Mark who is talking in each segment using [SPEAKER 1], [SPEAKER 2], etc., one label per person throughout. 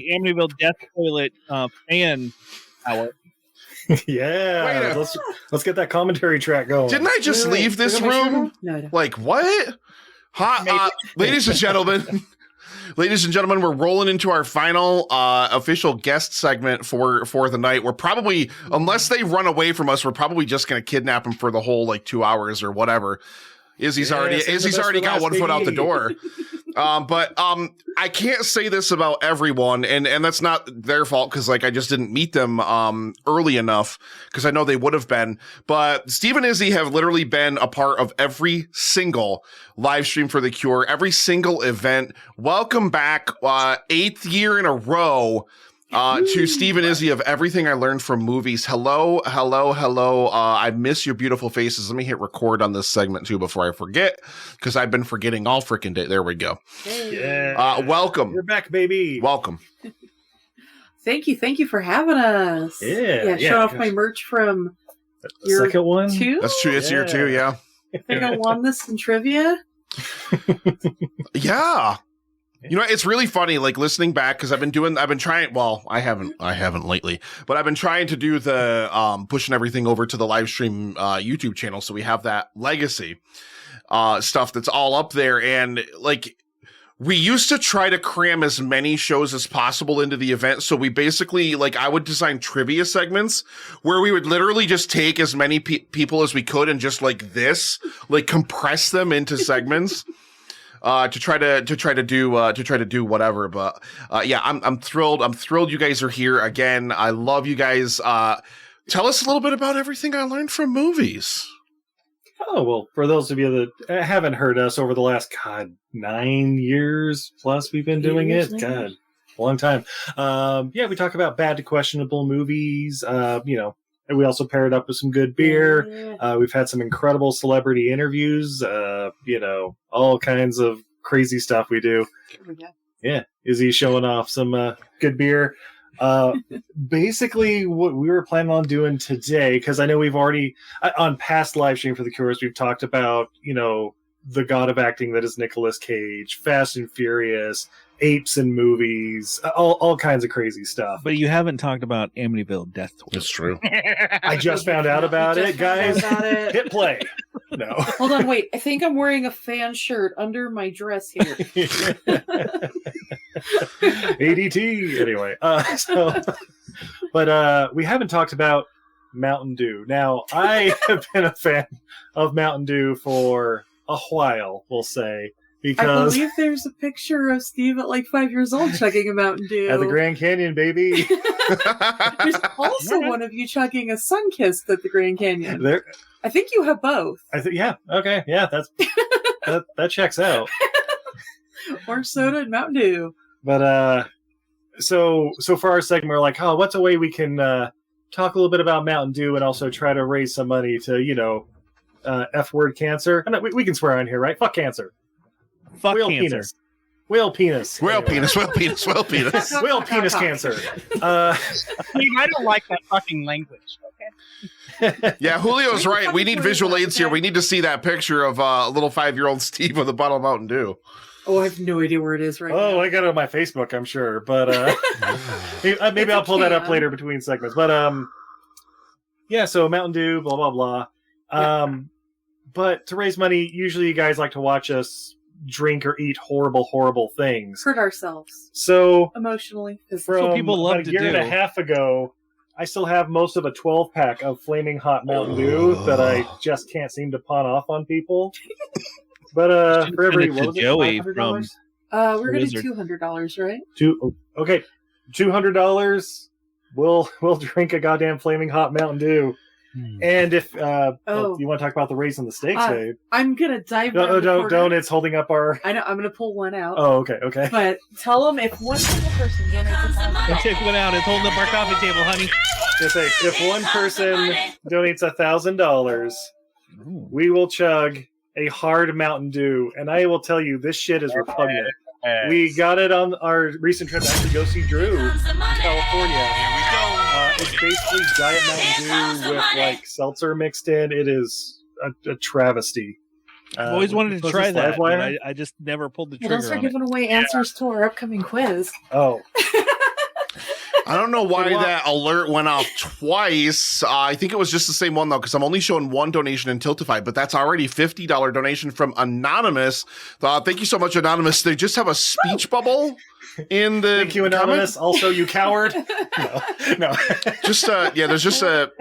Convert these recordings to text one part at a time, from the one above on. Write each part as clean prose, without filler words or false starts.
[SPEAKER 1] the Amityville Death Toilet fan hour.
[SPEAKER 2] Yeah, let's get that commentary track going.
[SPEAKER 3] Didn't I just leave this room?
[SPEAKER 4] No, I don't.
[SPEAKER 3] Like what? Ladies and gentlemen. Ladies and gentlemen, we're rolling into our final official guest segment for the night. We're probably, unless they run away from us, we're probably just going to kidnap them for the whole like 2 hours or whatever. Izzy's already got one foot out the door. But I can't say this about everyone, and that's not their fault because like I just didn't meet them early enough because I know they would have been. But Steve and Izzy have literally been a part of every single live stream for The Cure, every single event. Welcome back, 8th year in a row. To Steve and Izzy of Everything I Learned from Movies. Hello. I miss your beautiful faces. Let me hit record on this segment too before I forget, because I've been forgetting all freaking day. There we go.
[SPEAKER 4] Hey.
[SPEAKER 2] Yeah.
[SPEAKER 3] Welcome.
[SPEAKER 2] You're back, baby.
[SPEAKER 3] Welcome.
[SPEAKER 4] Thank you for having us.
[SPEAKER 2] Yeah.
[SPEAKER 4] Show off my merch from year
[SPEAKER 2] second one.
[SPEAKER 4] 2.
[SPEAKER 3] That's true. It's year 2, yeah.
[SPEAKER 4] I think I won this in trivia.
[SPEAKER 3] Yeah. You know, it's really funny, like listening back, because I've been trying, well, I haven't lately, but I've been trying to do the pushing everything over to the live stream YouTube channel. So we have that legacy stuff that's all up there. And like, we used to try to cram as many shows as possible into the event. So we basically, like, I would design trivia segments where we would literally just take as many people as we could and just like compress them into segments. To try to do whatever, but yeah, I'm thrilled. I'm thrilled you guys are here again. I love you guys. Tell us a little bit about Everything I Learned from Movies.
[SPEAKER 2] Oh, well, for those of you that haven't heard us over the last 9 years plus, we've been doing it. God, long time. Yeah, we talk about bad to questionable movies. And we also pair it up with some good beer. We've had some incredible celebrity interviews. All kinds of crazy stuff we do. Yeah, Izzy showing off some good beer. Basically, what we were planning on doing today, because I know we've already, on past live stream for The Cures, we've talked about, the god of acting that is Nicolas Cage, Fast and Furious, apes in movies, all kinds of crazy stuff.
[SPEAKER 1] But you haven't talked about Amityville Death Toilet.
[SPEAKER 3] That's true.
[SPEAKER 2] I just found out about it, guys. Hit play. No.
[SPEAKER 4] Hold on, wait. I think I'm wearing a fan shirt under my dress here.
[SPEAKER 2] ADT. Anyway, but we haven't talked about Mountain Dew. Now, I have been a fan of Mountain Dew for a while, we'll say. Because
[SPEAKER 4] I believe there's a picture of Steve at like 5 years old chugging a Mountain Dew.
[SPEAKER 2] At the Grand Canyon, baby.
[SPEAKER 4] There's also one of you chugging a Sunkist at the Grand Canyon. I think you have both.
[SPEAKER 2] Yeah. Okay. Yeah. That checks out.
[SPEAKER 4] Orange soda and Mountain Dew.
[SPEAKER 2] But so for our segment, we're like, what's a way we can talk a little bit about Mountain Dew and also try to raise some money to F-word cancer. We can swear on here, right? Fuck cancer.
[SPEAKER 1] Fuck
[SPEAKER 2] whale
[SPEAKER 1] cancer.
[SPEAKER 2] Penis. Whale penis.
[SPEAKER 3] Whale
[SPEAKER 2] anyway.
[SPEAKER 3] penis
[SPEAKER 2] Whale penis cancer.
[SPEAKER 5] I don't like that fucking language. Okay.
[SPEAKER 3] Yeah, Julio's right. We need visual aids here. We need to see that picture of little 5-year-old Steve with a bottle of Mountain Dew.
[SPEAKER 4] Oh, I have no idea where it is right now.
[SPEAKER 2] Oh, I got it on my Facebook, I'm sure. But maybe I'll pull that up later between segments. But yeah, so Mountain Dew, blah, blah, blah. But to raise money, usually you guys like to watch us drink or eat horrible things.
[SPEAKER 4] Hurt ourselves.
[SPEAKER 2] So
[SPEAKER 4] emotionally.
[SPEAKER 2] From
[SPEAKER 1] people love
[SPEAKER 2] about a year and a half ago, I still have most of a 12-pack of Flaming Hot Mountain Dew that I just can't seem to pawn off on people. But for every, what was it,
[SPEAKER 1] Joey
[SPEAKER 2] $500?
[SPEAKER 4] We're going to do $200, right?
[SPEAKER 2] Okay, $200. We'll drink a goddamn Flaming Hot Mountain Dew. And if you want to talk about the raising the stakes, babe.
[SPEAKER 4] I'm going to dive
[SPEAKER 2] don't. It's holding up our...
[SPEAKER 4] I know, I'm going to pull one out.
[SPEAKER 2] Oh, okay.
[SPEAKER 4] But tell them if one single person donates $1,000.
[SPEAKER 1] Let's take one out. It's holding up our coffee table, honey.
[SPEAKER 2] If one person donates $1,000, we will chug a hard Mountain Dew. And I will tell you, this shit is repugnant. We got it on our recent trip to actually go see Drew in California.
[SPEAKER 3] Here we go.
[SPEAKER 2] It's basically Diet Mountain Dew with like seltzer mixed in. It is a travesty.
[SPEAKER 1] I've always wanted to try that, but I just never pulled the trigger.
[SPEAKER 4] Don't start giving away answers to our upcoming quiz.
[SPEAKER 2] Oh.
[SPEAKER 3] I don't know why that alert went off twice. I think it was just the same one, though, because I'm only showing one donation in Tiltify, but that's already $50 donation from Anonymous. Thank you so much, Anonymous. They just have a speech bubble in the
[SPEAKER 2] Thank you, Anonymous.
[SPEAKER 3] comment.
[SPEAKER 2] Also, you coward. No.
[SPEAKER 3] Just, there's just a...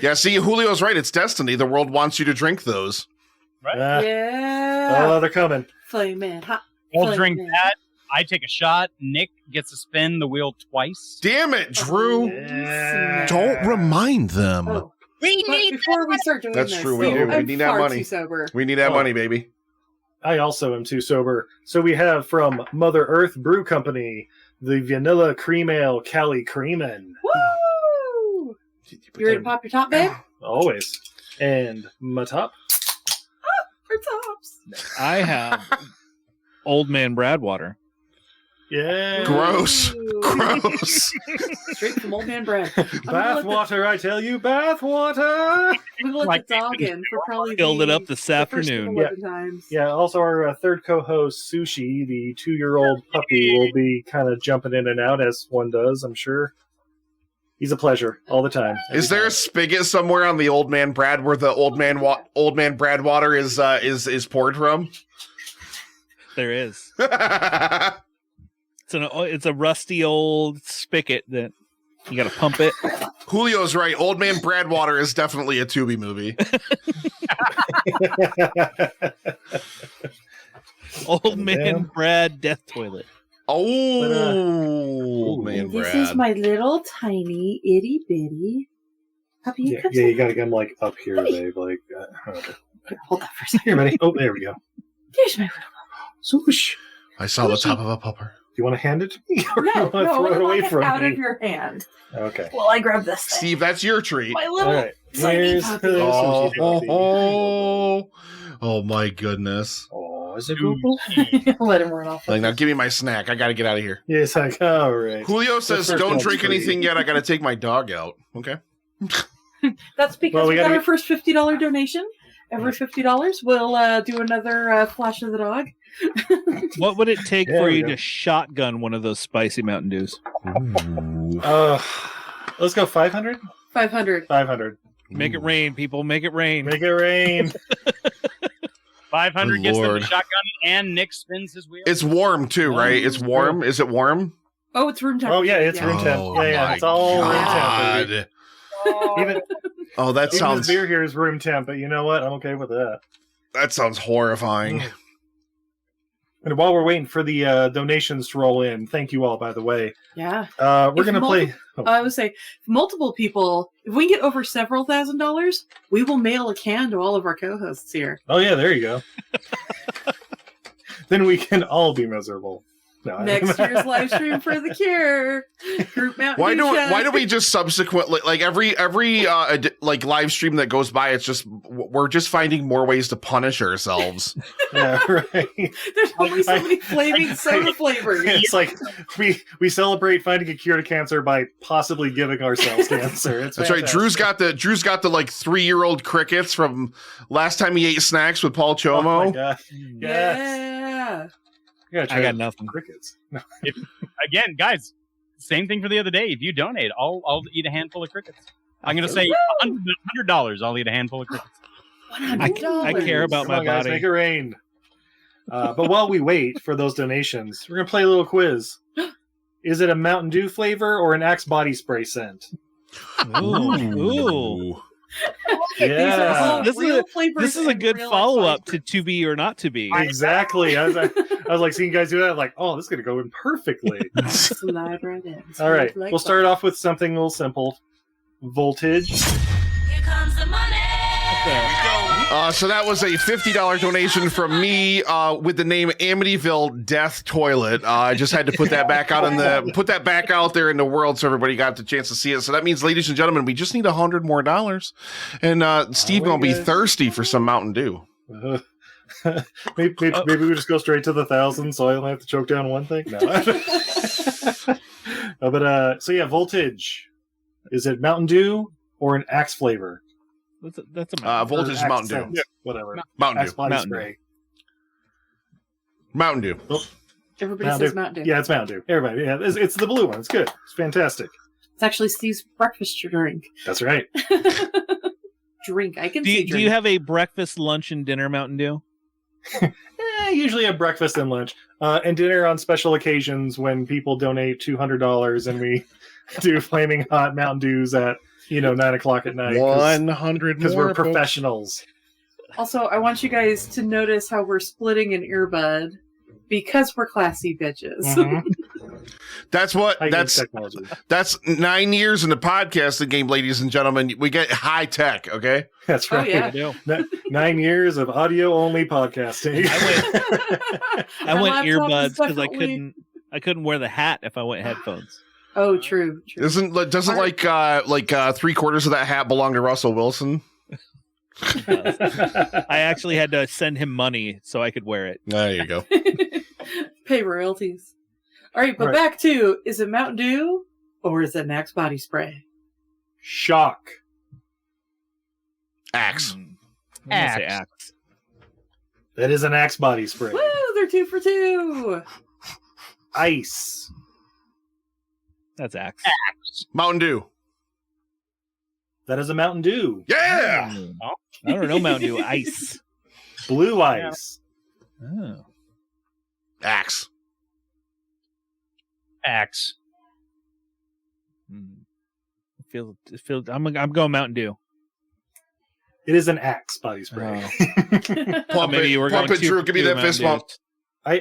[SPEAKER 3] Yeah, see, Julio's right. It's destiny. The world wants you to drink those.
[SPEAKER 5] Right?
[SPEAKER 4] Yeah.
[SPEAKER 2] Oh, they're coming.
[SPEAKER 4] Flamin' hot.
[SPEAKER 5] I'll drink
[SPEAKER 4] Flamin'.
[SPEAKER 5] that. I take a shot. Nick gets to spin the wheel twice.
[SPEAKER 3] Damn it, Drew.
[SPEAKER 2] Yeah.
[SPEAKER 3] Don't remind them.
[SPEAKER 4] Oh.
[SPEAKER 5] We
[SPEAKER 4] But
[SPEAKER 5] need
[SPEAKER 4] before we start doing
[SPEAKER 3] That's
[SPEAKER 4] this,
[SPEAKER 3] true, we do. We
[SPEAKER 4] I'm
[SPEAKER 3] need that
[SPEAKER 4] far
[SPEAKER 3] money.
[SPEAKER 4] Too sober.
[SPEAKER 3] We need that money, baby.
[SPEAKER 2] I also am too sober. So we have from Mother Earth Brew Company, the Vanilla Cream Ale Cali Creamin'.
[SPEAKER 4] Woo! You ready to pop your top, babe?
[SPEAKER 2] Always. And Matop.
[SPEAKER 4] For tops.
[SPEAKER 1] I have Old Man Bradwater.
[SPEAKER 2] Yeah.
[SPEAKER 3] Gross.
[SPEAKER 4] Ooh.
[SPEAKER 3] Gross.
[SPEAKER 4] Straight from Old Man Brad.
[SPEAKER 2] Bathwater, I tell you, bathwater.
[SPEAKER 4] I'm gonna let
[SPEAKER 5] Like
[SPEAKER 4] the dog in for probably
[SPEAKER 1] Filled it
[SPEAKER 4] the-
[SPEAKER 1] up this
[SPEAKER 4] the first
[SPEAKER 1] afternoon.
[SPEAKER 4] 11 times.
[SPEAKER 2] Yeah, also our third co-host, Sushi, the 2-year-old puppy, will be kind of jumping in and out as one does, I'm sure. He's a pleasure all the time.
[SPEAKER 3] Is there a spigot somewhere on the Old Man Brad where the Old Man Bradwater is poured from?
[SPEAKER 1] There is. It's a rusty old spigot that you got to pump it.
[SPEAKER 3] Julio's right. Old Man Bradwater is definitely a Tubi movie.
[SPEAKER 1] Old Man Brad Death Toilet.
[SPEAKER 3] Oh, Old Man
[SPEAKER 4] This
[SPEAKER 3] Brad.
[SPEAKER 4] is my little tiny itty bitty puppy.
[SPEAKER 2] Yeah, you gotta get him like up here, babe. Like, okay.
[SPEAKER 4] Hold that for a second.
[SPEAKER 2] Here, buddy. Oh, there we go.
[SPEAKER 4] Here's my
[SPEAKER 2] Swoosh.
[SPEAKER 3] I saw the top of a pupper.
[SPEAKER 2] Do you want to hand it to me, or
[SPEAKER 4] no,
[SPEAKER 2] do you want to
[SPEAKER 4] no,
[SPEAKER 2] throw it
[SPEAKER 4] I
[SPEAKER 2] away
[SPEAKER 4] want it
[SPEAKER 2] from
[SPEAKER 4] out
[SPEAKER 2] me?
[SPEAKER 4] of your hand.
[SPEAKER 2] Okay.
[SPEAKER 4] Well, I grab this thing.
[SPEAKER 3] Steve, that's your treat.
[SPEAKER 4] My
[SPEAKER 2] All
[SPEAKER 4] little
[SPEAKER 2] right.
[SPEAKER 4] tiny
[SPEAKER 2] Here's
[SPEAKER 4] puppy.
[SPEAKER 3] Oh,
[SPEAKER 2] Sushi puppy.
[SPEAKER 3] oh my goodness.
[SPEAKER 2] Oh, is it Google?
[SPEAKER 4] Let him run off.
[SPEAKER 3] Like, now give me my snack. I got to get out of here.
[SPEAKER 2] Yes, like, all right.
[SPEAKER 3] Julio says,
[SPEAKER 2] first
[SPEAKER 3] don't
[SPEAKER 2] one's
[SPEAKER 3] drink
[SPEAKER 2] free.
[SPEAKER 3] anything yet. I got to take my dog out. Okay.
[SPEAKER 4] That's because
[SPEAKER 2] Well, we
[SPEAKER 4] we got
[SPEAKER 2] gotta
[SPEAKER 4] our
[SPEAKER 2] get-
[SPEAKER 4] first $50 donation. Every $50, we'll do another flash of the dog.
[SPEAKER 1] What would it take
[SPEAKER 2] There
[SPEAKER 1] for
[SPEAKER 2] we
[SPEAKER 1] you
[SPEAKER 2] go.
[SPEAKER 1] to shotgun one of those spicy Mountain Dews?
[SPEAKER 2] Let's go 500?
[SPEAKER 4] 500.
[SPEAKER 2] 500.
[SPEAKER 1] Make it rain, people. Make it rain.
[SPEAKER 2] Make it rain.
[SPEAKER 5] 500
[SPEAKER 3] Good
[SPEAKER 5] gets them
[SPEAKER 3] Lord.
[SPEAKER 5] to shotgun, and Nick spins his wheel.
[SPEAKER 3] It's warm, too, right? It's warm. Is it warm?
[SPEAKER 4] Oh, it's room temperature.
[SPEAKER 2] Oh, yeah, it's room temp.
[SPEAKER 3] Oh,
[SPEAKER 2] Yeah,
[SPEAKER 3] my
[SPEAKER 2] it's all room temp. baby.
[SPEAKER 3] God.
[SPEAKER 2] Even,
[SPEAKER 3] Oh, that
[SPEAKER 2] even
[SPEAKER 3] sounds
[SPEAKER 2] the beer here is room temp, but you know what? I'm okay with that.
[SPEAKER 3] horrifying.
[SPEAKER 2] And while we're waiting for the donations to roll in, thank you all, by the way.
[SPEAKER 4] Yeah.
[SPEAKER 2] We're
[SPEAKER 4] If
[SPEAKER 2] going to play...
[SPEAKER 4] I would say, if multiple people, if we get over several $1,000s, we will mail a can to all of our co-hosts here.
[SPEAKER 2] Oh, yeah, there you go. Then we can all be miserable. No,
[SPEAKER 4] Next year's live stream for the cure. Group Mountain
[SPEAKER 3] Why
[SPEAKER 4] Dew
[SPEAKER 3] do
[SPEAKER 4] shot.
[SPEAKER 3] we just subsequently, like every like live stream that goes by, it's just we're just finding more ways to punish ourselves.
[SPEAKER 2] Yeah, right.
[SPEAKER 4] There's only so many flaming soda flavors.
[SPEAKER 2] It's like we celebrate finding a cure to cancer by possibly giving ourselves cancer. It's
[SPEAKER 3] That's right.
[SPEAKER 2] fantastic.
[SPEAKER 3] Drew's got the like 3-year-old crickets from last time he ate snacks with Paul
[SPEAKER 2] Oh my
[SPEAKER 3] Chomo.
[SPEAKER 2] God. Yes.
[SPEAKER 4] Yeah.
[SPEAKER 2] You gotta try
[SPEAKER 1] I got nothing.
[SPEAKER 2] crickets.
[SPEAKER 5] Again, guys, same thing for the other day. If you donate, I'll eat a handful of crickets. I'm going to say $100. I'll eat a handful of crickets.
[SPEAKER 4] $100.
[SPEAKER 1] I care about
[SPEAKER 2] Come
[SPEAKER 1] my
[SPEAKER 2] on, guys,
[SPEAKER 1] body.
[SPEAKER 2] make it rain. But while we wait for those donations, we're gonna play a little quiz. Is it a Mountain Dew flavor or an Axe body spray scent?
[SPEAKER 1] Ooh.
[SPEAKER 4] These are all
[SPEAKER 1] This is
[SPEAKER 4] real
[SPEAKER 1] a-
[SPEAKER 4] flavors
[SPEAKER 1] This is a
[SPEAKER 4] and
[SPEAKER 1] good
[SPEAKER 4] real
[SPEAKER 1] follow up
[SPEAKER 4] flavors.
[SPEAKER 1] to be or not to be.
[SPEAKER 2] Exactly. I was like seeing you guys do that. Like, oh, this is gonna go in perfectly.
[SPEAKER 4] Slide right in.
[SPEAKER 2] All right,
[SPEAKER 4] Like
[SPEAKER 2] we'll start off with something a little simple. Voltage.
[SPEAKER 6] Here comes the money.
[SPEAKER 3] So that was a $50 donation from me with the name Amityville Death Toilet. I just had to put that back out there in the world so everybody got the chance to see it. So that means, ladies and gentlemen, we just need $100 more, and Steve gonna be thirsty for some Mountain Dew.
[SPEAKER 2] Maybe we just go straight to the 1,000, so I only have to choke down one thing. No. So yeah, voltage. Is it Mountain Dew or an Axe flavor?
[SPEAKER 1] That's a
[SPEAKER 3] Voltage is
[SPEAKER 2] Or
[SPEAKER 3] Mountain
[SPEAKER 2] Axe
[SPEAKER 3] Dew.
[SPEAKER 2] scent, whatever.
[SPEAKER 3] Mountain
[SPEAKER 2] Axe
[SPEAKER 3] Dew.
[SPEAKER 2] body
[SPEAKER 1] Mountain
[SPEAKER 2] spray.
[SPEAKER 3] Mountain Dew.
[SPEAKER 4] Everybody says Mountain Dew.
[SPEAKER 2] Yeah, it's Mountain Dew. Everybody, yeah, it's the blue one. It's good. It's fantastic.
[SPEAKER 4] It's actually Steve's breakfast drink.
[SPEAKER 2] That's right.
[SPEAKER 4] Drink. I can
[SPEAKER 1] Do
[SPEAKER 4] see
[SPEAKER 1] you,
[SPEAKER 4] drink.
[SPEAKER 1] do you have a breakfast, lunch, and dinner Mountain Dew?
[SPEAKER 2] Usually a breakfast and lunch, and dinner on special occasions when people donate $200 and we do flaming hot Mountain Dews at 9:00 at night.
[SPEAKER 3] 100
[SPEAKER 2] because we're
[SPEAKER 3] more, folks.
[SPEAKER 2] professionals.
[SPEAKER 4] Also, I want you guys to notice how we're splitting an earbud because we're classy bitches.
[SPEAKER 2] Mhm.
[SPEAKER 3] That's what
[SPEAKER 2] I use
[SPEAKER 3] that's
[SPEAKER 2] technology.
[SPEAKER 3] that's 9 years in the podcasting game, ladies and gentlemen. We get high tech, okay?
[SPEAKER 2] That's
[SPEAKER 4] Oh,
[SPEAKER 2] right.
[SPEAKER 4] yeah.
[SPEAKER 1] I do.
[SPEAKER 2] 9 years of audio only podcasting.
[SPEAKER 1] I
[SPEAKER 4] Our
[SPEAKER 1] went
[SPEAKER 4] laptop is
[SPEAKER 1] earbuds because
[SPEAKER 4] definitely-
[SPEAKER 1] I couldn't wear the hat if I went headphones.
[SPEAKER 4] Oh, true.
[SPEAKER 3] Doesn't like 3/4 of that hat belong to Russell Wilson?
[SPEAKER 1] I actually had to send him money so I could wear it.
[SPEAKER 3] There you go.
[SPEAKER 4] Pay royalties. All right, but
[SPEAKER 2] Right.
[SPEAKER 4] back to, is it Mountain Dew or is it an Axe body spray?
[SPEAKER 2] Shock.
[SPEAKER 3] Axe.
[SPEAKER 1] I'm gonna say
[SPEAKER 5] Axe.
[SPEAKER 1] Axe.
[SPEAKER 2] That is an Axe body spray.
[SPEAKER 4] Woo, they're 2 for 2.
[SPEAKER 2] Ice.
[SPEAKER 1] That's Axe.
[SPEAKER 3] Mountain Dew.
[SPEAKER 2] That is a Mountain Dew.
[SPEAKER 3] Yeah.
[SPEAKER 1] I don't know Mountain Dew. Ice.
[SPEAKER 2] Blue ice.
[SPEAKER 1] Oh.
[SPEAKER 3] Axe.
[SPEAKER 5] Axe.
[SPEAKER 1] It feels. I'm going Mountain Dew.
[SPEAKER 2] It is an Axe body spray.
[SPEAKER 3] Pump
[SPEAKER 1] Maybe
[SPEAKER 3] it,
[SPEAKER 1] you were
[SPEAKER 3] pump
[SPEAKER 1] going
[SPEAKER 3] it, Drew.
[SPEAKER 1] two
[SPEAKER 3] Give me
[SPEAKER 1] for
[SPEAKER 3] that
[SPEAKER 1] Mountain
[SPEAKER 3] fist
[SPEAKER 1] Dews.
[SPEAKER 3] bump.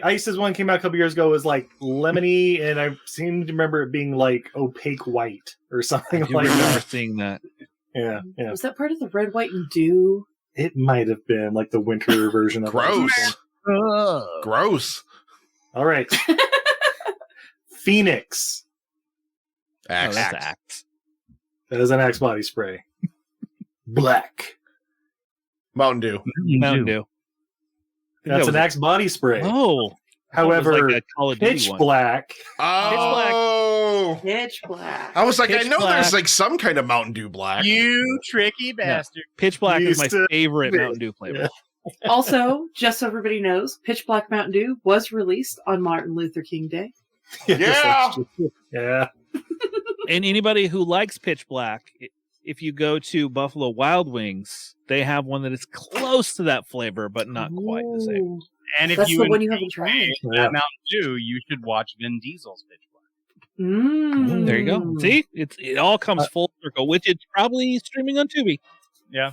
[SPEAKER 2] Ice's one came out a couple years ago. It was like lemony, and I seem to remember it being like opaque white or something
[SPEAKER 1] I do
[SPEAKER 2] like
[SPEAKER 1] remember
[SPEAKER 2] that.
[SPEAKER 1] seeing that.
[SPEAKER 2] Yeah.
[SPEAKER 4] Was that part of the red, white, and dew?
[SPEAKER 2] It might have been like the winter version of
[SPEAKER 3] Gross.
[SPEAKER 2] it.
[SPEAKER 3] Gross.
[SPEAKER 2] All right. Phoenix.
[SPEAKER 1] Oh,
[SPEAKER 3] Axe.
[SPEAKER 1] that's Axe.
[SPEAKER 2] That is an Axe body spray. Black.
[SPEAKER 3] Mountain Dew.
[SPEAKER 1] Mountain Dew. I think
[SPEAKER 2] That's
[SPEAKER 1] that
[SPEAKER 2] an
[SPEAKER 1] was
[SPEAKER 2] Axe body spray.
[SPEAKER 1] Oh.
[SPEAKER 2] However,
[SPEAKER 1] That was like a Call of Duty
[SPEAKER 2] pitch
[SPEAKER 1] one.
[SPEAKER 2] black.
[SPEAKER 3] Oh.
[SPEAKER 4] Pitch black.
[SPEAKER 3] I was like,
[SPEAKER 1] Pitch
[SPEAKER 3] I know
[SPEAKER 1] black.
[SPEAKER 3] there's like some kind of Mountain Dew black.
[SPEAKER 5] You tricky bastard.
[SPEAKER 1] Pitch Black is my
[SPEAKER 2] Used to
[SPEAKER 1] favorite
[SPEAKER 2] be.
[SPEAKER 1] Mountain Dew flavor.
[SPEAKER 4] Also, just so everybody knows, Pitch Black Mountain Dew was released on Martin Luther King Day.
[SPEAKER 3] Yeah.
[SPEAKER 2] Yeah.
[SPEAKER 1] And anybody who likes Pitch Black, if you go to Buffalo Wild Wings, they have one that is close to that flavor, but not quite the same.
[SPEAKER 4] Ooh.
[SPEAKER 5] And if
[SPEAKER 4] That's
[SPEAKER 5] you
[SPEAKER 4] the one you
[SPEAKER 5] enjoy
[SPEAKER 4] haven't tried.
[SPEAKER 2] Yeah.
[SPEAKER 5] Mountain Dew, you should watch Vin Diesel's Pitch Black.
[SPEAKER 4] Mm.
[SPEAKER 1] There you go. See, it all comes full circle, which it's probably streaming on Tubi.
[SPEAKER 5] Yeah.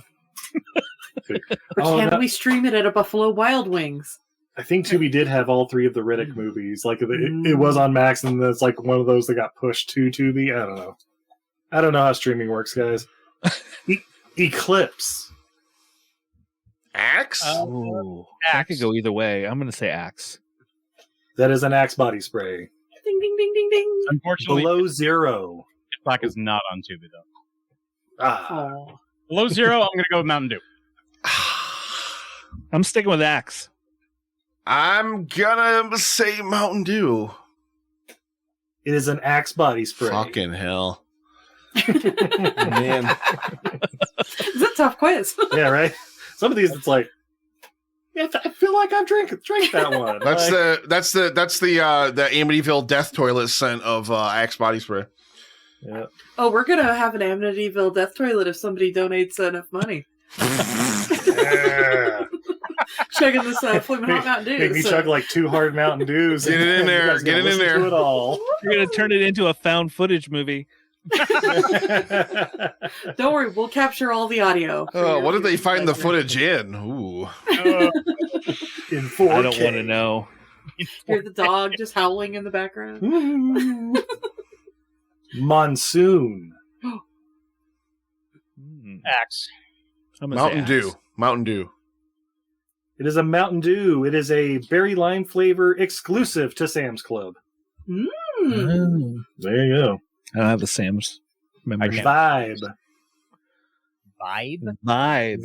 [SPEAKER 4] Or
[SPEAKER 2] Oh,
[SPEAKER 4] can
[SPEAKER 2] no.
[SPEAKER 4] we stream it at a Buffalo Wild Wings?
[SPEAKER 2] I think Tubi did have all 3 of the Riddick movies. Like it was on Max, and it's like one of those that got pushed to Tubi. I don't know. I don't know how streaming works, guys. Eclipse.
[SPEAKER 3] Axe?
[SPEAKER 1] Oh, I could go either way. I'm going to say Axe.
[SPEAKER 2] That is an Axe body spray.
[SPEAKER 4] Ding, ding, ding, ding, ding.
[SPEAKER 5] Unfortunately,
[SPEAKER 2] Below zero.
[SPEAKER 5] Pitch Black is not on Tubi, though.
[SPEAKER 2] Ah.
[SPEAKER 4] Oh.
[SPEAKER 5] Below zero, I'm going to go with Mountain Dew.
[SPEAKER 1] I'm sticking with Axe.
[SPEAKER 3] I'm gonna say Mountain Dew.
[SPEAKER 2] It is an Axe body spray.
[SPEAKER 3] Fucking hell. Man.
[SPEAKER 4] It's a tough quiz.
[SPEAKER 2] Yeah, right? Some of these, it's like, yeah, I feel like I've drank that one.
[SPEAKER 3] That's
[SPEAKER 2] Like,
[SPEAKER 3] the Amityville death toilet scent of Axe body spray.
[SPEAKER 2] yeah.
[SPEAKER 4] Oh, we're going to have an Amityville death toilet if somebody donates enough money.
[SPEAKER 2] Yeah.
[SPEAKER 4] Checking this Flamin' Hot Mountain Dew.
[SPEAKER 2] Make me chug like 2 hard Mountain Dews.
[SPEAKER 3] Get it in
[SPEAKER 2] and you
[SPEAKER 3] there,
[SPEAKER 2] guys
[SPEAKER 3] get
[SPEAKER 2] gotta
[SPEAKER 3] it in
[SPEAKER 2] listen
[SPEAKER 3] there.
[SPEAKER 2] to it all.
[SPEAKER 1] You're going to turn it into a found footage movie.
[SPEAKER 4] Don't worry, we'll capture all the audio. for
[SPEAKER 3] Oh,
[SPEAKER 4] your
[SPEAKER 3] what did they
[SPEAKER 4] future
[SPEAKER 3] find the
[SPEAKER 4] pleasure.
[SPEAKER 3] footage in? Ooh.
[SPEAKER 2] In 4K.
[SPEAKER 1] I don't want to know.
[SPEAKER 4] Hear the dog just howling in the background.
[SPEAKER 2] Monsoon.
[SPEAKER 5] Axe.
[SPEAKER 1] I'm gonna say
[SPEAKER 3] Mountain
[SPEAKER 1] Axe.
[SPEAKER 3] Dew. Mountain Dew.
[SPEAKER 2] It is a Mountain Dew. It is a berry lime flavor exclusive to Sam's Club.
[SPEAKER 4] Mm.
[SPEAKER 2] There you go.
[SPEAKER 1] I don't have the Sam's membership.
[SPEAKER 2] Vibe.
[SPEAKER 5] Vibe?
[SPEAKER 1] Vibe.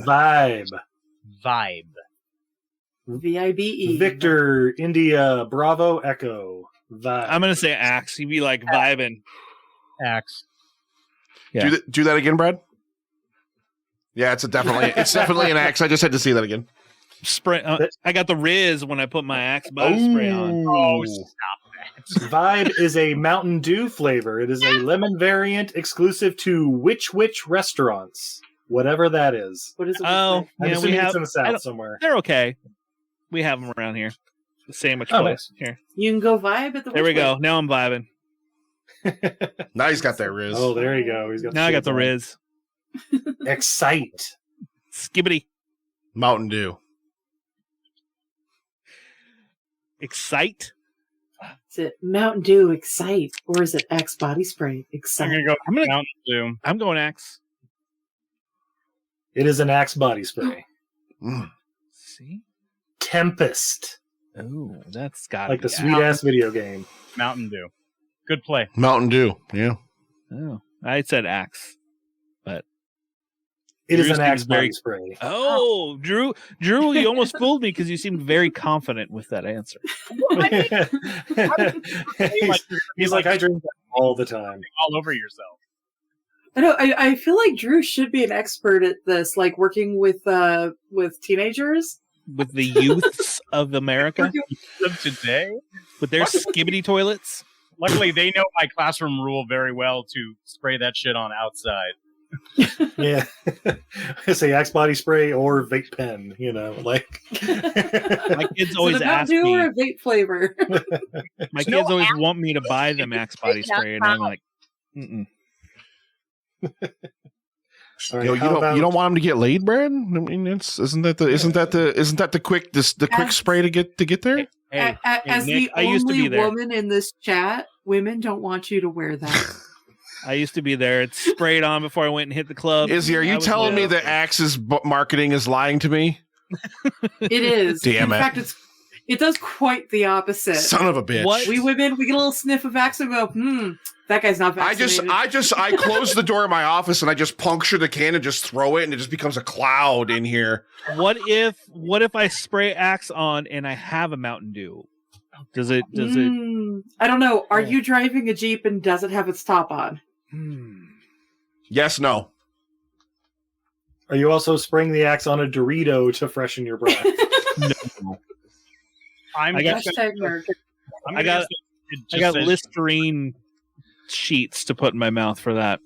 [SPEAKER 5] Vibe.
[SPEAKER 4] VIBE.
[SPEAKER 2] Victor, India, Bravo, Echo. Vibe.
[SPEAKER 1] I'm going to say Axe. You'd be like vibing.
[SPEAKER 5] Axe.
[SPEAKER 1] Yeah.
[SPEAKER 3] Do that again, Brad? Yeah, it's definitely an axe. I just had to see that again.
[SPEAKER 1] spray. I got the Riz when I put my Axe body spray on.
[SPEAKER 5] Oh, stop that.
[SPEAKER 2] Vibe is a Mountain Dew flavor. It is a lemon variant exclusive to Which restaurants, whatever that is.
[SPEAKER 4] What is it?
[SPEAKER 1] Oh,
[SPEAKER 2] I'm
[SPEAKER 1] yeah,
[SPEAKER 2] assuming
[SPEAKER 1] we have.
[SPEAKER 2] it's in the
[SPEAKER 1] I
[SPEAKER 2] South
[SPEAKER 1] don't-
[SPEAKER 2] somewhere.
[SPEAKER 1] They're okay. We have them around here. The sandwich
[SPEAKER 2] Oh,
[SPEAKER 1] place. Here.
[SPEAKER 4] You can go vibe at the.
[SPEAKER 1] There we
[SPEAKER 4] Witch
[SPEAKER 1] go. Now I'm vibing.
[SPEAKER 3] Now he's got that Riz.
[SPEAKER 2] Oh, there you go. He's got
[SPEAKER 1] Now I got
[SPEAKER 2] shades
[SPEAKER 1] the
[SPEAKER 2] on.
[SPEAKER 1] Riz.
[SPEAKER 2] Excite.
[SPEAKER 1] Skibbity.
[SPEAKER 3] Mountain Dew.
[SPEAKER 1] Excite.
[SPEAKER 4] Is it Mountain Dew Excite or is it Axe body spray
[SPEAKER 5] I'm
[SPEAKER 4] Excite?
[SPEAKER 5] gonna go
[SPEAKER 1] I'm gonna-
[SPEAKER 5] Mountain Dew.
[SPEAKER 1] I'm going Axe.
[SPEAKER 2] It is an Axe body spray.
[SPEAKER 3] Mm.
[SPEAKER 1] See?
[SPEAKER 2] Tempest.
[SPEAKER 1] Oh, that's got
[SPEAKER 2] Like the sweet ass video game.
[SPEAKER 5] Mountain Dew. Good play.
[SPEAKER 3] Mountain Dew. Yeah.
[SPEAKER 1] Oh, I said Axe.
[SPEAKER 2] It is
[SPEAKER 1] Drew
[SPEAKER 2] an Axe
[SPEAKER 1] seems very-
[SPEAKER 2] body spray.
[SPEAKER 1] Oh, Drew, you almost fooled me because you seemed very confident with that answer.
[SPEAKER 2] He's like, I drink that all the time.
[SPEAKER 5] All over yourself.
[SPEAKER 4] I know. I feel like Drew should be an expert at this, like working with teenagers.
[SPEAKER 1] With the youths of America,
[SPEAKER 5] Of today.
[SPEAKER 2] Oh,
[SPEAKER 5] What?
[SPEAKER 1] with their skibbity toilets.
[SPEAKER 5] Luckily, they know my classroom rule very well to spray that shit on outside.
[SPEAKER 2] Yeah. I say Axe body spray or vape pen, like.
[SPEAKER 1] My kids
[SPEAKER 4] Is
[SPEAKER 1] always
[SPEAKER 4] it a
[SPEAKER 1] ask
[SPEAKER 4] Mountain Dew
[SPEAKER 1] me.
[SPEAKER 4] or a vape flavor?
[SPEAKER 1] My kids always want me to buy them Axe body spray, and I'm like, mm-mm.
[SPEAKER 2] All right,
[SPEAKER 3] Yo,
[SPEAKER 2] how about-
[SPEAKER 3] you don't want him to get laid, Brad? I mean, isn't that the quick spray to get there?
[SPEAKER 1] Hey,
[SPEAKER 4] As
[SPEAKER 1] Nick,
[SPEAKER 4] the
[SPEAKER 1] I used to be
[SPEAKER 4] only
[SPEAKER 1] there.
[SPEAKER 4] woman in this chat, women don't want you to wear that.
[SPEAKER 1] I used to be there. It's sprayed on before I went and hit the club.
[SPEAKER 3] Izzy, are
[SPEAKER 1] I
[SPEAKER 3] you
[SPEAKER 1] was
[SPEAKER 3] telling me
[SPEAKER 1] there.
[SPEAKER 3] that Axe's marketing is lying to me?
[SPEAKER 4] It is.
[SPEAKER 3] Damn
[SPEAKER 4] in
[SPEAKER 3] it.
[SPEAKER 4] fact, it does quite the opposite.
[SPEAKER 3] Son of a bitch!
[SPEAKER 1] What?
[SPEAKER 4] We women, we get a little sniff of Axe and go, that guy's not
[SPEAKER 3] I
[SPEAKER 4] vaccinated.
[SPEAKER 3] close the door of my office and I just puncture the can and just throw it and it just becomes a cloud in here.
[SPEAKER 1] What if I spray Axe on and I have a Mountain Dew? Does it?
[SPEAKER 4] I don't know. Are
[SPEAKER 1] Yeah.
[SPEAKER 4] you driving a Jeep and does it have its top on?
[SPEAKER 3] Yes, no.
[SPEAKER 2] Are you also spraying the Axe on a Dorito to freshen your breath?
[SPEAKER 1] No.
[SPEAKER 5] I'm
[SPEAKER 1] I got-
[SPEAKER 5] just
[SPEAKER 4] Hashtag nerd.
[SPEAKER 5] I'm
[SPEAKER 1] I
[SPEAKER 5] gonna
[SPEAKER 1] got-
[SPEAKER 5] say it
[SPEAKER 1] I
[SPEAKER 5] just
[SPEAKER 1] got
[SPEAKER 5] says-
[SPEAKER 1] Listerine sheets to put in my mouth for that.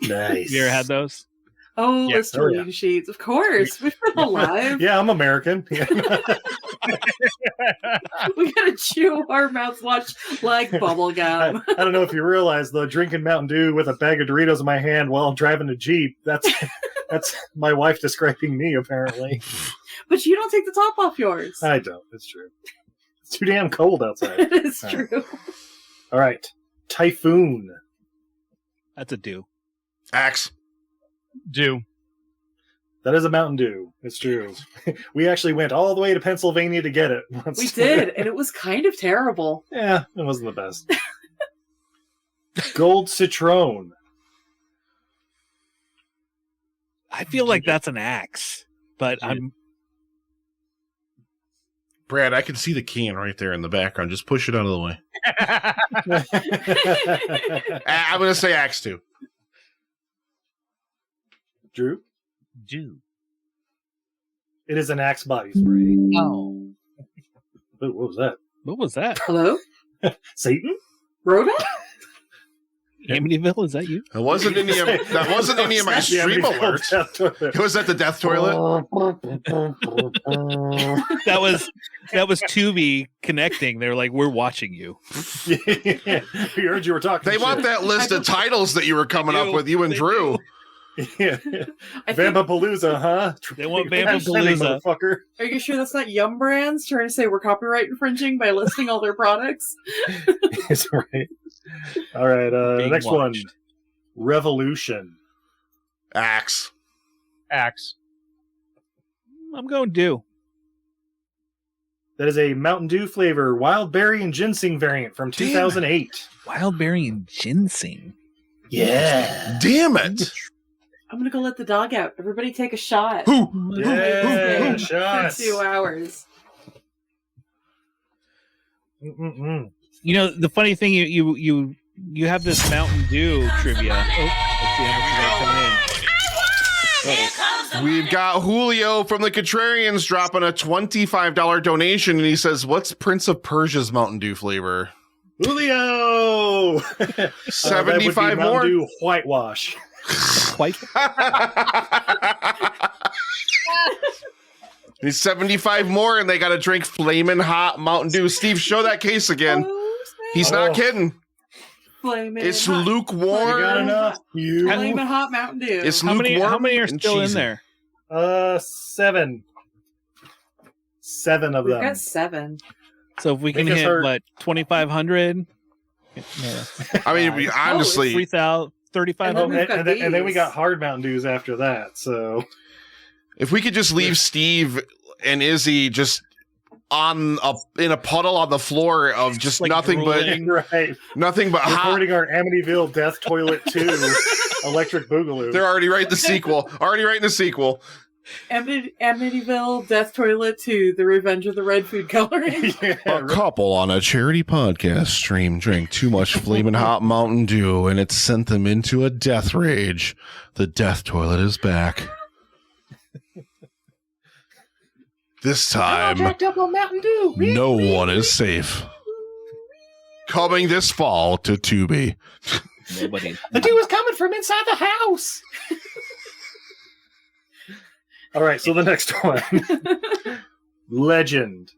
[SPEAKER 2] Nice.
[SPEAKER 1] Have you ever had those?
[SPEAKER 4] Oh,
[SPEAKER 5] Yeah.
[SPEAKER 4] Listerine
[SPEAKER 2] Oh, yeah.
[SPEAKER 4] sheets. Of course. We've been alive.
[SPEAKER 2] Yeah, I'm American.
[SPEAKER 4] We gotta chew our mouths watch like bubble
[SPEAKER 2] I
[SPEAKER 4] gum.
[SPEAKER 2] don't know if you realize, though, drinking Mountain Dew with a bag of Doritos in my hand while I'm driving a Jeep, that's my wife describing me, apparently.
[SPEAKER 4] But you don't take the top off yours.
[SPEAKER 2] I don't. It's true. It's too damn cold outside.
[SPEAKER 4] It is
[SPEAKER 2] All
[SPEAKER 4] true.
[SPEAKER 2] All right. Typhoon.
[SPEAKER 1] That's a do.
[SPEAKER 3] Axe.
[SPEAKER 5] do.
[SPEAKER 2] That is a Mountain Dew. It's true. We actually went all the way to Pennsylvania to get it. once.
[SPEAKER 4] We did, and it was kind of terrible.
[SPEAKER 2] Yeah, it wasn't the best. Gold Citron.
[SPEAKER 1] I feel like that's an Axe, but I'm
[SPEAKER 3] Brad, I can see the can right there in the background. Just push it out of the way. I'm going to say Axe too.
[SPEAKER 2] Drew?
[SPEAKER 5] Do.
[SPEAKER 2] It is an Axe body spray.
[SPEAKER 5] Oh.
[SPEAKER 2] Ooh, what was that?
[SPEAKER 1] what was that?
[SPEAKER 4] Hello?
[SPEAKER 2] Satan?
[SPEAKER 4] Rhoda?
[SPEAKER 1] Amityville, is that you?
[SPEAKER 3] That wasn't any of my
[SPEAKER 2] That's the
[SPEAKER 3] stream
[SPEAKER 2] Amityville
[SPEAKER 3] alerts.
[SPEAKER 2] Death Toilet.
[SPEAKER 3] Was that the death toilet?
[SPEAKER 1] That was Tubi connecting. They were like, "We're watching you."
[SPEAKER 2] Yeah, we heard you were talking.
[SPEAKER 3] They want that list of titles that you were coming up with, you and
[SPEAKER 1] They
[SPEAKER 3] Drew.
[SPEAKER 2] Yeah.
[SPEAKER 4] I think,
[SPEAKER 2] Vampapalooza, huh?
[SPEAKER 1] They want
[SPEAKER 2] Trending,
[SPEAKER 1] Vampapalooza.
[SPEAKER 2] motherfucker.
[SPEAKER 4] are you sure that's not Yum Brands trying to say we're copyright infringing by listing all their products?
[SPEAKER 2] It's right. All right.
[SPEAKER 1] Being
[SPEAKER 2] Next one.
[SPEAKER 1] watched.
[SPEAKER 2] Revolution.
[SPEAKER 3] Axe.
[SPEAKER 5] Axe.
[SPEAKER 1] I'm going do.
[SPEAKER 2] That is a Mountain Dew flavor, wild berry and ginseng variant from 2008.
[SPEAKER 1] Wild berry and ginseng.
[SPEAKER 2] Yeah.
[SPEAKER 3] Damn it.
[SPEAKER 4] I'm gonna go let the dog out. Everybody take a shot.
[SPEAKER 3] Who?
[SPEAKER 2] Yeah.
[SPEAKER 4] For
[SPEAKER 2] Shots.
[SPEAKER 4] 2 hours.
[SPEAKER 2] Mm-mm-mm.
[SPEAKER 1] You know, the funny thing, you have this Mountain Dew trivia. Oh, let's see how much of that coming in.
[SPEAKER 6] Here comes the
[SPEAKER 3] We've
[SPEAKER 6] money.
[SPEAKER 3] got Julio from the Contrarians dropping a $25 donation, and he says, "What's Prince of Persia's Mountain Dew flavor?"
[SPEAKER 2] Julio!
[SPEAKER 3] 75 more.
[SPEAKER 2] Mountain Dew whitewash.
[SPEAKER 1] Quite.
[SPEAKER 3] He's 75 more, and they got to drink Flamin' Hot Mountain Dew. Steve, show that case again. He's not kidding.
[SPEAKER 4] Flamin'
[SPEAKER 3] It's
[SPEAKER 4] hot.
[SPEAKER 2] You got
[SPEAKER 3] lukewarm.
[SPEAKER 2] enough? You.
[SPEAKER 4] Flamin' hot Mountain Dew.
[SPEAKER 3] It's
[SPEAKER 1] How many are
[SPEAKER 3] and
[SPEAKER 1] still in
[SPEAKER 3] cheesy.
[SPEAKER 1] there?
[SPEAKER 2] 7. 7 of
[SPEAKER 4] We've
[SPEAKER 2] them.
[SPEAKER 4] got 7.
[SPEAKER 1] So if we can
[SPEAKER 2] Make us
[SPEAKER 1] hit
[SPEAKER 2] hurt.
[SPEAKER 1] what 2,500,
[SPEAKER 3] I mean, we, honestly,
[SPEAKER 1] 3,000, 3,500.
[SPEAKER 2] Oh,
[SPEAKER 4] We've got
[SPEAKER 2] and then we
[SPEAKER 4] these.
[SPEAKER 2] got hard Mountain Dews after that. So
[SPEAKER 3] if we could just leave Steve and Izzy just in a puddle on the floor of just
[SPEAKER 1] Like
[SPEAKER 3] nothing
[SPEAKER 1] drooling.
[SPEAKER 2] right,
[SPEAKER 3] but hot.
[SPEAKER 2] recording our Amityville Death Toilet 2 Electric Boogaloo.
[SPEAKER 3] They're already writing the sequel.
[SPEAKER 4] Amityville Death Toilet 2, The Revenge of the Red Food Coloring.
[SPEAKER 2] Yeah,
[SPEAKER 3] A couple on a charity podcast stream drank too much Flamin' Hot Mountain Dew, and it sent them into a death rage. The death toilet is back. This time,
[SPEAKER 2] up on Mountain Dew.
[SPEAKER 3] no one is safe. Coming this fall to Tubi.
[SPEAKER 1] Nobody.
[SPEAKER 2] The dew is coming from inside the house. All right, so the next one, Legend.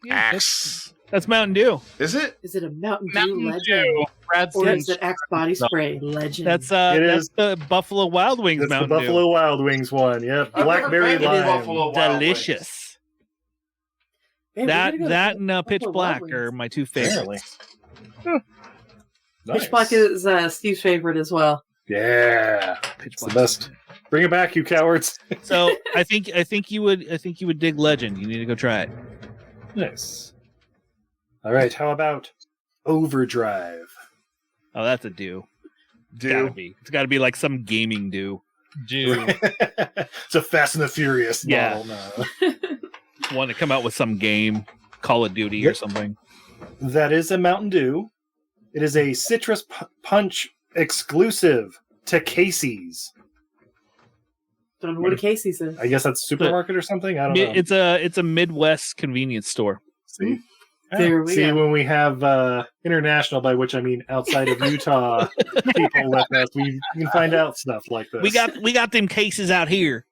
[SPEAKER 1] Yeah,
[SPEAKER 3] Axe.
[SPEAKER 1] that's Mountain Dew.
[SPEAKER 3] Is it?
[SPEAKER 4] Is it a Mountain Dew
[SPEAKER 5] Mountain
[SPEAKER 4] Legend?
[SPEAKER 5] Dew. Brad
[SPEAKER 4] Or
[SPEAKER 5] Stevens.
[SPEAKER 4] is it Axe Body Spray Legend?
[SPEAKER 1] That's
[SPEAKER 2] It
[SPEAKER 1] that's
[SPEAKER 2] is.
[SPEAKER 1] the Buffalo Wild Wings
[SPEAKER 2] That's the
[SPEAKER 1] Mountain
[SPEAKER 2] Buffalo Wild Wings one. Yep,
[SPEAKER 3] I've never
[SPEAKER 2] blackberry
[SPEAKER 3] been to
[SPEAKER 2] lime.
[SPEAKER 3] Buffalo
[SPEAKER 1] Dew.
[SPEAKER 3] Wild
[SPEAKER 1] Delicious.
[SPEAKER 4] Man, we
[SPEAKER 1] That
[SPEAKER 4] gotta go to
[SPEAKER 1] that and Pitch
[SPEAKER 4] Buffalo
[SPEAKER 1] Black
[SPEAKER 4] Wild
[SPEAKER 1] are
[SPEAKER 4] Wings.
[SPEAKER 1] my two
[SPEAKER 2] Apparently.
[SPEAKER 1] favorites.
[SPEAKER 4] Pitch Black is Steve's favorite as well.
[SPEAKER 2] Yeah,
[SPEAKER 1] Pitch
[SPEAKER 2] it's the best. Bring it back, you cowards.
[SPEAKER 1] So I think you would dig Legend. You need to go try it.
[SPEAKER 2] Nice. All right, how about Overdrive?
[SPEAKER 1] Oh, that's a Dew. Gotta be. It's got to be like some gaming Dew.
[SPEAKER 5] Dew.
[SPEAKER 2] It's a Fast and the Furious
[SPEAKER 1] Yeah.
[SPEAKER 2] model now.
[SPEAKER 1] One to come out with some game, Call of Duty or
[SPEAKER 2] Yep.
[SPEAKER 1] something.
[SPEAKER 2] That is a Mountain Dew. It is a Citrus Punch exclusive to Casey's.
[SPEAKER 4] Don't know what a Casey's is.
[SPEAKER 2] I guess that's a supermarket or something. I don't know.
[SPEAKER 1] It's a Midwest convenience store.
[SPEAKER 2] See,
[SPEAKER 4] There we
[SPEAKER 2] see
[SPEAKER 4] go.
[SPEAKER 2] when we have international, by which I mean outside of Utah, people with us, we can find out stuff like this.
[SPEAKER 1] We got them cases out here.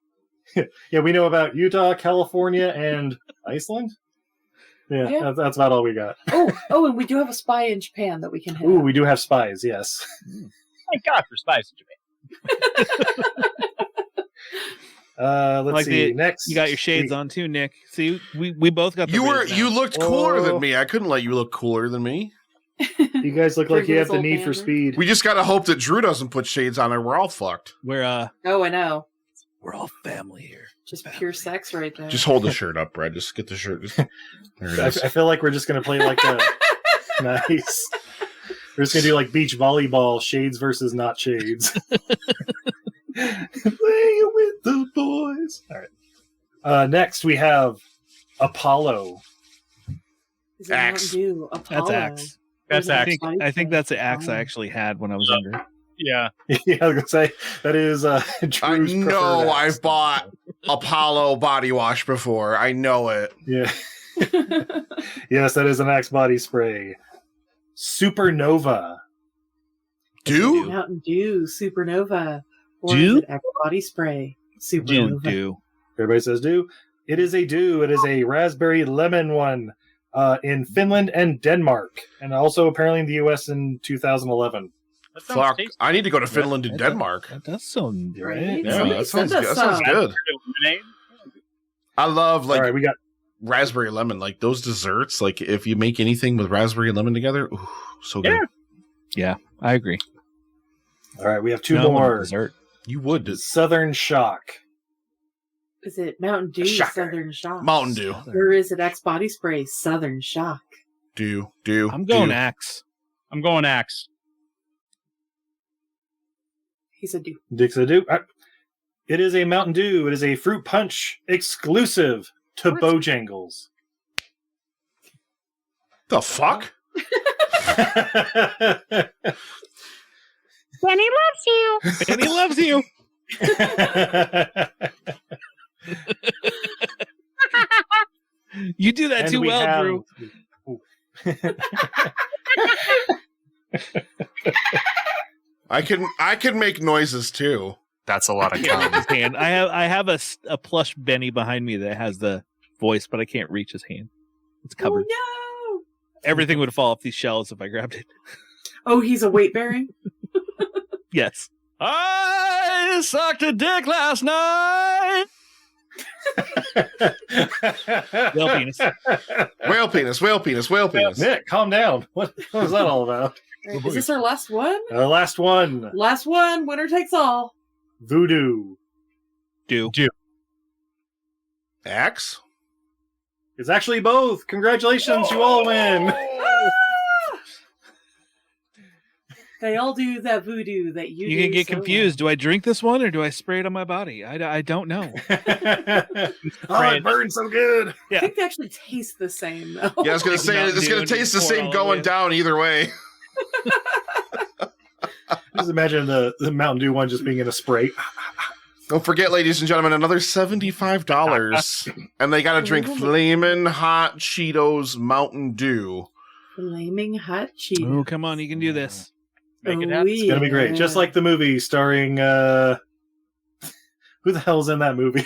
[SPEAKER 2] Yeah, we know about Utah, California, and Iceland. Yeah,
[SPEAKER 4] Yeah.
[SPEAKER 2] That's about all we got.
[SPEAKER 4] Oh, and we do have a spy in Japan that we can hit.
[SPEAKER 2] Ooh,
[SPEAKER 4] up.
[SPEAKER 2] we do have spies. Yes.
[SPEAKER 5] Thank God for spies in Japan.
[SPEAKER 2] Let's
[SPEAKER 1] Like
[SPEAKER 2] see.
[SPEAKER 1] the-
[SPEAKER 2] Next,
[SPEAKER 1] You got your shades on too, Nick. See, we both got the Riz now.
[SPEAKER 3] You looked cooler
[SPEAKER 2] Oh.
[SPEAKER 3] than me. I couldn't let you look cooler than me.
[SPEAKER 2] You guys look like you have the
[SPEAKER 4] Old
[SPEAKER 2] need for
[SPEAKER 4] banner.
[SPEAKER 2] speed.
[SPEAKER 3] We just gotta hope that Drew doesn't put shades on, or we're all fucked.
[SPEAKER 1] We're
[SPEAKER 4] Oh, I know.
[SPEAKER 1] all family here.
[SPEAKER 4] Just pure sex right there.
[SPEAKER 3] Just hold the shirt up, Brad. Just get the shirt. There it is.
[SPEAKER 2] I feel like we're just gonna play like a nice. We're just gonna do like beach volleyball, shades versus not shades. Playing with the boys. All right. Next we have Apollo.
[SPEAKER 4] Is it
[SPEAKER 3] Axe.
[SPEAKER 4] Mountain Dew?
[SPEAKER 1] That's
[SPEAKER 4] Apollo?
[SPEAKER 1] Axe.
[SPEAKER 4] Or is
[SPEAKER 5] That's
[SPEAKER 4] it
[SPEAKER 5] Axe.
[SPEAKER 1] I think that's the axe I
[SPEAKER 4] Oh.
[SPEAKER 1] actually had when I was younger.
[SPEAKER 5] Yeah.
[SPEAKER 2] Yeah, I was gonna say that is
[SPEAKER 3] I
[SPEAKER 2] Drew's
[SPEAKER 3] know
[SPEAKER 2] preferred
[SPEAKER 3] I've
[SPEAKER 2] axe.
[SPEAKER 3] bought Apollo body wash before. I know it.
[SPEAKER 2] Yeah. Yes, that is an Axe body spray. Supernova.
[SPEAKER 3] Do?
[SPEAKER 4] Mountain Dew, Supernova. Or
[SPEAKER 1] Dew?
[SPEAKER 4] is it Axe Body Spray? Supernova.
[SPEAKER 1] Do.
[SPEAKER 2] Everybody says do. It is a do. It is a raspberry lemon one in Finland and Denmark, and also apparently in the U.S. in 2011.
[SPEAKER 5] That sounds
[SPEAKER 3] Fuck.
[SPEAKER 5] tasty.
[SPEAKER 3] I need to go to Finland and
[SPEAKER 1] That-
[SPEAKER 3] Denmark.
[SPEAKER 1] That does sound
[SPEAKER 2] Right?
[SPEAKER 4] Right?
[SPEAKER 3] Yeah,
[SPEAKER 4] Somebody
[SPEAKER 3] that sounds,
[SPEAKER 4] send
[SPEAKER 3] that
[SPEAKER 4] us
[SPEAKER 3] sounds
[SPEAKER 4] some.
[SPEAKER 3] good.
[SPEAKER 5] Lemonade.
[SPEAKER 3] I love like
[SPEAKER 2] All right, we got
[SPEAKER 3] raspberry lemon, like those desserts. Like if you make anything with raspberry and lemon together, ooh, so good.
[SPEAKER 5] Yeah.
[SPEAKER 1] Yeah, I agree.
[SPEAKER 2] all right. We have two
[SPEAKER 1] No,
[SPEAKER 2] more.
[SPEAKER 1] dessert.
[SPEAKER 3] You would
[SPEAKER 2] Southern Shock.
[SPEAKER 4] Is it Mountain Dew,
[SPEAKER 3] Shocker.
[SPEAKER 4] Southern Shock?
[SPEAKER 3] Mountain Dew.
[SPEAKER 4] Or is it Axe Body Spray, Southern Shock?
[SPEAKER 3] Do.
[SPEAKER 1] I'm going
[SPEAKER 3] do.
[SPEAKER 1] axe.
[SPEAKER 5] I'm going Axe.
[SPEAKER 4] He said Dew.
[SPEAKER 2] Dick said do. It is a Mountain Dew. It is a fruit punch exclusive to
[SPEAKER 5] What?
[SPEAKER 2] Bojangles.
[SPEAKER 3] The fuck?
[SPEAKER 1] Benny loves you. You do that
[SPEAKER 2] And
[SPEAKER 1] too
[SPEAKER 2] we
[SPEAKER 1] well,
[SPEAKER 2] have-
[SPEAKER 1] Drew.
[SPEAKER 3] I can make noises too.
[SPEAKER 7] That's a lot of
[SPEAKER 1] I can't reach
[SPEAKER 7] cum.
[SPEAKER 1] his hand. I have a plush Benny behind me that has the voice, but I can't reach his hand. It's covered.
[SPEAKER 4] Oh, no.
[SPEAKER 1] Everything would fall off these shelves if I grabbed it.
[SPEAKER 4] Oh, he's a weight bearing?
[SPEAKER 1] Yes.
[SPEAKER 5] I sucked a dick last night.
[SPEAKER 1] Whale penis.
[SPEAKER 3] Whale penis, whale penis, whale penis.
[SPEAKER 2] Nick, calm down. What was that all about?
[SPEAKER 4] Is this our last one?
[SPEAKER 2] Last one.
[SPEAKER 4] Last one. Winner takes all.
[SPEAKER 2] Voodoo.
[SPEAKER 1] Do.
[SPEAKER 3] Axe?
[SPEAKER 2] It's actually both. Congratulations, you all win.
[SPEAKER 4] They all do that voodoo that you
[SPEAKER 1] You
[SPEAKER 4] do
[SPEAKER 1] can get
[SPEAKER 4] so
[SPEAKER 1] confused. Do I drink this one or do I spray it on my body? I don't know.
[SPEAKER 2] Oh, it burns so good.
[SPEAKER 4] well. I think they actually taste the same, though.
[SPEAKER 3] Yeah, I was going to say,
[SPEAKER 1] Mountain
[SPEAKER 3] it's going
[SPEAKER 1] Dew
[SPEAKER 3] to taste the
[SPEAKER 1] and pour it
[SPEAKER 3] same
[SPEAKER 1] all the
[SPEAKER 3] going
[SPEAKER 1] way.
[SPEAKER 3] down either way.
[SPEAKER 2] Just imagine the Mountain Dew one just being in a spray.
[SPEAKER 3] Don't forget, ladies and gentlemen, another $75. And they got to drink Flamin' Hot Cheetos Mountain Dew.
[SPEAKER 4] Flaming hot cheese.
[SPEAKER 1] Oh, come on. You can do this.
[SPEAKER 5] Make it
[SPEAKER 4] Oh,
[SPEAKER 5] happen.
[SPEAKER 2] It's gonna be great. Just like the movie starring who the hell's in that movie?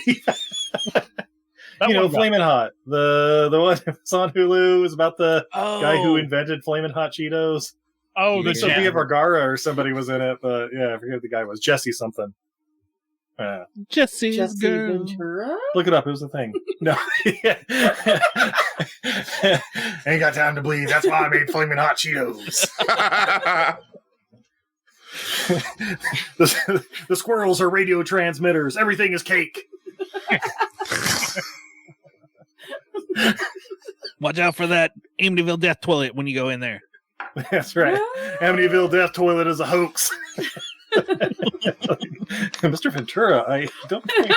[SPEAKER 5] That
[SPEAKER 2] you know,
[SPEAKER 5] one guy.
[SPEAKER 2] Flamin' Hot. The one that's on Hulu is about the
[SPEAKER 1] Oh,
[SPEAKER 2] guy who invented Flamin' Hot Cheetos.
[SPEAKER 5] Oh, the
[SPEAKER 2] Sofia
[SPEAKER 5] jam.
[SPEAKER 2] Vergara or somebody was in it, but yeah, I forget who the guy was. Jesse something.
[SPEAKER 1] Jesse's
[SPEAKER 4] Jesse
[SPEAKER 1] girl.
[SPEAKER 4] Ventura?
[SPEAKER 2] Look it up. It was the thing. No. Ain't got time to bleed. That's why I made Flamin' Hot Cheetos. The squirrels are radio transmitters. Everything is cake.
[SPEAKER 1] Watch out for that Amityville death toilet when you go in there.
[SPEAKER 2] That's right. Amityville Death Toilet is a hoax. Mr. Ventura, I don't think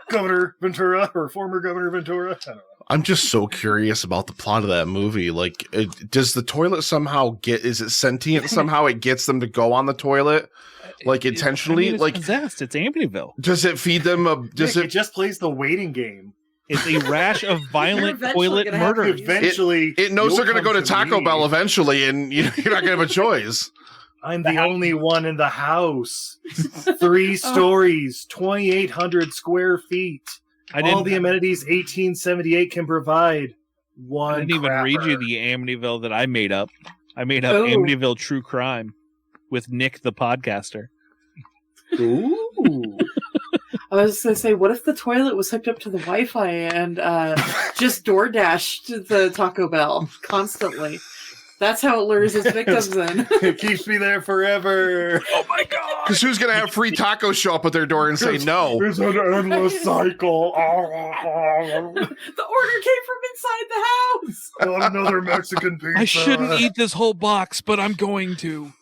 [SPEAKER 2] Governor Ventura or former Governor Ventura. I don't know.
[SPEAKER 3] I'm just so curious about the plot of that movie. Like, does the toilet somehow is it sentient? Somehow it gets them to go on the toilet? Like, intentionally?
[SPEAKER 1] It's
[SPEAKER 3] Like,
[SPEAKER 1] possessed. It's Amityville.
[SPEAKER 3] does it feed them does
[SPEAKER 2] Nick,
[SPEAKER 3] it
[SPEAKER 2] it just plays the waiting game.
[SPEAKER 1] It's a rash of violent
[SPEAKER 4] eventually
[SPEAKER 1] toilet
[SPEAKER 4] gonna have to
[SPEAKER 1] murders.
[SPEAKER 2] Eventually,
[SPEAKER 3] it knows
[SPEAKER 2] you'll
[SPEAKER 3] they're going to
[SPEAKER 2] come
[SPEAKER 3] go to Taco
[SPEAKER 2] me.
[SPEAKER 3] Bell eventually, and you're not going to have a choice.
[SPEAKER 2] I'm the only one in the house. 3 stories, 2,800 square feet.
[SPEAKER 1] I
[SPEAKER 2] All
[SPEAKER 1] didn't,
[SPEAKER 2] the amenities 1878 can provide. One
[SPEAKER 1] I didn't even read you
[SPEAKER 2] crapper.
[SPEAKER 1] the Amityville that I made up. I made up
[SPEAKER 4] Oh.
[SPEAKER 1] Amityville True Crime with Nick the podcaster.
[SPEAKER 2] Ooh.
[SPEAKER 4] I was going to say, what if the toilet was hooked up to the Wi-Fi and just DoorDashed the Taco Bell constantly? That's how it lures its victims in.
[SPEAKER 2] It keeps me there forever.
[SPEAKER 1] Oh my god!
[SPEAKER 3] Because who's going to have free tacos show up at their door and say no?
[SPEAKER 2] It's an endless cycle.
[SPEAKER 4] The order came from inside the house.
[SPEAKER 2] Another Mexican pizza.
[SPEAKER 1] I shouldn't eat this whole box, but I'm going to.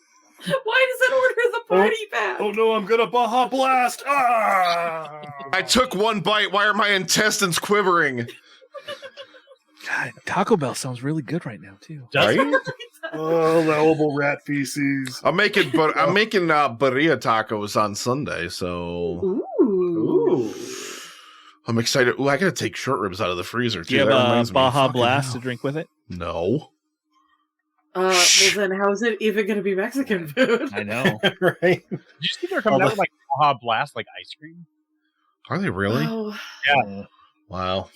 [SPEAKER 4] Why does it order the party pack?
[SPEAKER 2] Oh no, I'm gonna Baja Blast! Ah!
[SPEAKER 3] I took one bite. Why are my intestines quivering?
[SPEAKER 1] God, Taco Bell sounds really good right now too.
[SPEAKER 5] Does
[SPEAKER 3] Right?
[SPEAKER 2] Oh, allowable rat feces.
[SPEAKER 3] I'm making birria tacos on Sunday, so
[SPEAKER 4] Ooh.
[SPEAKER 2] Ooh.
[SPEAKER 3] I'm excited. Ooh, I gotta take short ribs out of the freezer
[SPEAKER 1] Do
[SPEAKER 3] too.
[SPEAKER 1] you have
[SPEAKER 3] That
[SPEAKER 1] a
[SPEAKER 3] reminds me.
[SPEAKER 1] Baja
[SPEAKER 3] Fucking
[SPEAKER 1] Blast
[SPEAKER 3] hell.
[SPEAKER 1] to drink with it?
[SPEAKER 3] No.
[SPEAKER 4] Well, then how is it even going to be Mexican food?
[SPEAKER 1] I know.
[SPEAKER 2] Right?
[SPEAKER 5] Did you see they're coming out with like Baja Blast, like ice cream?
[SPEAKER 3] Are they really?
[SPEAKER 4] Oh,
[SPEAKER 3] Wow.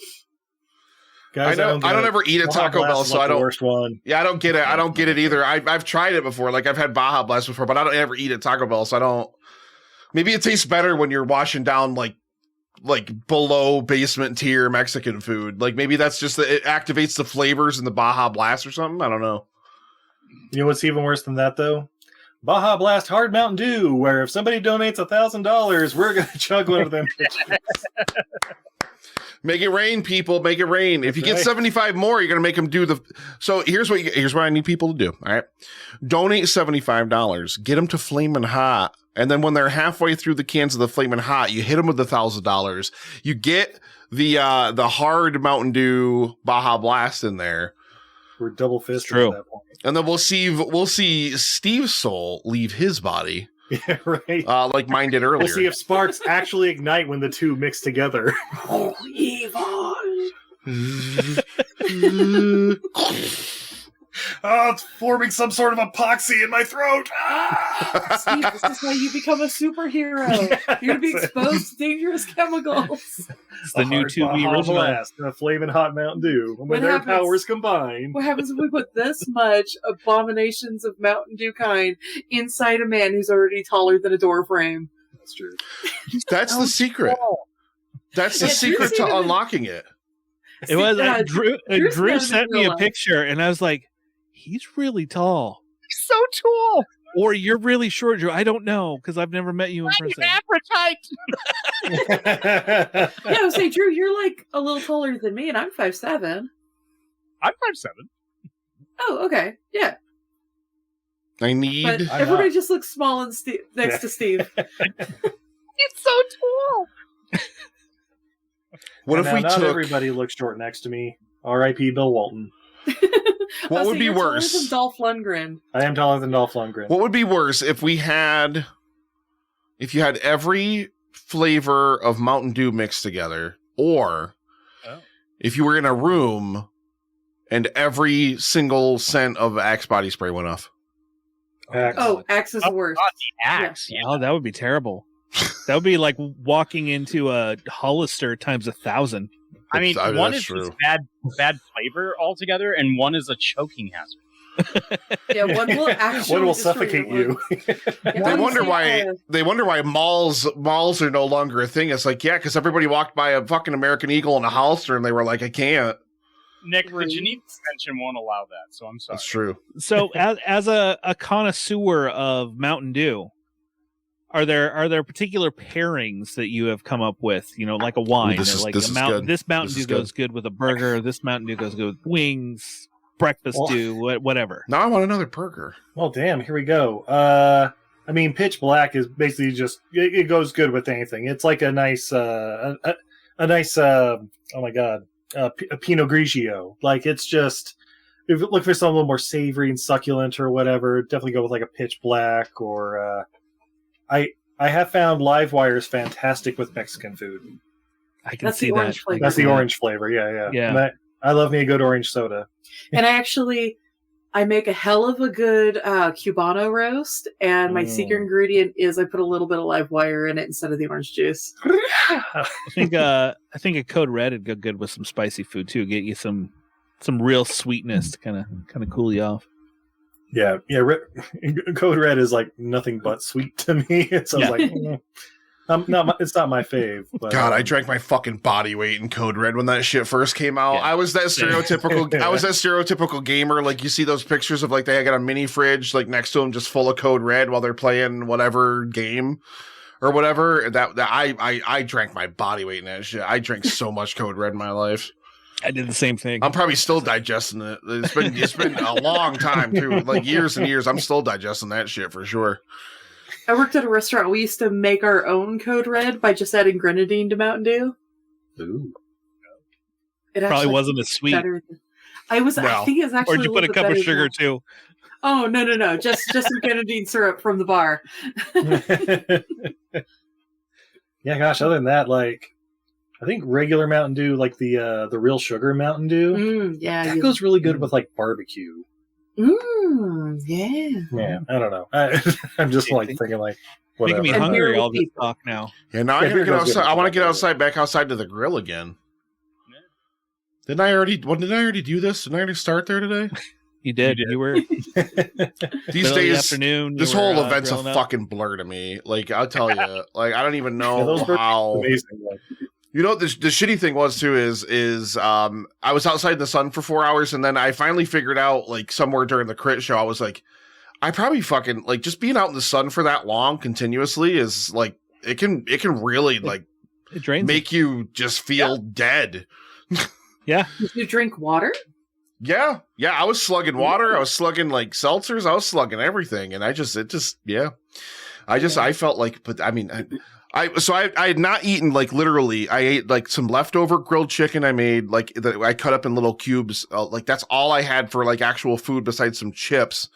[SPEAKER 2] Guys,
[SPEAKER 3] I don't ever eat at
[SPEAKER 2] Baja
[SPEAKER 3] Taco
[SPEAKER 2] Blast
[SPEAKER 3] Bell,
[SPEAKER 2] is
[SPEAKER 3] so
[SPEAKER 2] like
[SPEAKER 3] I
[SPEAKER 2] the
[SPEAKER 3] don't.
[SPEAKER 2] worst one.
[SPEAKER 3] Yeah, I don't get it. I don't get it either. I've tried it before. Like I've had Baja Blast before, but I don't ever eat at Taco Bell, so I don't. Maybe it tastes better when you're washing down like below basement tier Mexican food. Like maybe that's just it activates the flavors in the Baja Blast or something. I don't know.
[SPEAKER 2] You know what's even worse than that, though? Baja Blast Hard Mountain Dew, where if somebody donates $1,000, we're going to chug one of them.
[SPEAKER 3] Make it rain, people. Make it rain. If you get
[SPEAKER 2] right.
[SPEAKER 3] 75 more, you're gonna make them do the. So here's what I need people to do. All right, donate $75. Get them to Flamin' Hot, and then when they're halfway through the cans of the Flamin' Hot, you hit them with $1,000. You get the hard Mountain Dew Baja Blast in there,
[SPEAKER 2] We're double fisted
[SPEAKER 1] True.
[SPEAKER 2] at that point.
[SPEAKER 3] and then we'll see Steve's soul leave his body.
[SPEAKER 2] Yeah, right.
[SPEAKER 3] Like mine did earlier.
[SPEAKER 2] We'll see if sparks actually ignite when the two mix together.
[SPEAKER 4] Oh, evil.
[SPEAKER 2] Oh, it's forming some sort of epoxy in my throat.
[SPEAKER 4] Steve, this is how you become a superhero. You're going to be exposed to dangerous chemicals.
[SPEAKER 1] It's the new 2B original.
[SPEAKER 2] Blast, a flaming hot Mountain Dew. When
[SPEAKER 4] What
[SPEAKER 2] their
[SPEAKER 4] happens-
[SPEAKER 2] powers combine.
[SPEAKER 4] What happens if we put this much abominations of Mountain Dew kind inside a man who's already taller than a door frame?
[SPEAKER 2] That's true.
[SPEAKER 3] That's the secret. That's the
[SPEAKER 4] Yeah,
[SPEAKER 3] secret
[SPEAKER 4] Drew's
[SPEAKER 3] to
[SPEAKER 4] even-
[SPEAKER 3] unlocking it.
[SPEAKER 1] It was
[SPEAKER 4] Drew's
[SPEAKER 1] Drew
[SPEAKER 4] better
[SPEAKER 1] sent
[SPEAKER 4] than
[SPEAKER 1] me a
[SPEAKER 4] real
[SPEAKER 1] picture, and I was like, "He's really tall."
[SPEAKER 5] So tall.
[SPEAKER 1] Or you're really short, Drew. I don't know because I've never met you in person.
[SPEAKER 4] Yeah, I was saying, Drew, you're like a little taller than me, and I'm 5'7".
[SPEAKER 5] I'm 5'7".
[SPEAKER 4] Oh, okay. Yeah.
[SPEAKER 3] I need.
[SPEAKER 4] But
[SPEAKER 2] I'm
[SPEAKER 4] everybody
[SPEAKER 2] not.
[SPEAKER 4] just looks small and next to Steve.
[SPEAKER 5] It's so tall.
[SPEAKER 3] What
[SPEAKER 2] And
[SPEAKER 3] if
[SPEAKER 2] now
[SPEAKER 3] we
[SPEAKER 2] not
[SPEAKER 3] took?
[SPEAKER 2] everybody looks short next to me? R.I.P. Bill Walton.
[SPEAKER 3] What would be
[SPEAKER 4] you're taller
[SPEAKER 3] worse?
[SPEAKER 4] than Dolph Lundgren.
[SPEAKER 2] I am taller than Dolph Lundgren.
[SPEAKER 3] What would be worse if you had every flavor of Mountain Dew mixed together, or
[SPEAKER 5] Oh.
[SPEAKER 3] if you were in a room and every single scent of Axe body spray went off?
[SPEAKER 2] Axe.
[SPEAKER 4] Oh, Axe is the worst.
[SPEAKER 5] God, the axe. Yeah.
[SPEAKER 1] Oh, that would be terrible. That would be like walking into a Hollister times 1,000.
[SPEAKER 5] I mean,
[SPEAKER 3] That's
[SPEAKER 5] one is
[SPEAKER 3] true.
[SPEAKER 5] just bad flavor altogether, and one is a choking hazard.
[SPEAKER 4] Yeah, one will actually
[SPEAKER 2] One will
[SPEAKER 4] destroy
[SPEAKER 2] suffocate
[SPEAKER 4] your
[SPEAKER 2] you.
[SPEAKER 4] lungs.
[SPEAKER 3] They
[SPEAKER 4] One
[SPEAKER 3] wonder
[SPEAKER 4] is,
[SPEAKER 3] why. They wonder why malls are no longer a thing. It's like, yeah, because everybody walked by a fucking American Eagle and a Hollister, and they were like, I can't.
[SPEAKER 5] Nick,
[SPEAKER 4] Right.
[SPEAKER 5] the Geneva Convention won't allow that, so I'm sorry.
[SPEAKER 3] That's true.
[SPEAKER 1] So, as a connoisseur of Mountain Dew, are there particular pairings that you have come up with? You know, like a wine.
[SPEAKER 3] this
[SPEAKER 1] or
[SPEAKER 3] is-
[SPEAKER 1] like
[SPEAKER 3] this
[SPEAKER 1] a
[SPEAKER 3] is
[SPEAKER 1] Mountain.
[SPEAKER 3] good.
[SPEAKER 1] This Mountain
[SPEAKER 3] This
[SPEAKER 1] Dew
[SPEAKER 3] is good.
[SPEAKER 1] goes good with a burger. This Mountain Dew goes good with wings, breakfast
[SPEAKER 2] Well-
[SPEAKER 1] Dew, whatever.
[SPEAKER 3] Now I want another burger.
[SPEAKER 2] Well, damn, here we go. I mean, Pitch Black is basically just it goes good with anything. It's like a nice, a nice, oh my god, a Pinot Grigio. Like it's just if you look for something a little more savory and succulent or whatever, definitely go with like a Pitch Black or I have found Live Wire is fantastic with Mexican food.
[SPEAKER 1] I can
[SPEAKER 4] That's
[SPEAKER 1] see
[SPEAKER 4] the
[SPEAKER 1] that.
[SPEAKER 4] orange flavor.
[SPEAKER 2] That's the orange flavor. Yeah.
[SPEAKER 1] Yeah.
[SPEAKER 2] And I love me a good orange soda.
[SPEAKER 4] And I make a hell of a good Cubano roast, and my secret ingredient is I put a little bit of live wire in it instead of the orange juice.
[SPEAKER 1] I think a Code Red would go good with some spicy food too. Get you some real sweetness to kind of cool you off.
[SPEAKER 2] Yeah. Code Red is like nothing but sweet to me. So
[SPEAKER 1] Yeah.
[SPEAKER 2] I was like, it's not my fave. But,
[SPEAKER 3] God, I drank my fucking body weight in Code Red when that shit first came out.
[SPEAKER 1] Yeah.
[SPEAKER 3] I was that stereotypical gamer. Like you see those pictures of like they got a mini fridge like next to them just full of Code Red while they're playing whatever game or whatever. That I drank my body weight in that shit. I drank so much Code Red in my life.
[SPEAKER 1] I did the same thing.
[SPEAKER 3] I'm probably still digesting it. It's been a long time too, like years and years. I'm still digesting that shit for sure.
[SPEAKER 4] I worked at a restaurant. We used to make our own Code Red by just adding grenadine to Mountain Dew.
[SPEAKER 2] Ooh.
[SPEAKER 4] It
[SPEAKER 1] Probably
[SPEAKER 4] actually
[SPEAKER 1] wasn't as sweet.
[SPEAKER 4] better. I think it's actually.
[SPEAKER 1] Or did you put a
[SPEAKER 4] little bit
[SPEAKER 1] cup of
[SPEAKER 4] better
[SPEAKER 1] sugar
[SPEAKER 4] than-
[SPEAKER 1] too?
[SPEAKER 4] Oh no! Just some grenadine syrup from the bar.
[SPEAKER 2] Yeah, gosh. Other than that, like I think regular Mountain Dew, like the real sugar Mountain Dew,
[SPEAKER 4] Yeah.
[SPEAKER 2] that goes really good with like barbecue.
[SPEAKER 4] Yeah.
[SPEAKER 2] Yeah, I don't know. I'm just like thinking like whatever.
[SPEAKER 1] Making me
[SPEAKER 4] And
[SPEAKER 1] hungry.
[SPEAKER 4] beer
[SPEAKER 1] All
[SPEAKER 4] with
[SPEAKER 1] this
[SPEAKER 4] people.
[SPEAKER 1] talk now.
[SPEAKER 3] Yeah, now
[SPEAKER 2] Yeah,
[SPEAKER 3] I gotta
[SPEAKER 2] beer
[SPEAKER 3] get
[SPEAKER 2] goes good
[SPEAKER 3] outside.
[SPEAKER 2] with
[SPEAKER 3] I want to
[SPEAKER 2] that.
[SPEAKER 3] get outside, back outside to the grill again. Didn't I already do this? Didn't I already start there today?
[SPEAKER 1] You did. You were
[SPEAKER 3] These
[SPEAKER 1] middle of the
[SPEAKER 3] days,
[SPEAKER 1] afternoon.
[SPEAKER 3] this
[SPEAKER 1] you were,
[SPEAKER 3] whole event's a
[SPEAKER 1] grilling up.
[SPEAKER 3] fucking blur to me. Like I'll tell you, like I don't even know
[SPEAKER 2] those burgers are
[SPEAKER 3] how.
[SPEAKER 2] amazing. Like,
[SPEAKER 3] You know, the shitty thing was too is I was outside in the sun for 4 hours, and then I finally figured out like somewhere during the crit show, I was like, I probably fucking like just being out in the sun for that long continuously is like it can really like
[SPEAKER 1] It drains.
[SPEAKER 3] make you just feel dead.
[SPEAKER 1] Yeah.
[SPEAKER 4] Did you drink water?
[SPEAKER 3] Yeah, I was slugging water. I was slugging like seltzers. I was slugging everything, and I felt like, but I mean, I had not eaten like literally. I ate like some leftover grilled chicken I made like that I cut up in little cubes. Like that's all I had for like actual food besides some chips.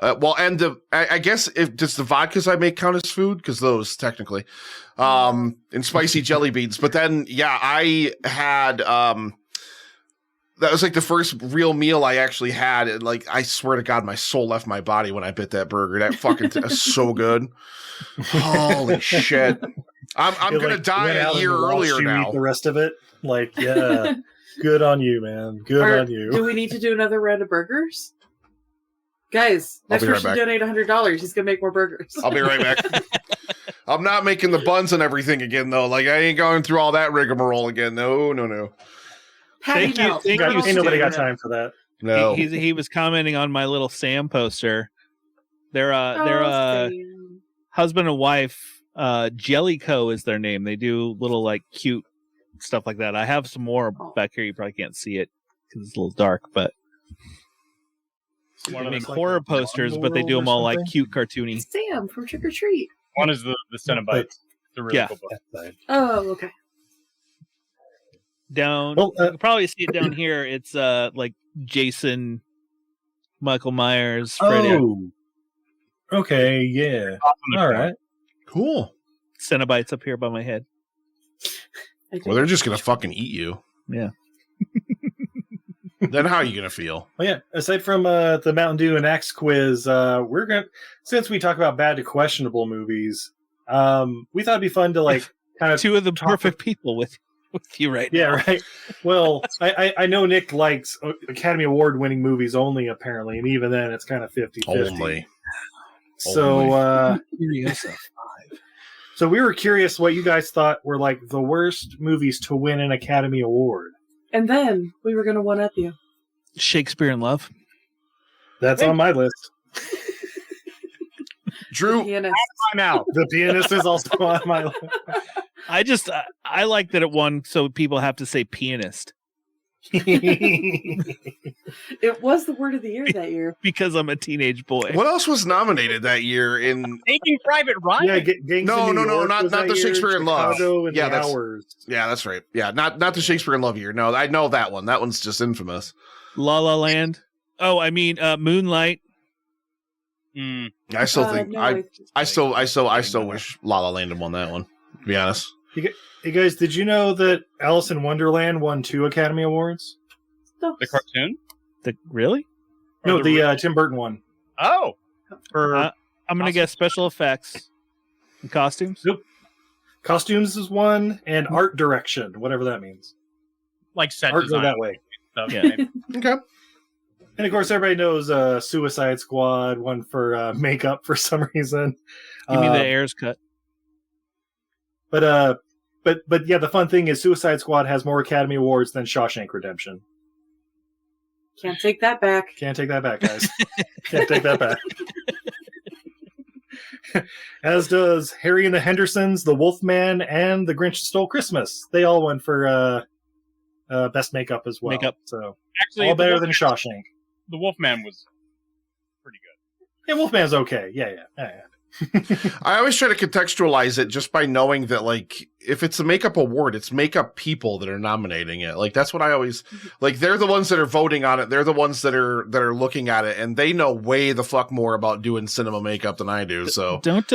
[SPEAKER 3] And I guess does the vodkas I make count as food? Because those technically, and spicy jelly beans. But then, yeah, I had that was like the first real meal I actually had, and like I swear to God, my soul left my body when I bit that burger. That fucking is so good. Holy shit! I'm gonna die a year earlier now.
[SPEAKER 2] Eat the rest of it, like yeah, good on you, man. Good on you.
[SPEAKER 4] Do we need to do another round of burgers? Guys, next person donate $100. He's gonna make more burgers.
[SPEAKER 3] I'll be right back. I'm not making the buns and everything again, though. Like I ain't going through all that rigmarole again. No.
[SPEAKER 4] Thank you.
[SPEAKER 1] Thank you.
[SPEAKER 2] Ain't nobody got time for that.
[SPEAKER 3] No.
[SPEAKER 1] He was commenting on my little Sam poster. They're
[SPEAKER 4] Sam.
[SPEAKER 1] husband and wife. Jellico is their name. They do little like cute stuff like that. I have some more back here. You probably can't see it because it's a little dark, but. They make horror posters, but they do them all like cute, cartoony.
[SPEAKER 4] Sam from Trick or Treat.
[SPEAKER 5] One is the Cenobites. The really cool book.
[SPEAKER 4] Oh, okay.
[SPEAKER 1] Down,
[SPEAKER 2] Well,
[SPEAKER 1] you can probably see it down here. It's like Jason, Michael Myers, Freddy.
[SPEAKER 2] Oh, okay, yeah. All right,
[SPEAKER 3] Cool.
[SPEAKER 1] Cenobites up here by my head.
[SPEAKER 3] Well, they're just gonna fucking eat you.
[SPEAKER 1] Yeah.
[SPEAKER 3] Then how are you gonna feel?
[SPEAKER 2] Well, yeah. Aside from the Mountain Dew and Axe quiz, we're gonna, since we talk about bad to questionable movies, we thought it'd be fun to like kind of
[SPEAKER 1] two of the perfect people with you right now.
[SPEAKER 2] Yeah, right. Well, I know Nick likes Academy Award winning movies only, apparently, and even then it's kind of 50-50.
[SPEAKER 3] Only.
[SPEAKER 2] So, so we were curious what you guys thought were like the worst movies to win an Academy Award.
[SPEAKER 4] And then we were going to one-up you.
[SPEAKER 1] Shakespeare in Love.
[SPEAKER 2] That's on my list.
[SPEAKER 3] Drew,
[SPEAKER 4] Pianist.
[SPEAKER 5] I'm out.
[SPEAKER 2] The Pianist is also on my list.
[SPEAKER 1] I like that it won, so people have to say pianist
[SPEAKER 4] It was the word of the year that year.
[SPEAKER 1] because I'm a teenage boy.
[SPEAKER 3] what else was nominated that year in?
[SPEAKER 5] Taking Private Ryan.
[SPEAKER 2] Yeah, Gangs
[SPEAKER 3] No,
[SPEAKER 2] in New
[SPEAKER 3] no,
[SPEAKER 2] York
[SPEAKER 3] not
[SPEAKER 2] was
[SPEAKER 3] the
[SPEAKER 2] that year,
[SPEAKER 3] Shakespeare in Love.
[SPEAKER 2] Chicago and
[SPEAKER 3] Yeah,
[SPEAKER 2] The
[SPEAKER 3] that's-
[SPEAKER 2] Hours.
[SPEAKER 3] Yeah, that's right. Yeah, not the Shakespeare in Love year. No, I know that one. That one's just infamous.
[SPEAKER 1] La La Land. Oh, I mean Moonlight.
[SPEAKER 3] I still think
[SPEAKER 4] No,
[SPEAKER 3] I still wish La La Land had won that one. To be honest.
[SPEAKER 2] Hey guys, did you know that Alice in Wonderland won 2 Academy Awards?
[SPEAKER 5] The cartoon.
[SPEAKER 1] Really?
[SPEAKER 2] No,
[SPEAKER 5] Or
[SPEAKER 2] the Tim Burton one.
[SPEAKER 5] Oh. For
[SPEAKER 1] I'm gonna guess special effects and costumes.
[SPEAKER 2] Nope. Costumes is one, and art direction, whatever that means.
[SPEAKER 5] like set
[SPEAKER 2] Art go
[SPEAKER 5] design
[SPEAKER 2] that way.
[SPEAKER 5] stuff.
[SPEAKER 1] Yeah.
[SPEAKER 5] Maybe.
[SPEAKER 3] Okay.
[SPEAKER 2] And of course, everybody knows Suicide Squad won for makeup for some reason.
[SPEAKER 1] Give me the Ayers cut.
[SPEAKER 2] But yeah, the fun thing is Suicide Squad has more Academy Awards than Shawshank Redemption.
[SPEAKER 4] Can't take that back.
[SPEAKER 2] Can't take that back, guys. Can't take that back. As does Harry and the Hendersons, The Wolfman, and The Grinch Stole Christmas. They all won for best makeup as well.
[SPEAKER 1] Makeup.
[SPEAKER 2] So
[SPEAKER 5] Actually,
[SPEAKER 2] all
[SPEAKER 5] the
[SPEAKER 2] better
[SPEAKER 5] Wolfman,
[SPEAKER 2] than Shawshank.
[SPEAKER 5] the Wolfman was pretty good.
[SPEAKER 2] Yeah, Wolfman's okay. Yeah.
[SPEAKER 3] I always try to contextualize it just by knowing that, like, if it's a makeup award, it's makeup people that are nominating it. Like, that's what I always like. They're the ones that are voting on it. They're the ones that are looking at it, and they know way the fuck more about doing cinema makeup than I do. So
[SPEAKER 1] Don't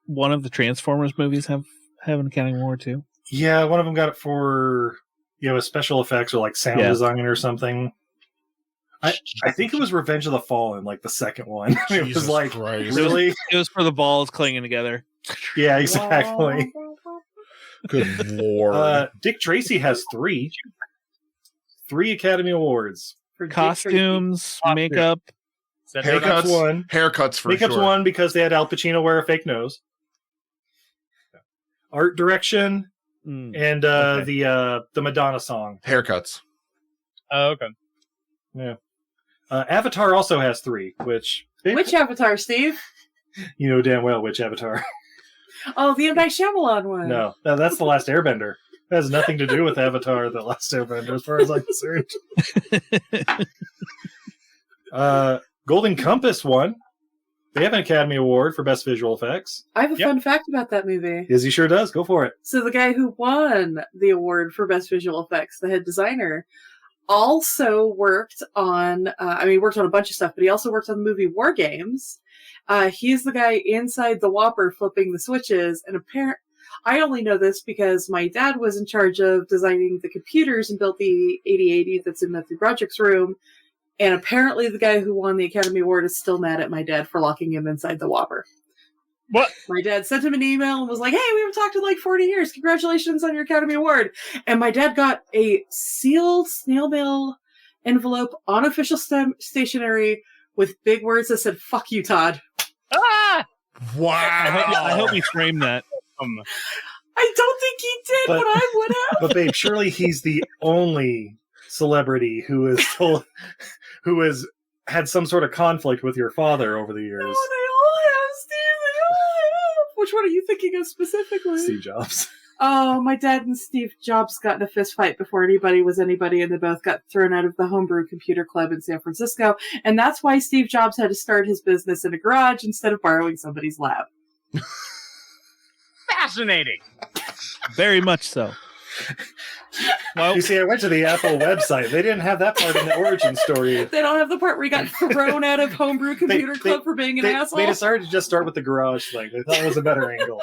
[SPEAKER 1] one of the Transformers movies have an Academy Award too?
[SPEAKER 2] Yeah, one of them got it for special effects or like sound design or something. I think it was Revenge of the Fallen, like the second one. It was
[SPEAKER 3] Jesus
[SPEAKER 2] like,
[SPEAKER 3] Christ.
[SPEAKER 2] really?
[SPEAKER 1] It was for the balls clinging together.
[SPEAKER 2] Yeah, exactly.
[SPEAKER 3] Good lord.
[SPEAKER 2] Dick Tracy has 3 Academy Awards.
[SPEAKER 4] For Dick
[SPEAKER 1] Costumes, makeup.
[SPEAKER 5] Set
[SPEAKER 3] Haircuts.
[SPEAKER 2] Makeup's one.
[SPEAKER 3] Haircuts for
[SPEAKER 2] Makeup's
[SPEAKER 3] sure.
[SPEAKER 2] one because they had Al Pacino wear a fake nose. Art direction and the Madonna song.
[SPEAKER 3] Haircuts.
[SPEAKER 5] Oh, okay.
[SPEAKER 2] Yeah. Avatar also has 3, which
[SPEAKER 4] Which Avatar, Steve?
[SPEAKER 2] you know damn well which Avatar.
[SPEAKER 4] Oh, the M. Night Shyamalan one.
[SPEAKER 2] No, that's The Last Airbender. That has nothing to do with Avatar, The Last Airbender, as far as I'm concerned. Golden Compass won. They have an Academy Award for Best Visual Effects.
[SPEAKER 4] I have a fun fact about that movie.
[SPEAKER 2] Izzy sure does. Go for it.
[SPEAKER 4] So the guy who won the award for Best Visual Effects, the head designer, also worked on, he worked on a bunch of stuff, but he also worked on the movie War Games. He's the guy inside the Whopper flipping the switches, and I only know this because my dad was in charge of designing the computers and built the 8080 that's in Matthew Broderick's room, and apparently the guy who won the Academy Award is still mad at my dad for locking him inside the Whopper.
[SPEAKER 5] What?
[SPEAKER 4] My dad sent him an email and was like, hey, we haven't talked in like 40 years. Congratulations on your Academy Award. And my dad got a sealed snail mail envelope on official stationery with big words that said, fuck you, Todd.
[SPEAKER 5] Ah!
[SPEAKER 3] Wow.
[SPEAKER 1] I hope he framed that.
[SPEAKER 4] I don't think he did, but I would have.
[SPEAKER 2] But babe, surely he's the only celebrity who has had some sort of conflict with your father over the years.
[SPEAKER 4] No, they all have, Steve. They all have. Which one are you thinking of specifically?
[SPEAKER 2] Steve Jobs.
[SPEAKER 4] Oh, my dad and Steve Jobs got in a fist fight before anybody was anybody, and they both got thrown out of the Homebrew Computer Club in San Francisco. And that's why Steve Jobs had to start his business in a garage instead of borrowing somebody's lab.
[SPEAKER 5] Fascinating.
[SPEAKER 1] Very much so. Well,
[SPEAKER 2] You see, I went to the Apple website. They didn't have that part in the origin story.
[SPEAKER 4] They don't have the part where he got thrown out of Homebrew Computer Club for being an asshole.
[SPEAKER 2] They decided to just start with the garage thing. They thought it was a better angle.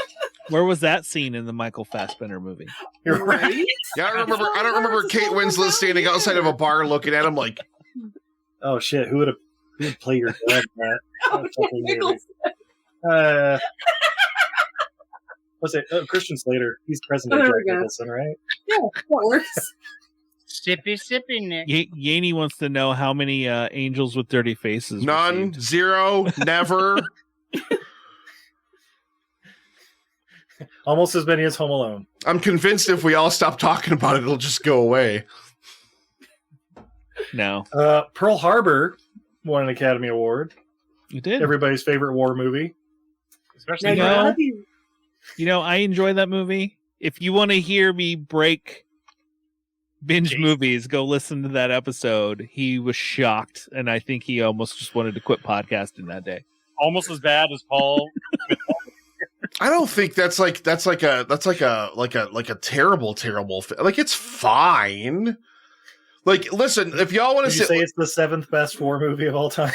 [SPEAKER 1] where was that scene in the Michael Fassbender movie?
[SPEAKER 2] You're right.
[SPEAKER 4] Right?
[SPEAKER 3] Yeah, I don't remember Kate Winslet standing outside of a bar looking at him like,
[SPEAKER 2] Oh shit! Who would play your dad, Matt?
[SPEAKER 4] Oh, Nichols.
[SPEAKER 2] What's it? Oh, Christian Slater. He's President
[SPEAKER 4] Oh, there
[SPEAKER 2] Jack
[SPEAKER 4] we go.
[SPEAKER 2] Nicholson, right?
[SPEAKER 4] Yeah, that works.
[SPEAKER 5] Sippy, Nick.
[SPEAKER 1] Yaney wants to know how many angels with dirty faces.
[SPEAKER 3] none,
[SPEAKER 1] received.
[SPEAKER 3] zero, never.
[SPEAKER 2] Almost as many as Home Alone.
[SPEAKER 3] I'm convinced if we all stop talking about it, it'll just go away.
[SPEAKER 1] No,
[SPEAKER 2] Pearl Harbor won an Academy Award.
[SPEAKER 1] you did.
[SPEAKER 2] Everybody's favorite war movie.
[SPEAKER 5] Especially
[SPEAKER 1] No.
[SPEAKER 5] now.
[SPEAKER 1] You know, I enjoy that movie. If you want to hear me binge movies, go listen to that episode. He was shocked, and I think he almost just wanted to quit podcasting that day.
[SPEAKER 5] Almost as bad as Paul.
[SPEAKER 3] I don't think that's like a terrible like it's fine. Like, listen, if y'all want to
[SPEAKER 2] Did you say it's the 7th best war movie of all time?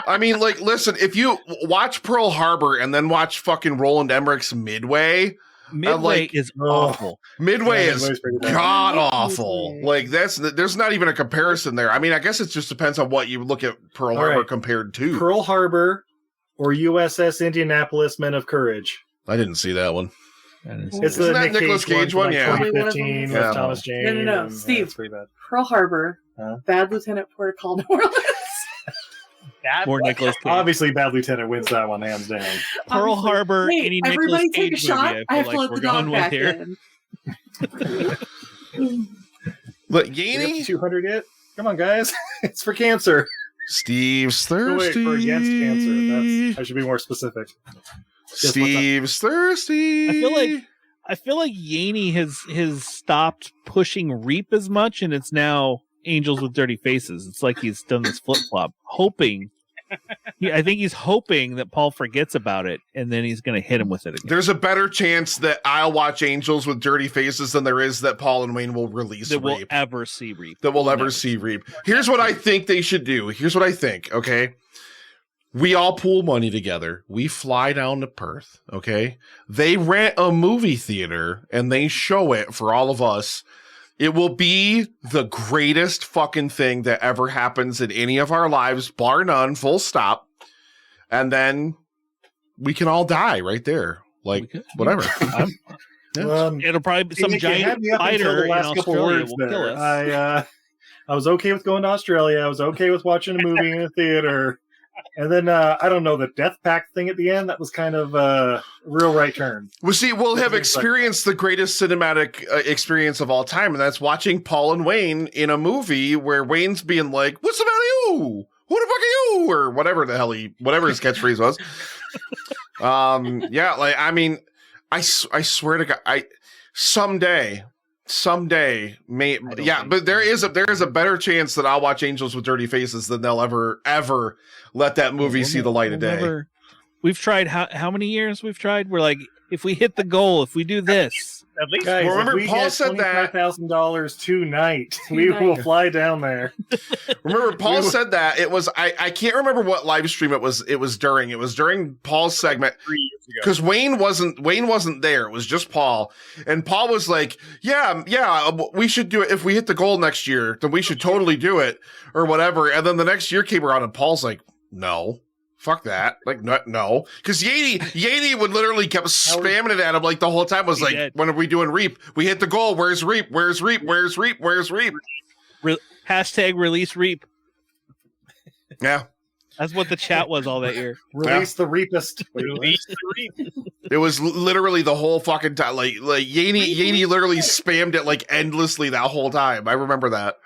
[SPEAKER 3] I mean, like, listen, if you watch Pearl Harbor and then watch fucking Roland Emmerich's Midway,
[SPEAKER 1] Midway is awful.
[SPEAKER 3] Midway
[SPEAKER 2] Yeah,
[SPEAKER 3] is
[SPEAKER 2] Midway's pretty bad.
[SPEAKER 3] god awful. Like, there's not even a comparison there. I mean, I guess it just depends on what you look at Pearl
[SPEAKER 2] All
[SPEAKER 3] Harbor
[SPEAKER 2] right.
[SPEAKER 3] compared to.
[SPEAKER 2] Pearl Harbor or USS Indianapolis Men of Courage?
[SPEAKER 3] I didn't see that one.
[SPEAKER 2] It's
[SPEAKER 3] Isn't
[SPEAKER 2] the
[SPEAKER 3] that
[SPEAKER 2] Nick
[SPEAKER 3] Nicolas Cage
[SPEAKER 2] from,
[SPEAKER 3] one?
[SPEAKER 2] like,
[SPEAKER 3] Yeah.
[SPEAKER 2] 2015 with
[SPEAKER 3] Yeah.
[SPEAKER 2] Thomas Jane.
[SPEAKER 4] No,
[SPEAKER 2] and-
[SPEAKER 4] Steve.
[SPEAKER 2] it's pretty bad.
[SPEAKER 4] Pearl Harbor,
[SPEAKER 2] Huh?
[SPEAKER 4] Bad Lieutenant Protocol New Orleans.
[SPEAKER 5] That
[SPEAKER 1] More Nicholas Cage.
[SPEAKER 2] Obviously, Bad Lieutenant wins that one hands down.
[SPEAKER 1] Pearl
[SPEAKER 4] Obviously.
[SPEAKER 1] Harbor,
[SPEAKER 4] Wait,
[SPEAKER 1] any Nicolas
[SPEAKER 4] everybody take a
[SPEAKER 1] Cage
[SPEAKER 4] shot.
[SPEAKER 1] movie,
[SPEAKER 4] I have to
[SPEAKER 1] like
[SPEAKER 4] let
[SPEAKER 1] we're
[SPEAKER 4] the dog
[SPEAKER 1] going with
[SPEAKER 4] back
[SPEAKER 1] here.
[SPEAKER 4] in.
[SPEAKER 3] Look,
[SPEAKER 2] Are we up
[SPEAKER 3] Yaney,
[SPEAKER 2] to 200 yet? Come on, guys. It's for cancer.
[SPEAKER 3] Steve's
[SPEAKER 2] No,
[SPEAKER 3] thirsty.
[SPEAKER 2] wait, for against cancer. I should be more specific.
[SPEAKER 3] Steve's thirsty.
[SPEAKER 1] I feel like Yaney has stopped pushing Reap as much, and it's now Angels with Dirty Faces. It's like he's done this flip flop, hoping. I think he's hoping that Paul forgets about it, and then he's going to hit him with it again.
[SPEAKER 3] There's a better chance that I'll watch Angels with Dirty Faces than there is that Paul and Wayne will release
[SPEAKER 1] That we'll
[SPEAKER 3] Reap.
[SPEAKER 1] ever see Reap.
[SPEAKER 3] That we'll ever see Reap. Here's what I think they should do. Here's what I think, okay? We all pool money together. We fly down to Perth, okay? They rent a movie theater and they show it for all of us. It will be the greatest fucking thing that ever happens in any of our lives, bar none, full stop. And then we can all die right there. Like,
[SPEAKER 1] We could.
[SPEAKER 3] whatever.
[SPEAKER 2] Yeah.
[SPEAKER 1] It'll probably be some
[SPEAKER 2] Nick, you had
[SPEAKER 1] giant
[SPEAKER 2] me up until
[SPEAKER 1] spider
[SPEAKER 2] the
[SPEAKER 1] in
[SPEAKER 2] last couple
[SPEAKER 1] Australia
[SPEAKER 2] words
[SPEAKER 1] will
[SPEAKER 2] there.
[SPEAKER 1] kill us.
[SPEAKER 2] I was okay with going to Australia. I was okay with watching a movie in a theater. And then, I don't know, the Death Pact thing at the end, that was kind of a real right turn.
[SPEAKER 3] Well, see, we'll have
[SPEAKER 2] It's like-
[SPEAKER 3] experienced the greatest cinematic experience of all time, and that's watching Paul and Wayne in a movie where Wayne's being like, "What's the matter with you? Who the fuck are you?" Or whatever the hell whatever his catchphrase was. Yeah, like, I mean, I swear to God, someday, but there is a better chance that I'll watch Angels with Dirty Faces than they'll ever let that movie see the light of day.
[SPEAKER 1] We've tried how many years we've tried? We're like, if we hit the goal, if we do this,
[SPEAKER 5] At least
[SPEAKER 2] Guys,
[SPEAKER 3] Well, remember,
[SPEAKER 2] if we
[SPEAKER 3] Paul
[SPEAKER 2] get
[SPEAKER 3] said that-
[SPEAKER 2] $25,000 tonight, we will fly down there.
[SPEAKER 3] Remember, Paul said that it was. I can't remember what live stream it was. It was during Paul's segment
[SPEAKER 5] 3 years ago.
[SPEAKER 3] because Wayne wasn't there. It was just Paul, and Paul was like, "Yeah, we should do it if we hit the goal next year. Then we should totally do it or whatever." And then the next year came around, and Paul's like, "No." Fuck that. Like, no. Because Yaney would literally kept spamming it at him like the whole time. Was like, when are we doing Reap? We hit the goal. Where's Reap? Where's Reap? Where's Reap? Where's Reap?
[SPEAKER 1] Hashtag release Reap.
[SPEAKER 3] Yeah.
[SPEAKER 1] That's what the chat was all that year.
[SPEAKER 2] Release the Reapist.
[SPEAKER 5] Release the Reap.
[SPEAKER 3] It was literally the whole fucking time. Like Yaney literally spammed it like endlessly that whole time. I remember that.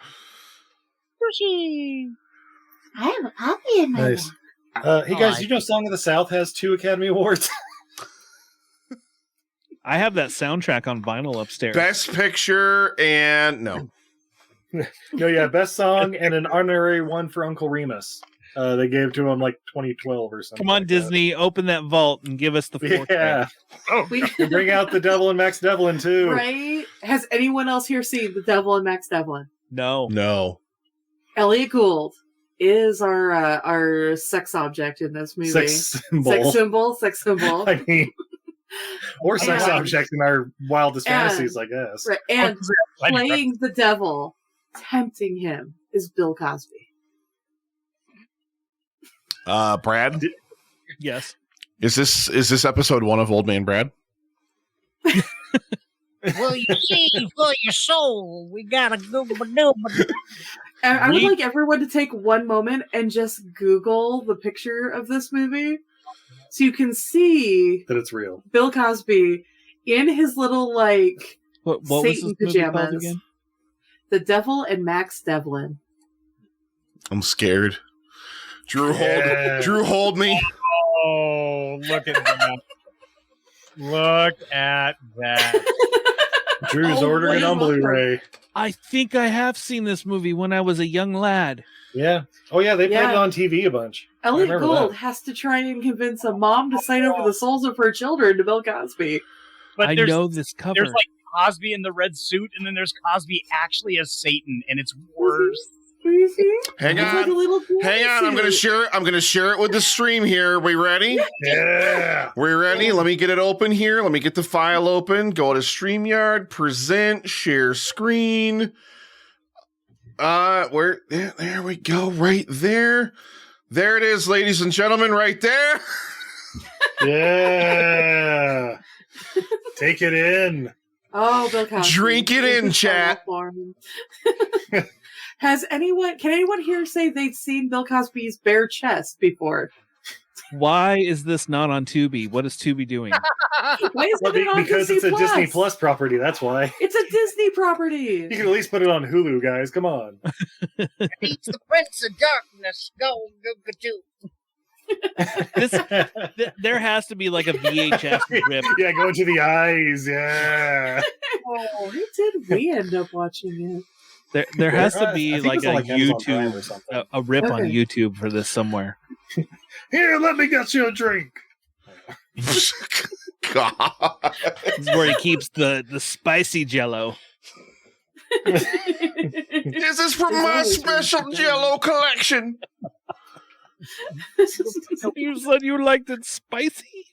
[SPEAKER 6] I have a puppy in my
[SPEAKER 2] Nice. Hey guys, you know Song of the South has 2 Academy Awards?
[SPEAKER 1] I have that soundtrack on vinyl upstairs.
[SPEAKER 3] Best Picture and no.
[SPEAKER 2] No, yeah, best song and an honorary one for Uncle Remus. They gave to him like 2012 or something.
[SPEAKER 1] Come on,
[SPEAKER 2] like
[SPEAKER 1] Disney, open that vault and give us the
[SPEAKER 2] that.
[SPEAKER 1] 4K.
[SPEAKER 2] Yeah.
[SPEAKER 4] We,
[SPEAKER 2] And bring out the Devil and Max Devlin too.
[SPEAKER 4] right? Has anyone else here seen The Devil and Max Devlin?
[SPEAKER 3] No.
[SPEAKER 4] Elliot Gould is our sex object in this movie.
[SPEAKER 2] Sex symbol.
[SPEAKER 4] Sex symbol.
[SPEAKER 2] I mean, or sex
[SPEAKER 4] And-
[SPEAKER 2] object in our wildest
[SPEAKER 4] and-
[SPEAKER 2] fantasies, I guess.
[SPEAKER 4] Right. And playing the devil, tempting him, is Bill Cosby.
[SPEAKER 3] Brad,
[SPEAKER 1] Yes.
[SPEAKER 3] is this episode 1 of Old Man Brad?
[SPEAKER 7] Well, you see, for your soul, we gotta go.
[SPEAKER 4] And I would like everyone to take one moment and just Google the picture of this movie so you can see
[SPEAKER 2] That it's real.
[SPEAKER 4] Bill Cosby in his little, like,
[SPEAKER 1] What was
[SPEAKER 4] Satan
[SPEAKER 1] this movie called
[SPEAKER 4] pajamas.
[SPEAKER 1] again?
[SPEAKER 4] The Devil and Max Devlin.
[SPEAKER 3] I'm scared. Drew,
[SPEAKER 2] Yeah.
[SPEAKER 3] hold me.
[SPEAKER 5] Oh, look at that. Look at that.
[SPEAKER 2] Drew's
[SPEAKER 4] Oh,
[SPEAKER 2] ordering
[SPEAKER 4] wait,
[SPEAKER 2] on
[SPEAKER 4] welcome.
[SPEAKER 2] Blu-ray.
[SPEAKER 1] I think I have seen this movie when I was a young lad.
[SPEAKER 2] Yeah. Oh yeah, they played
[SPEAKER 4] Yeah.
[SPEAKER 2] it on TV a bunch. I
[SPEAKER 4] Elliot
[SPEAKER 2] remember
[SPEAKER 4] Gould
[SPEAKER 2] that.
[SPEAKER 4] has to try and convince a mom to sign over the souls of her children to Bill Cosby.
[SPEAKER 5] But
[SPEAKER 1] I
[SPEAKER 5] there's,
[SPEAKER 1] know this cover.
[SPEAKER 5] there's like Cosby in the red suit, and then there's Cosby actually as Satan, and it's worse.
[SPEAKER 4] You see?
[SPEAKER 3] Hang
[SPEAKER 4] It's like a
[SPEAKER 3] on.
[SPEAKER 4] little
[SPEAKER 3] Hang on. I'm gonna share it. I'm gonna share it with the stream here. We ready?
[SPEAKER 2] Yeah.
[SPEAKER 3] We ready? Let me get it open here. Let me get the file open. Go to StreamYard, present, share screen. There we go. Right there. There it is, ladies and gentlemen, right there.
[SPEAKER 2] Yeah. Take it in.
[SPEAKER 4] Oh, Bill Cosby.
[SPEAKER 3] Drink it in, chat.
[SPEAKER 4] Can anyone here say they've seen Bill Cosby's bare chest before?
[SPEAKER 1] Why is this not on Tubi? What is Tubi doing?
[SPEAKER 4] Why is
[SPEAKER 2] Well,
[SPEAKER 4] it on
[SPEAKER 2] because
[SPEAKER 4] Disney
[SPEAKER 2] it's a
[SPEAKER 4] Plus?
[SPEAKER 2] Disney Plus property, that's why.
[SPEAKER 4] It's a Disney property.
[SPEAKER 2] You can at least put it on Hulu, guys. Come on.
[SPEAKER 7] He's the Prince of Darkness. Go,
[SPEAKER 1] There has to be like a VHS rip.
[SPEAKER 2] Yeah, go into the eyes. Yeah.
[SPEAKER 4] Oh, why did we end up watching
[SPEAKER 1] There has to
[SPEAKER 2] I
[SPEAKER 1] be
[SPEAKER 2] think
[SPEAKER 1] like
[SPEAKER 2] it's on,
[SPEAKER 1] a
[SPEAKER 2] Amazon Prime or
[SPEAKER 1] YouTube,
[SPEAKER 2] something.
[SPEAKER 1] a rip on
[SPEAKER 4] Okay.
[SPEAKER 1] YouTube for this somewhere.
[SPEAKER 2] Here, let me get you a drink.
[SPEAKER 3] God.
[SPEAKER 1] This is where he keeps the spicy Jello.
[SPEAKER 4] it?
[SPEAKER 3] This is from my special Jello collection.
[SPEAKER 1] You said you liked it spicy?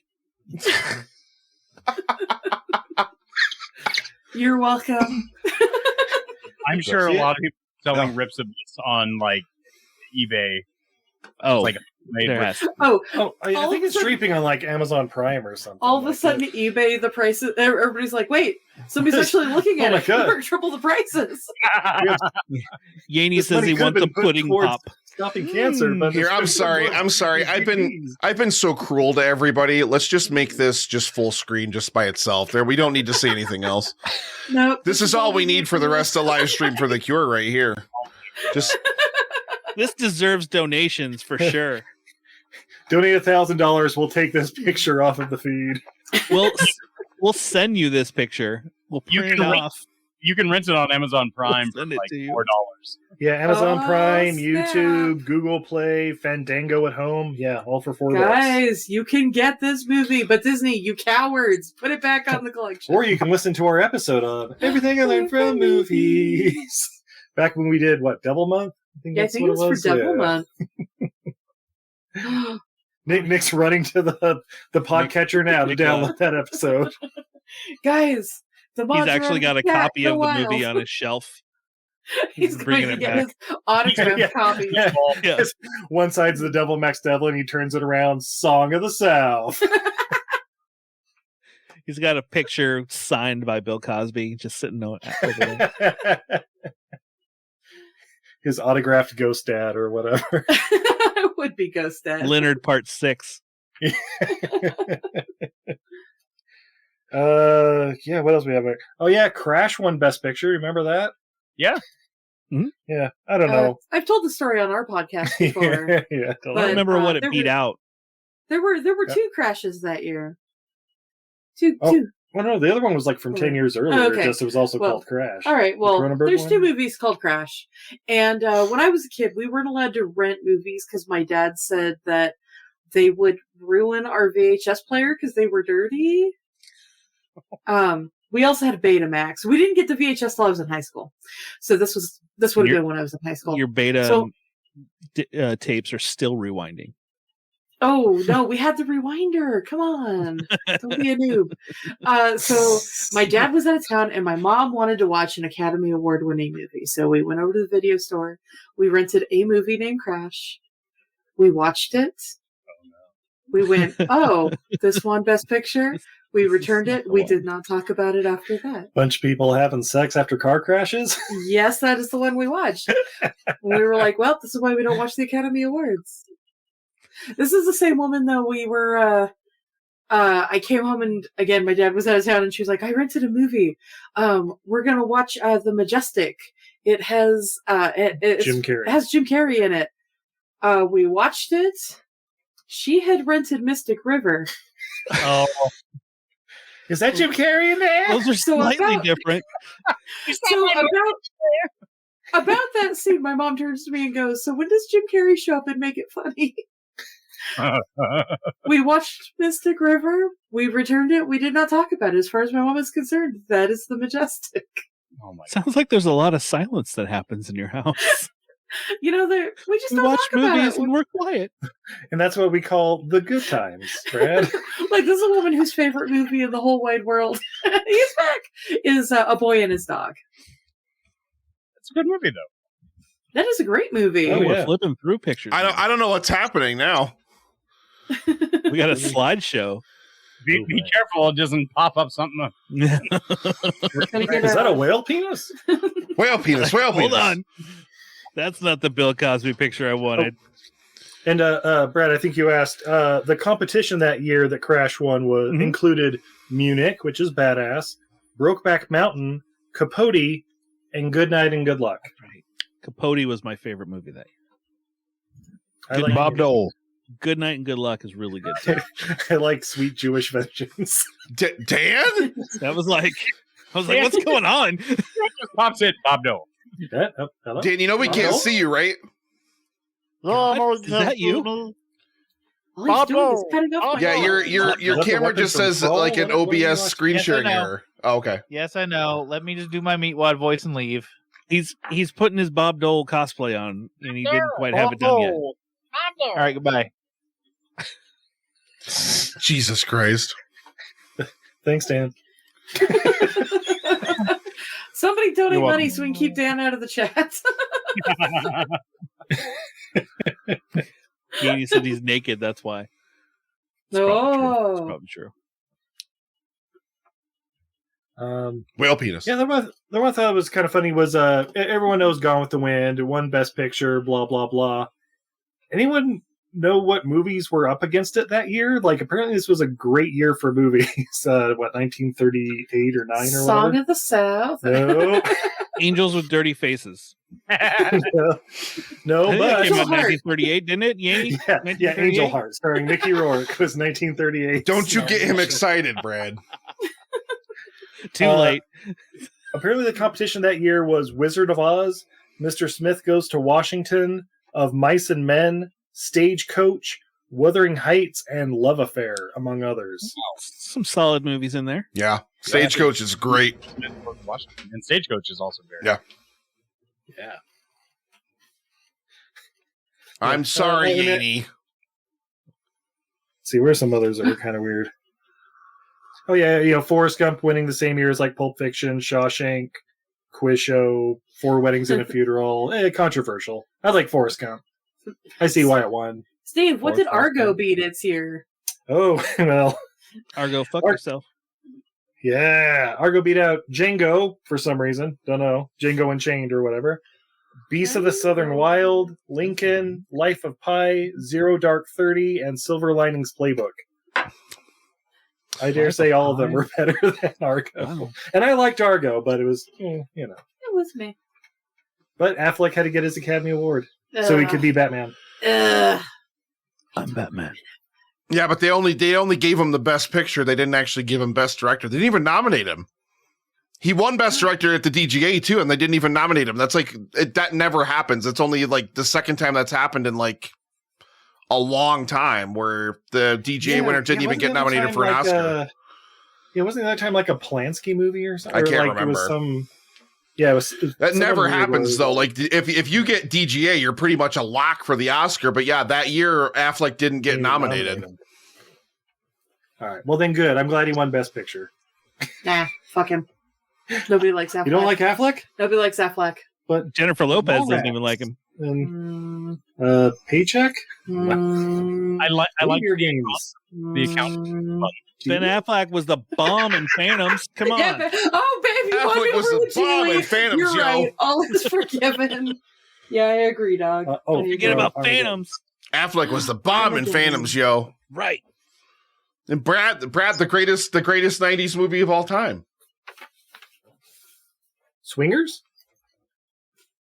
[SPEAKER 4] You're welcome.
[SPEAKER 5] I'm sure a
[SPEAKER 2] Yeah.
[SPEAKER 5] lot of people selling rips of this on like eBay.
[SPEAKER 1] Oh,
[SPEAKER 5] Like made
[SPEAKER 1] there
[SPEAKER 5] with-
[SPEAKER 1] has to.
[SPEAKER 4] Oh,
[SPEAKER 2] Oh, I
[SPEAKER 4] All
[SPEAKER 2] think
[SPEAKER 4] of
[SPEAKER 2] it's
[SPEAKER 4] a sudden-
[SPEAKER 2] streaming on like Amazon Prime or something.
[SPEAKER 4] all of a
[SPEAKER 2] like
[SPEAKER 4] sudden,
[SPEAKER 2] that.
[SPEAKER 4] eBay, the prices, everybody's like, wait, somebody's actually looking
[SPEAKER 2] Oh
[SPEAKER 4] at
[SPEAKER 2] my
[SPEAKER 4] it
[SPEAKER 2] God.
[SPEAKER 4] for triple the prices.
[SPEAKER 1] Yaney
[SPEAKER 2] This
[SPEAKER 1] says
[SPEAKER 2] money
[SPEAKER 1] he
[SPEAKER 2] could have
[SPEAKER 1] wants a
[SPEAKER 2] been put
[SPEAKER 1] pudding
[SPEAKER 2] towards
[SPEAKER 1] pop.
[SPEAKER 2] stopping cancer. But
[SPEAKER 3] Here,
[SPEAKER 2] it's
[SPEAKER 3] I'm
[SPEAKER 2] just
[SPEAKER 3] sorry.
[SPEAKER 2] towards
[SPEAKER 3] I'm sorry. I've been so cruel to everybody. Let's just make this just full screen just by itself. There, we don't need to see anything else.
[SPEAKER 4] No,
[SPEAKER 3] This is all we need for the rest of live stream for the cure right here. Just
[SPEAKER 1] This deserves donations for sure.
[SPEAKER 2] Donate $1,000. We'll take this picture off of the feed.
[SPEAKER 1] We'll send you this picture. We'll
[SPEAKER 5] You
[SPEAKER 1] print it
[SPEAKER 5] can link-
[SPEAKER 1] off.
[SPEAKER 5] You can rent it on Amazon Prime for
[SPEAKER 1] Send it
[SPEAKER 5] like
[SPEAKER 1] to you.
[SPEAKER 5] $4.
[SPEAKER 2] Yeah, Amazon
[SPEAKER 4] Oh,
[SPEAKER 2] Prime,
[SPEAKER 4] snap.
[SPEAKER 2] YouTube, Google Play, Fandango at home. Yeah, all for $4.
[SPEAKER 4] Guys, you can get this movie, but Disney, you cowards, put it back on the collection.
[SPEAKER 2] Or you can listen to our episode of Everything I Learned from Movies. Back when we did, what, Devil Month?
[SPEAKER 4] I think it was for Devil Month.
[SPEAKER 2] Nick's running to the podcatcher now to download that episode.
[SPEAKER 4] Guys, the
[SPEAKER 1] He's actually got a copy of the movie on his shelf.
[SPEAKER 4] He's
[SPEAKER 1] bringing
[SPEAKER 4] going to
[SPEAKER 1] it
[SPEAKER 4] get
[SPEAKER 1] back.
[SPEAKER 4] his autographed copy.
[SPEAKER 2] Yeah.
[SPEAKER 1] Yeah.
[SPEAKER 2] One side's the Devil Max Devil, and he turns it around, Song of the South.
[SPEAKER 1] He's got a picture signed by Bill Cosby just sitting over there.
[SPEAKER 2] His autographed Ghost Dad or whatever.
[SPEAKER 4] It would be Ghost Dad.
[SPEAKER 1] Leonard Part 6.
[SPEAKER 2] Yeah, what else we have here? Oh yeah, Crash won Best Picture. Remember that?
[SPEAKER 5] Yeah.
[SPEAKER 2] Yeah, I don't know.
[SPEAKER 4] I've told the story on our podcast before.
[SPEAKER 2] Yeah,
[SPEAKER 1] I don't
[SPEAKER 4] But,
[SPEAKER 1] remember what it
[SPEAKER 4] there
[SPEAKER 1] beat
[SPEAKER 4] were-
[SPEAKER 1] out.
[SPEAKER 4] There were
[SPEAKER 2] Yeah.
[SPEAKER 4] 2 crashes that year. Two.
[SPEAKER 2] Well, no, the other one was like from 10 years earlier.
[SPEAKER 4] Okay.
[SPEAKER 2] Just it was also
[SPEAKER 4] Well,
[SPEAKER 2] called Crash.
[SPEAKER 4] All right. Well,
[SPEAKER 2] Cronenberg
[SPEAKER 4] there's
[SPEAKER 2] one?
[SPEAKER 4] 2 movies called Crash, and when I was a kid, we weren't allowed to rent movies because my dad said that they would ruin our VHS player because they were dirty. We also had a Betamax. We didn't get the VHS till I was in high school, so this would have been when I was in high school.
[SPEAKER 1] Your beta
[SPEAKER 4] So-
[SPEAKER 1] tapes are still rewinding.
[SPEAKER 4] Oh no, we had the rewinder. Come on, don't be a noob. So my dad was out of town, and my mom wanted to watch an Academy Award-winning movie. So we went over to the video store. We rented a movie named Crash. We watched it. We went, oh, this won Best Picture. We returned it. We did not talk about it after that.
[SPEAKER 2] Bunch of people having sex after car crashes.
[SPEAKER 4] Yes, that is the one we watched. We were like, well, this is why we don't watch the Academy Awards. This is the same woman, though. We were, I came home and, again, my dad was out of town and she was like, I rented a movie. We're going to watch The Majestic. It has,
[SPEAKER 2] Jim Carrey.
[SPEAKER 4] It has Jim Carrey in it. We watched it. She had rented Mystic River.
[SPEAKER 5] Oh,
[SPEAKER 2] Is that Jim Carrey in there?
[SPEAKER 1] Those are
[SPEAKER 4] So
[SPEAKER 1] slightly
[SPEAKER 4] about-
[SPEAKER 1] different.
[SPEAKER 4] So about that scene, my mom turns to me and goes, so when does Jim Carrey show up and make it funny? We watched Mystic River. We returned it. We did not talk about it. As far as my mom is concerned, that is The Majestic.
[SPEAKER 5] oh my God.
[SPEAKER 1] Sounds like there's a lot of silence that happens in your house.
[SPEAKER 4] You know, we just
[SPEAKER 1] We
[SPEAKER 4] don't
[SPEAKER 1] watch
[SPEAKER 4] talk about
[SPEAKER 1] movies
[SPEAKER 4] it.
[SPEAKER 1] and we're quiet.
[SPEAKER 2] And that's what we call the good times, Brad.
[SPEAKER 4] Like, this is a woman whose favorite movie in the whole wide world, he's back, is A Boy and His Dog.
[SPEAKER 5] It's a good movie, though.
[SPEAKER 4] That is a great movie.
[SPEAKER 2] Oh,
[SPEAKER 1] We're
[SPEAKER 2] yeah.
[SPEAKER 1] flipping through pictures.
[SPEAKER 3] I don't know what's happening now.
[SPEAKER 1] We got a slideshow.
[SPEAKER 5] Be careful, it doesn't pop up something.
[SPEAKER 1] Yeah.
[SPEAKER 4] Gonna get
[SPEAKER 2] Is that a whale penis?
[SPEAKER 3] Whale penis.
[SPEAKER 1] Hold on. That's not the Bill Cosby picture I wanted.
[SPEAKER 2] And Brad, I think you asked the competition that year that Crash won was
[SPEAKER 1] Mhm.
[SPEAKER 2] included Munich, which is badass, Brokeback Mountain, Capote, and Good Night and Good Luck.
[SPEAKER 1] Right. Capote was my favorite movie that year.
[SPEAKER 2] I like,
[SPEAKER 8] Bob Dole.
[SPEAKER 1] Good Night and Good Luck is really good too.
[SPEAKER 2] I like Sweet Jewish Vengeance.
[SPEAKER 3] Dan?
[SPEAKER 1] That was like, I was like, what's going on?
[SPEAKER 5] Just pops in, Bob Dole.
[SPEAKER 2] Hello?
[SPEAKER 3] Dan, you know we can't see you, right?
[SPEAKER 1] God, is that you?
[SPEAKER 4] All he's
[SPEAKER 8] Bob
[SPEAKER 4] doing is
[SPEAKER 8] Dole.
[SPEAKER 4] cutting off my
[SPEAKER 3] Yeah,
[SPEAKER 4] lawn.
[SPEAKER 3] your
[SPEAKER 2] Is that the
[SPEAKER 3] camera
[SPEAKER 2] weapon
[SPEAKER 3] just
[SPEAKER 2] from
[SPEAKER 3] says
[SPEAKER 2] Brawl?
[SPEAKER 3] like an
[SPEAKER 2] What are you
[SPEAKER 3] OBS
[SPEAKER 2] watching?
[SPEAKER 3] screen
[SPEAKER 8] Yes, I
[SPEAKER 3] sharing
[SPEAKER 8] know.
[SPEAKER 3] error. Oh, okay.
[SPEAKER 8] Yes, I know. Let me just do my Meatwad voice and leave.
[SPEAKER 1] He's putting his Bob Dole cosplay on, and he didn't quite have it done yet.
[SPEAKER 8] All right, goodbye.
[SPEAKER 3] Jesus Christ.
[SPEAKER 2] Thanks, Dan.
[SPEAKER 4] Somebody donate
[SPEAKER 8] You're welcome.
[SPEAKER 4] money so we can keep Dan out of the chat.
[SPEAKER 1] He said he's naked. That's why. It's probably
[SPEAKER 4] Oh.
[SPEAKER 1] true.
[SPEAKER 3] Whale penis.
[SPEAKER 2] Yeah, the one I thought was kind of funny was everyone knows Gone with the Wind, it won Best Picture, blah blah blah. Anyone know what movies were up against it that year? Like, apparently this was a great year for movies. 1938 or 9 or
[SPEAKER 4] Song
[SPEAKER 2] whatever?
[SPEAKER 4] of the South.
[SPEAKER 2] No,
[SPEAKER 1] Angels with Dirty Faces.
[SPEAKER 2] no,
[SPEAKER 1] I think that
[SPEAKER 2] but
[SPEAKER 1] came out in
[SPEAKER 4] Heart.
[SPEAKER 1] 1938, didn't it? Yanny?
[SPEAKER 2] yeah,
[SPEAKER 1] 1938?
[SPEAKER 2] Angel Heart, starring Mickey Rourke, was 1938.
[SPEAKER 3] Don't you get him excited, Brad.
[SPEAKER 1] Too
[SPEAKER 2] Uh,
[SPEAKER 1] late.
[SPEAKER 2] apparently the competition that year was Wizard of Oz, Mr. Smith Goes to Washington, Of Mice and Men, Stagecoach, Wuthering Heights, and Love Affair, among others.
[SPEAKER 1] Some solid movies in there.
[SPEAKER 3] Yeah. Stagecoach is great.
[SPEAKER 5] And Stagecoach is also very
[SPEAKER 3] Yeah.
[SPEAKER 2] Yeah.
[SPEAKER 3] I'm sorry,
[SPEAKER 2] wait a minute.
[SPEAKER 3] Yaney.
[SPEAKER 2] See, where's some others that are kind of weird? Oh, yeah, Forrest Gump winning the same year as like Pulp Fiction, Shawshank, Quiz Show, 4 Weddings and a Funeral. Controversial. I like Forrest Gump. I see why it won.
[SPEAKER 4] Steve, what did
[SPEAKER 2] Forrest
[SPEAKER 4] Argo
[SPEAKER 2] Gump.
[SPEAKER 4] beat its year?
[SPEAKER 2] Oh, well,
[SPEAKER 1] Argo, fuck yourself.
[SPEAKER 2] yeah. Argo beat out Django for some reason. Don't know. Django Unchained or whatever. Beasts of the Southern Wild, Lincoln, Life of Pi, Zero Dark 30, and Silver Linings Playbook. I dare say all of them were better than Argo.
[SPEAKER 1] Wow.
[SPEAKER 2] And I liked Argo, but it was,
[SPEAKER 4] It was me.
[SPEAKER 2] But Affleck had to get his Academy Award so he could be Batman.
[SPEAKER 1] I'm Batman.
[SPEAKER 3] Yeah, but they only gave him the best picture. They didn't actually give him best director. They didn't even nominate him. He won best director at the DGA too, and they didn't even nominate him. That's like that never happens. It's only like the second time that's happened in like a long time where the DGA winner didn't even get nominated for an Oscar.
[SPEAKER 2] Wasn't that time like a Polanski movie or something?
[SPEAKER 3] I can't
[SPEAKER 2] remember. It was
[SPEAKER 3] remember.
[SPEAKER 2] it was
[SPEAKER 3] That never
[SPEAKER 2] weird
[SPEAKER 3] happens
[SPEAKER 2] was-
[SPEAKER 3] though. Like if you get DGA, you're pretty much a lock for the Oscar. But yeah, that year Affleck didn't get nominated.
[SPEAKER 2] All right. Well, then good. I'm glad he won Best Picture.
[SPEAKER 4] Nah, fuck him. Nobody likes Affleck.
[SPEAKER 2] You don't like Affleck?
[SPEAKER 4] Nobody likes Affleck.
[SPEAKER 2] But
[SPEAKER 1] Jennifer Lopez
[SPEAKER 2] Mallrats.
[SPEAKER 1] doesn't even like him.
[SPEAKER 2] And, Paycheck?
[SPEAKER 5] I like
[SPEAKER 2] Your games.
[SPEAKER 5] the accountant.
[SPEAKER 1] Ben Affleck was the bomb in Phantoms. Come on.
[SPEAKER 4] Yeah, oh, baby,
[SPEAKER 3] Affleck
[SPEAKER 4] won
[SPEAKER 3] was
[SPEAKER 4] over
[SPEAKER 3] the bomb in
[SPEAKER 4] Julie.
[SPEAKER 3] Phantoms,
[SPEAKER 4] You're
[SPEAKER 3] yo.
[SPEAKER 4] right. All is forgiven. Yeah, I agree, dog.
[SPEAKER 1] Forget about Phantoms.
[SPEAKER 3] Affleck was the bomb in Phantoms, yo.
[SPEAKER 1] Right.
[SPEAKER 3] And Brad, the greatest '90s movie of all time.
[SPEAKER 2] Swingers?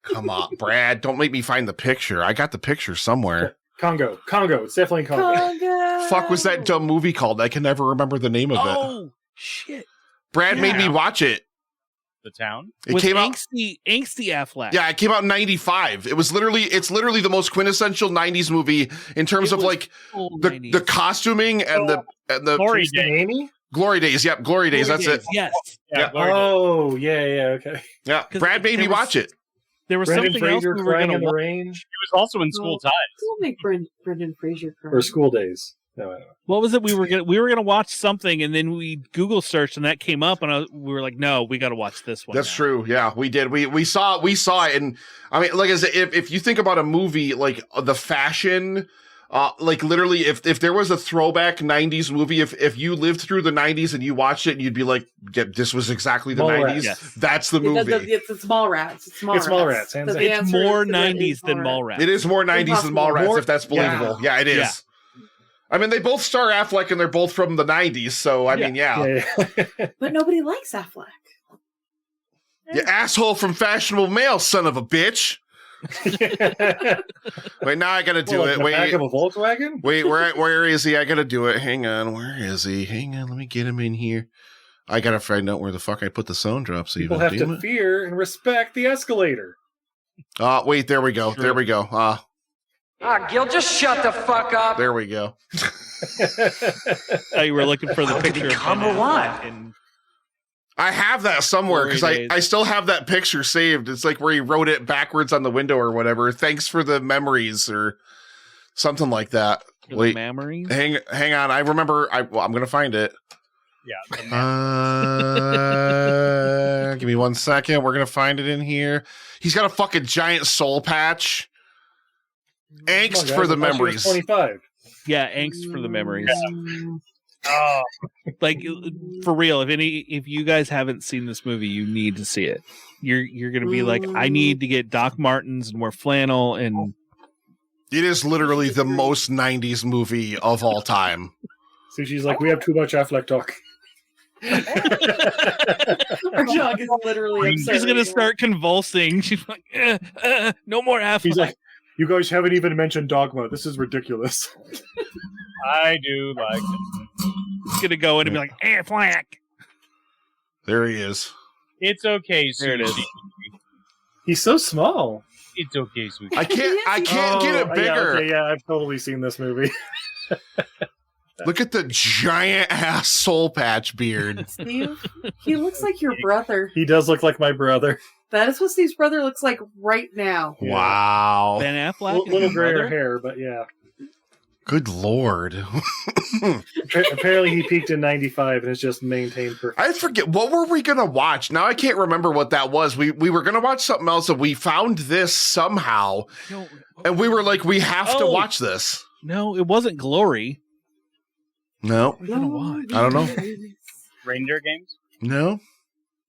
[SPEAKER 3] Come on, Brad. Don't make me find the picture. I got the picture somewhere.
[SPEAKER 2] Congo. It's definitely Congo.
[SPEAKER 4] Congo.
[SPEAKER 3] Fuck was that dumb movie called? I can never remember the name of it.
[SPEAKER 1] Oh, shit.
[SPEAKER 3] Brad made me watch it.
[SPEAKER 5] The Town.
[SPEAKER 3] It
[SPEAKER 1] With
[SPEAKER 3] came out.
[SPEAKER 1] angsty Affleck.
[SPEAKER 3] Yeah, it came out in '95. It's literally the most quintessential '90s movie in terms
[SPEAKER 1] It
[SPEAKER 3] of
[SPEAKER 1] was
[SPEAKER 3] like
[SPEAKER 1] Old
[SPEAKER 3] the
[SPEAKER 1] 90s.
[SPEAKER 3] costuming and the
[SPEAKER 5] Glory
[SPEAKER 2] Jason
[SPEAKER 5] Day.
[SPEAKER 2] Amy?
[SPEAKER 3] Glory Days. Yep, Glory Days. That's it.
[SPEAKER 1] Yes.
[SPEAKER 3] Yeah.
[SPEAKER 5] Glory Day.
[SPEAKER 2] Oh, yeah, okay.
[SPEAKER 3] Yeah,
[SPEAKER 1] 'Cause
[SPEAKER 3] Brad made me
[SPEAKER 1] there was-
[SPEAKER 3] watch it.
[SPEAKER 1] There was
[SPEAKER 2] Brendan
[SPEAKER 1] something else
[SPEAKER 2] Fraser
[SPEAKER 1] we were
[SPEAKER 2] crying
[SPEAKER 1] going
[SPEAKER 2] in
[SPEAKER 1] to
[SPEAKER 2] the
[SPEAKER 1] watch.
[SPEAKER 2] range?
[SPEAKER 5] He was also in School Ties.
[SPEAKER 4] Don't make Brendan Fraser cry.
[SPEAKER 2] Or School Days. No.
[SPEAKER 1] What was it? We were gonna watch something, and then we Google searched, and that came up, and we were like, "No, we got to watch this one."
[SPEAKER 3] That's
[SPEAKER 1] now.
[SPEAKER 3] true. Yeah, we did. We saw it, and I mean, like I said, if you think about a movie like the fashion, like literally, if there was a throwback '90s movie, if you lived through the '90s and you watched it, and you'd be like, yeah, "This was exactly the
[SPEAKER 2] Mallrats.
[SPEAKER 3] '90s."
[SPEAKER 1] Yes.
[SPEAKER 3] That's the movie.
[SPEAKER 4] It's Mallrats. It's Mallrats.
[SPEAKER 2] It's Mallrats, hands
[SPEAKER 4] The
[SPEAKER 2] down.
[SPEAKER 1] It's
[SPEAKER 4] answer
[SPEAKER 1] more
[SPEAKER 4] is that it
[SPEAKER 1] 90s
[SPEAKER 4] is
[SPEAKER 1] than Mallrats.
[SPEAKER 3] It is more '90s than
[SPEAKER 4] Impossible.
[SPEAKER 3] Mallrats,
[SPEAKER 2] More-
[SPEAKER 3] if that's believable. Yeah, it is.
[SPEAKER 1] Yeah.
[SPEAKER 3] I mean, they both star Affleck, and they're both from the '90s. So I mean, yeah.
[SPEAKER 4] But nobody likes Affleck.
[SPEAKER 3] You asshole from Fashionable Mail, son of a bitch. Wait, now I gotta do it.
[SPEAKER 2] The back
[SPEAKER 3] Wait,
[SPEAKER 2] of a Volkswagen?
[SPEAKER 3] wait, where is he? I gotta do it. Hang on, where is he? Hang on, let me get him in here. I gotta find out where the fuck I put the sound drops.
[SPEAKER 2] People
[SPEAKER 3] Even
[SPEAKER 2] have to fear and respect the escalator.
[SPEAKER 3] wait, there we go. There we go.
[SPEAKER 9] Gil, just shut the fuck up.
[SPEAKER 3] There we go.
[SPEAKER 1] Oh, you were looking for the picture
[SPEAKER 9] become
[SPEAKER 1] of Ben
[SPEAKER 9] alive?
[SPEAKER 1] Affleck in-
[SPEAKER 3] I have that somewhere because
[SPEAKER 1] Glory days.
[SPEAKER 3] I still have that picture saved. It's like where he wrote it backwards on the window or whatever. Thanks for the memories or something like that.
[SPEAKER 1] for the
[SPEAKER 3] Wait,
[SPEAKER 1] memories.
[SPEAKER 3] hang on. I remember. I'm gonna find it.
[SPEAKER 5] Yeah.
[SPEAKER 3] Give me 1 second. We're gonna find it in here. He's got a fucking giant soul patch. Angst
[SPEAKER 2] Come on,
[SPEAKER 3] for
[SPEAKER 2] guys,
[SPEAKER 3] the
[SPEAKER 2] I thought she was
[SPEAKER 3] memories.
[SPEAKER 2] 25.
[SPEAKER 1] Yeah, angst for the memories.
[SPEAKER 5] Oh,
[SPEAKER 1] Like for real, if you guys haven't seen this movie, you need to see it. You're gonna be like, I need to get Doc Martens and wear flannel and
[SPEAKER 3] It is literally the most 90s movie of all time.
[SPEAKER 2] So she's like, we have too much Affleck talk.
[SPEAKER 4] Our dog is literally upset.
[SPEAKER 1] she's gonna
[SPEAKER 4] right
[SPEAKER 1] start convulsing. She's like, no more Affleck.
[SPEAKER 2] He's like, you guys haven't even mentioned Dogma. This is ridiculous.
[SPEAKER 5] I do like it.
[SPEAKER 1] He's gonna go in and be like, Affleck.
[SPEAKER 3] There he is.
[SPEAKER 5] It's okay,
[SPEAKER 1] There it is.
[SPEAKER 5] Sushi.
[SPEAKER 2] He's so small.
[SPEAKER 5] It's okay, Sushi.
[SPEAKER 3] I can't get it bigger.
[SPEAKER 2] Yeah, I've totally seen this movie.
[SPEAKER 3] Look at the giant ass soul patch beard.
[SPEAKER 4] Steve, he looks like your brother.
[SPEAKER 2] He does look like my brother.
[SPEAKER 4] That is what Steve's brother looks like right now.
[SPEAKER 2] Yeah.
[SPEAKER 3] Wow.
[SPEAKER 1] Ben Affleck.
[SPEAKER 2] Little grayer hair, but yeah.
[SPEAKER 3] Good Lord.
[SPEAKER 2] Apparently he peaked in 95 and has just maintained for.
[SPEAKER 3] I forget, what were we going to watch? Now I can't remember what that was. We were going to watch something else and we found this somehow. And we were like, we have to watch this.
[SPEAKER 1] No, it wasn't Glory.
[SPEAKER 3] No.
[SPEAKER 1] What are you gonna watch?
[SPEAKER 3] I don't know.
[SPEAKER 5] Reindeer games?
[SPEAKER 3] No.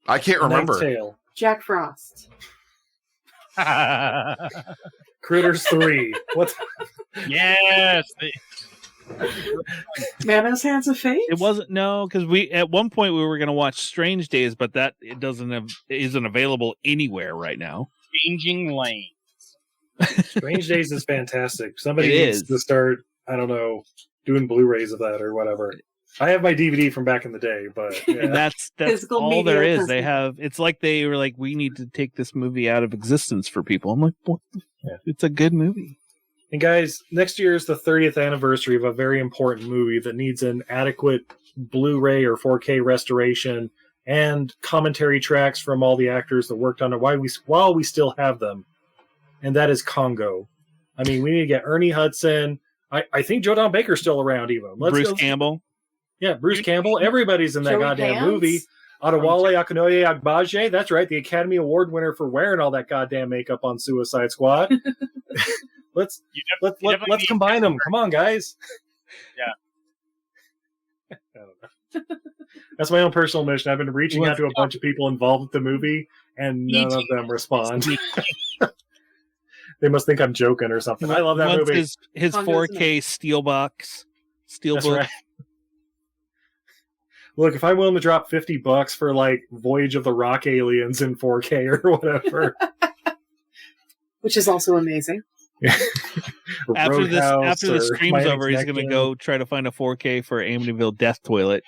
[SPEAKER 3] I can't remember.
[SPEAKER 2] Tail.
[SPEAKER 4] Jack Frost.
[SPEAKER 2] Critters 3. What's
[SPEAKER 5] Yes.
[SPEAKER 4] Mammo's Hands of Fate?
[SPEAKER 1] It wasn't because we at one point we were gonna watch Strange Days, but that isn't available anywhere right now.
[SPEAKER 5] Changing Lanes.
[SPEAKER 2] Strange Days is fantastic. Somebody
[SPEAKER 1] It
[SPEAKER 2] needs
[SPEAKER 1] is.
[SPEAKER 2] to start, I don't know, doing Blu-rays of that or whatever. I have my DVD from back in the day, but yeah.
[SPEAKER 1] And that's
[SPEAKER 4] Physical
[SPEAKER 1] all
[SPEAKER 4] media
[SPEAKER 1] there is.
[SPEAKER 4] doesn't-
[SPEAKER 1] They have. It's like they were like, we need to take this movie out of existence for people. I'm like, what?
[SPEAKER 2] Yeah.
[SPEAKER 1] It's a good movie.
[SPEAKER 2] And guys, next year is the 30th anniversary of a very important movie that needs an adequate Blu-ray or 4K restoration and commentary tracks from all the actors that worked on it while we still have them. And that is Congo. I mean, we need to get Ernie Hudson. I think Joe Don Baker's still around even.
[SPEAKER 1] Bruce Campbell.
[SPEAKER 2] Yeah, Bruce Campbell. Everybody's in that
[SPEAKER 4] Joey
[SPEAKER 2] goddamn
[SPEAKER 4] Pants?
[SPEAKER 2] movie. Adewale Akinnuoye Agbaje. That's right, the Academy Award winner for wearing all that goddamn makeup on Suicide Squad. Let's combine them. Come on, guys.
[SPEAKER 5] Yeah.
[SPEAKER 2] I don't know. That's my own personal mission. I've been reaching out to a bunch of people involved with the movie, and none of them respond. They must think I'm joking or something. I love that
[SPEAKER 1] Wants
[SPEAKER 2] movie.
[SPEAKER 1] His
[SPEAKER 4] Congo's
[SPEAKER 1] 4K Steelbox.
[SPEAKER 2] That's
[SPEAKER 1] Steelbook.
[SPEAKER 2] right. Look, if I'm willing to drop $50 for like Voyage of the Rock Aliens in 4K or whatever,
[SPEAKER 4] Which is also amazing.
[SPEAKER 2] or
[SPEAKER 1] After the
[SPEAKER 2] Roadhouse or
[SPEAKER 1] stream's
[SPEAKER 2] Miami
[SPEAKER 1] over, he's gonna
[SPEAKER 2] Connection.
[SPEAKER 1] go try to find a 4K for Amityville Death Toilet.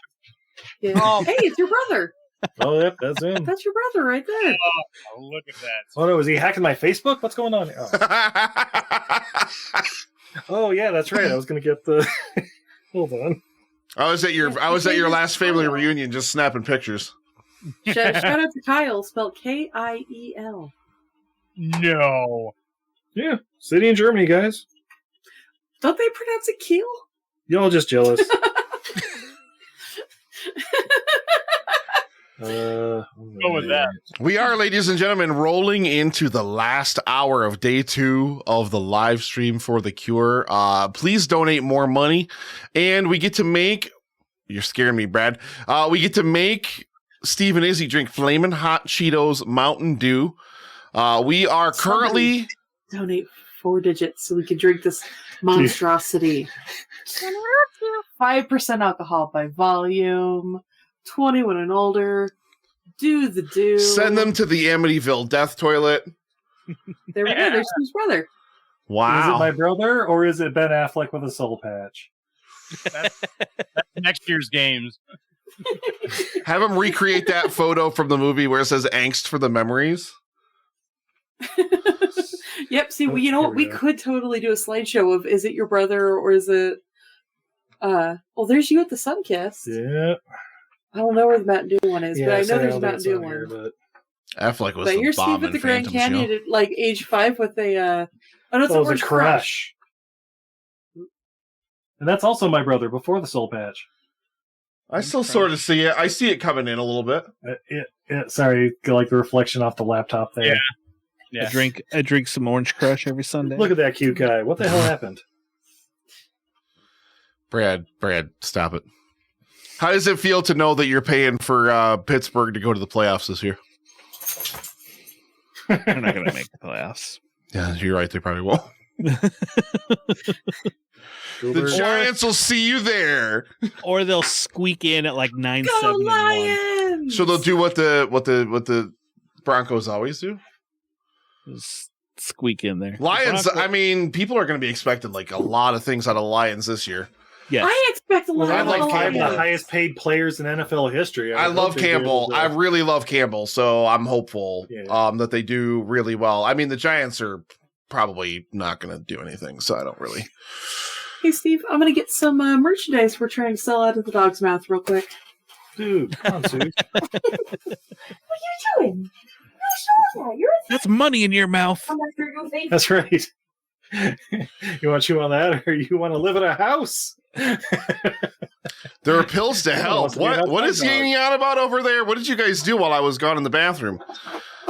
[SPEAKER 4] Yeah.
[SPEAKER 5] Oh.
[SPEAKER 4] Hey, it's your brother.
[SPEAKER 2] Oh, yep, that's him.
[SPEAKER 4] That's your brother right there.
[SPEAKER 5] Oh, look at that.
[SPEAKER 2] Oh no, is he hacking my Facebook? What's going on? Oh yeah, that's right. I was gonna get the. Hold on.
[SPEAKER 3] I was at your last family reunion just snapping pictures.
[SPEAKER 4] Shout out to Kyle, spelled Kiel.
[SPEAKER 5] No.
[SPEAKER 2] Yeah, city in Germany, guys.
[SPEAKER 4] Don't they pronounce it Kiel?
[SPEAKER 2] Y'all just jealous. Go
[SPEAKER 5] with that.
[SPEAKER 3] We are, ladies and gentlemen, rolling into the last hour of day 2 of the live stream for The Cure. Please donate more money, and we get to make. You're scaring me, Brad. We get to make Steve and Izzy drink Flamin' Hot Cheetos Mountain Dew. We are currently.
[SPEAKER 4] Donate 4 digits so we can drink this monstrosity. 5% alcohol by volume. 21 and older. Do the do.
[SPEAKER 3] Send them to the Amityville Death Toilet.
[SPEAKER 4] There we go. There's his brother.
[SPEAKER 3] Wow.
[SPEAKER 2] Is it my brother or is it Ben Affleck with a soul patch?
[SPEAKER 5] That's next year's games.
[SPEAKER 3] Have him recreate that photo from the movie where it says angst for the memories.
[SPEAKER 4] Yep. See, you know what? We could totally do a slideshow of is it your brother or is it. Well, there's you at the Sunkiss.
[SPEAKER 2] Yeah.
[SPEAKER 4] I don't know where the Mountain Dew one is, but I know
[SPEAKER 2] sorry,
[SPEAKER 4] there's
[SPEAKER 2] don't
[SPEAKER 4] a Mountain
[SPEAKER 2] think
[SPEAKER 4] Dew
[SPEAKER 2] it's on
[SPEAKER 4] one.
[SPEAKER 2] here,
[SPEAKER 3] Affleck was
[SPEAKER 4] But
[SPEAKER 3] the
[SPEAKER 4] here's
[SPEAKER 3] bomb
[SPEAKER 4] Steve at
[SPEAKER 3] in
[SPEAKER 4] the Grand
[SPEAKER 3] Phantom
[SPEAKER 4] Canyon
[SPEAKER 3] Show.
[SPEAKER 4] at like age 5 with a. Oh, no, it's
[SPEAKER 2] That
[SPEAKER 4] a
[SPEAKER 2] was a
[SPEAKER 4] Orange
[SPEAKER 2] crush. And that's also my brother before the soul patch.
[SPEAKER 3] I still sort of see it. I see it coming in a little bit.
[SPEAKER 2] Sorry, like the reflection off the laptop there.
[SPEAKER 5] Yeah. Yeah.
[SPEAKER 1] I drink some Orange Crush every Sunday.
[SPEAKER 2] Look at that cute guy. What the hell happened?
[SPEAKER 3] Brad, stop it. How does it feel to know that you're paying for Pittsburgh to go to the playoffs this year?
[SPEAKER 1] They're not going to make the playoffs.
[SPEAKER 3] Yeah, you're right. They probably won't. The Giants will see you there.
[SPEAKER 1] Or they'll squeak in at like 9-7
[SPEAKER 4] Go
[SPEAKER 1] and 1.
[SPEAKER 4] Lions!
[SPEAKER 3] So they'll do what the Broncos always do.
[SPEAKER 1] Just squeak in there.
[SPEAKER 3] Lions.
[SPEAKER 1] Broncos-
[SPEAKER 3] I mean, people are going to be expecting like a lot of things out of Lions this year.
[SPEAKER 1] Yes.
[SPEAKER 4] I expect a lot
[SPEAKER 2] Well,
[SPEAKER 4] of
[SPEAKER 2] like
[SPEAKER 3] like
[SPEAKER 2] five of the
[SPEAKER 3] Campbell.
[SPEAKER 2] highest paid players in NFL history.
[SPEAKER 3] I love Campbell. I really love Campbell, so I'm hopeful that they do really well. I mean, the Giants are probably not going to do anything, so I don't really.
[SPEAKER 4] Hey, Steve, I'm going to get some merchandise we're trying to sell out of the dog's mouth real quick.
[SPEAKER 2] Dude, come on, Sue.
[SPEAKER 6] What are you doing?
[SPEAKER 1] That's money in your mouth.
[SPEAKER 2] That's right. You want to chew on that, or you want to live in a house?
[SPEAKER 3] There are pills to help. What is Yaney on about over there? What did you guys do while I was gone in the bathroom?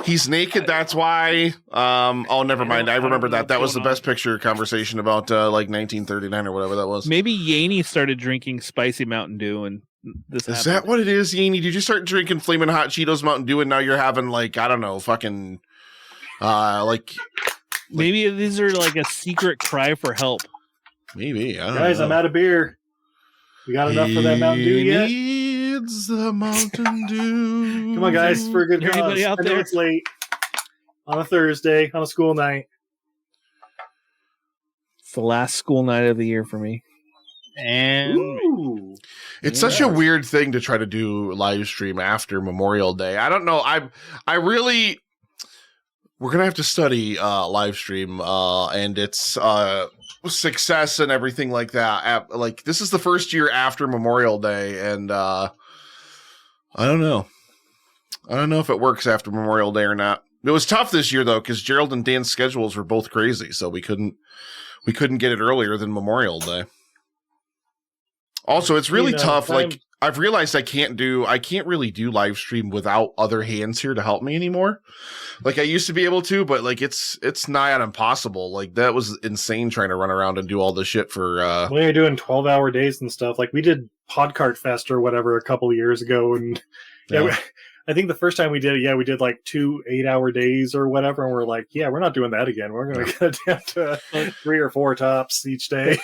[SPEAKER 3] He's naked. That's why. Oh, never mind. I remember that. That was the best picture conversation about like 1939 or whatever that was.
[SPEAKER 1] Maybe Yaney started drinking spicy Mountain Dew, and this
[SPEAKER 3] is
[SPEAKER 1] happened.
[SPEAKER 3] that what it is, Yaney? Did you start drinking Flamin' Hot Cheetos Mountain Dew, and now you're having like I don't know, fucking like.
[SPEAKER 1] Maybe these are like a secret cry for help.
[SPEAKER 3] Maybe. I don't
[SPEAKER 2] Guys,
[SPEAKER 3] know.
[SPEAKER 2] I'm out of beer. We got enough for that Mountain Dew yet?
[SPEAKER 3] Needs the Mountain Dew.
[SPEAKER 2] Come on, guys, for a good cause.
[SPEAKER 1] Anybody out
[SPEAKER 2] I know
[SPEAKER 1] there?
[SPEAKER 2] it's late on a Thursday on a school night.
[SPEAKER 1] It's the last school night of the year for me.
[SPEAKER 5] And
[SPEAKER 2] Ooh.
[SPEAKER 3] It's such a weird thing to try to do live stream after Memorial Day. I don't know. I really. We're gonna have to study live stream and its success and everything like that. Like this is the first year after Memorial Day, and I don't know. I don't know if it works after Memorial Day or not. It was tough this year though, because Gerald and Dan's schedules were both crazy, so we couldn't get it earlier than Memorial Day. Also, it's really tough. Like I've realized I can't really do live stream without other hands here to help me anymore. Like I used to be able to, but like it's nigh on impossible. Like that was insane trying to run around and do all this shit for
[SPEAKER 2] When you're doing 12-hour days and stuff, like we did Podcart Fest or whatever a couple of years ago, and I think the first time we did it, we did like 2 8-hour days or whatever, and we're like, we're not doing that again. We're going to get down to 3 or 4 tops each day.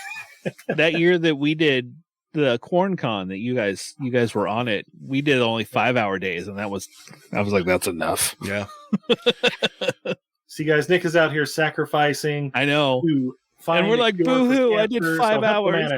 [SPEAKER 1] That year that we did the Corn Con that you guys were on it, we did only 5-hour days, and I was like, that's enough.
[SPEAKER 3] Yeah.
[SPEAKER 2] See, guys, Nick is out here sacrificing.
[SPEAKER 1] I know.
[SPEAKER 2] And
[SPEAKER 1] we're like, boo-hoo, I did 5 hours.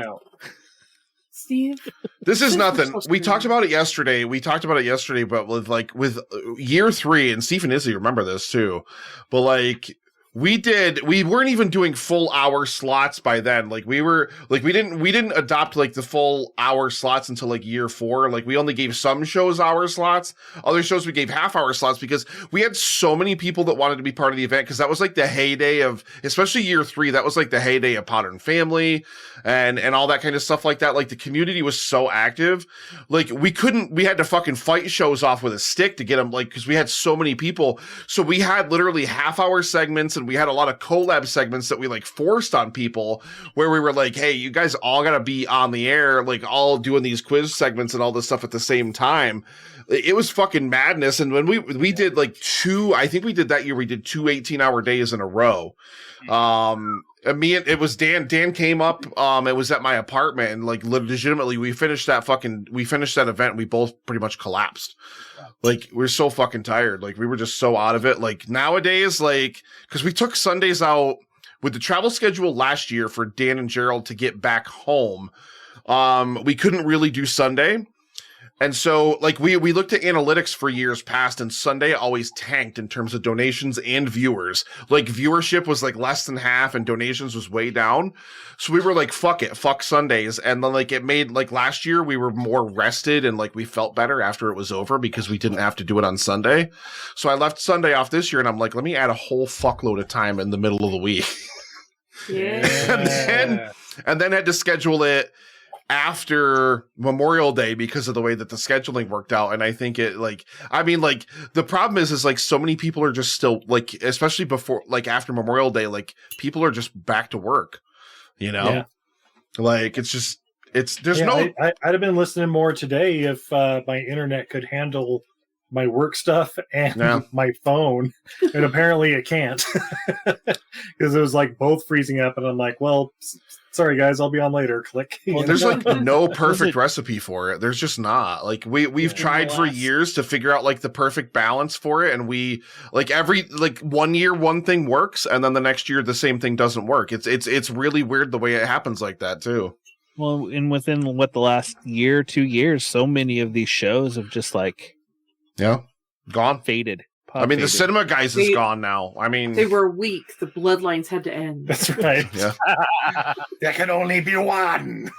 [SPEAKER 4] Steve,
[SPEAKER 3] this is nothing. We talked about it yesterday. But with year 3, and Steve and Izzy remember this too. But like we weren't even doing full hour slots by then. Like we didn't adopt like the full hour slots until like year 4. Like we only gave some shows hour slots. Other shows we gave half-hour slots because we had so many people that wanted to be part of the event, because that was like the heyday of, especially year 3, that was like the heyday of Modern Family and all that kind of stuff like that. Like the community was so active. Like we had to fucking fight shows off with a stick to get them, like, because we had so many people. So we had literally half-hour segments, and we had a lot of collab segments that we like forced on people, where we were like, hey, you guys all gotta be on the air, like all doing these quiz segments and all this stuff at the same time. It was fucking madness. And when we did like 2, I think we did that year, we did 2 18-hour days in a row. It was Dan came up, it was at my apartment, and like legitimately we finished that event. We both pretty much collapsed. Like we're so fucking tired. Like we were just so out of it. Like nowadays, like, cause we took Sundays out with the travel schedule last year for Dan and Gerald to get back home. We couldn't really do Sunday. And so, like, we looked at analytics for years past, and Sunday always tanked in terms of donations and viewers. Like, viewership was, like, less than half, and donations was way down. So we were like, fuck it, fuck Sundays. And then, like, it made, like, last year we were more rested, and, like, we felt better after it was over because we didn't have to do it on Sunday. So I left Sunday off this year, and I'm like, let me add a whole fuckload of time in the middle of the week.
[SPEAKER 4] Yeah.
[SPEAKER 3] and then had to schedule it after Memorial Day because of the way that the scheduling worked out. And I think it, like, I mean, like, the problem is like so many people are just still, like, especially before, like, after Memorial Day, like, people are just back to work, you know?
[SPEAKER 2] Yeah.
[SPEAKER 3] Like, it's just, there's no...
[SPEAKER 2] I'd have been listening more today if my internet could handle my work stuff and my phone, and apparently it can't, because it was like both freezing up, and I'm like, well, sorry guys, I'll be on later. Click.
[SPEAKER 3] Well, there's like no perfect recipe for it. There's just not. Like we've tried for years to figure out like the perfect balance for it, and we like like 1 year one thing works, and then the next year the same thing doesn't work. It's really weird the way it happens like that too.
[SPEAKER 1] Well, and within the last year, 2 years, so many of these shows have just like
[SPEAKER 3] gone.
[SPEAKER 1] faded.
[SPEAKER 3] I mean, the
[SPEAKER 1] Faded.
[SPEAKER 3] cinema guys is gone now. I mean,
[SPEAKER 4] They were weak. The bloodlines had to end.
[SPEAKER 2] That's right.
[SPEAKER 3] Yeah.
[SPEAKER 2] There can only be one.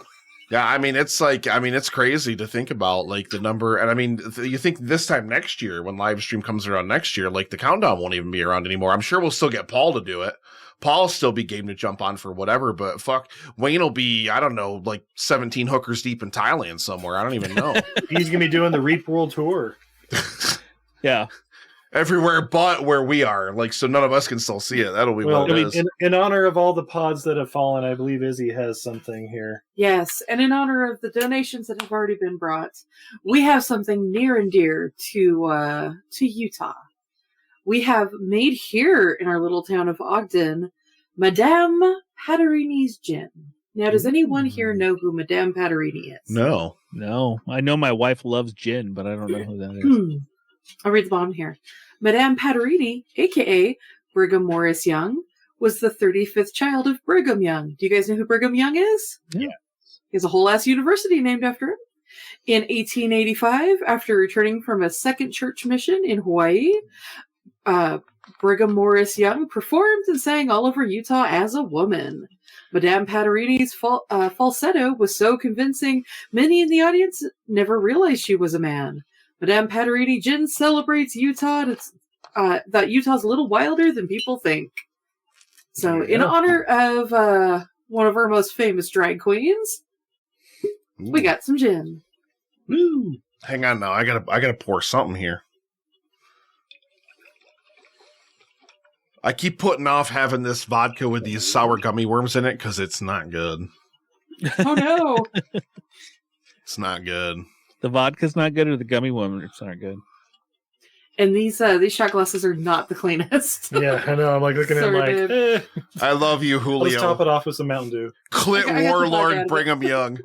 [SPEAKER 3] Yeah, I mean, it's crazy to think about, like, the number. And I mean, you think this time next year, when Livestream comes around next year, like, the countdown won't even be around anymore. I'm sure we'll still get Paul to do it. Paul will still be game to jump on for whatever, but fuck, Wayne will be, I don't know, like 17 hookers deep in Thailand somewhere. I don't even know.
[SPEAKER 2] He's going to be doing the Reap World Tour.
[SPEAKER 1] Yeah.
[SPEAKER 3] Everywhere but where we are. Like, so none of us can still see it. That'll be what it is.
[SPEAKER 2] In honor of all the pods that have fallen, I believe Izzy has something here.
[SPEAKER 4] Yes, and in honor of the donations that have already been brought, we have something near and dear to Utah. We have made here in our little town of Ogden, Madame Patarini's Gin. Now, does anyone here know who Madame Patarini is?
[SPEAKER 3] No.
[SPEAKER 1] I know my wife loves gin, but I don't know who that is.
[SPEAKER 4] I'll read the bottom here. Madame Patarini, a.k.a. Brigham Morris Young, was the 35th child of Brigham Young. Do you guys know who Brigham Young is?
[SPEAKER 1] Yeah.
[SPEAKER 4] He has a whole ass university named after him. In 1885, after returning from a second church mission in Hawaii, Brigham Morris Young performed and sang all over Utah as a woman. Madame Patarini's falsetto was so convincing, many in the audience never realized she was a man. Madame Patarini Gin celebrates Utah. That Utah's a little wilder than people think. So, in honor of one of our most famous drag queens, we got some gin.
[SPEAKER 3] Woo! Hang on now, I gotta pour something here. I keep putting off having this vodka with these sour gummy worms in it because it's not good.
[SPEAKER 4] Oh no!
[SPEAKER 3] It's not good.
[SPEAKER 1] The vodka's not good, or the gummy worms aren't good.
[SPEAKER 4] And these shot glasses are not the cleanest.
[SPEAKER 2] Yeah, I know. I'm like looking at him like,
[SPEAKER 3] I love you, Julio.
[SPEAKER 2] Let's top it off with some Mountain Dew.
[SPEAKER 3] Clit Warlord Brigham Young.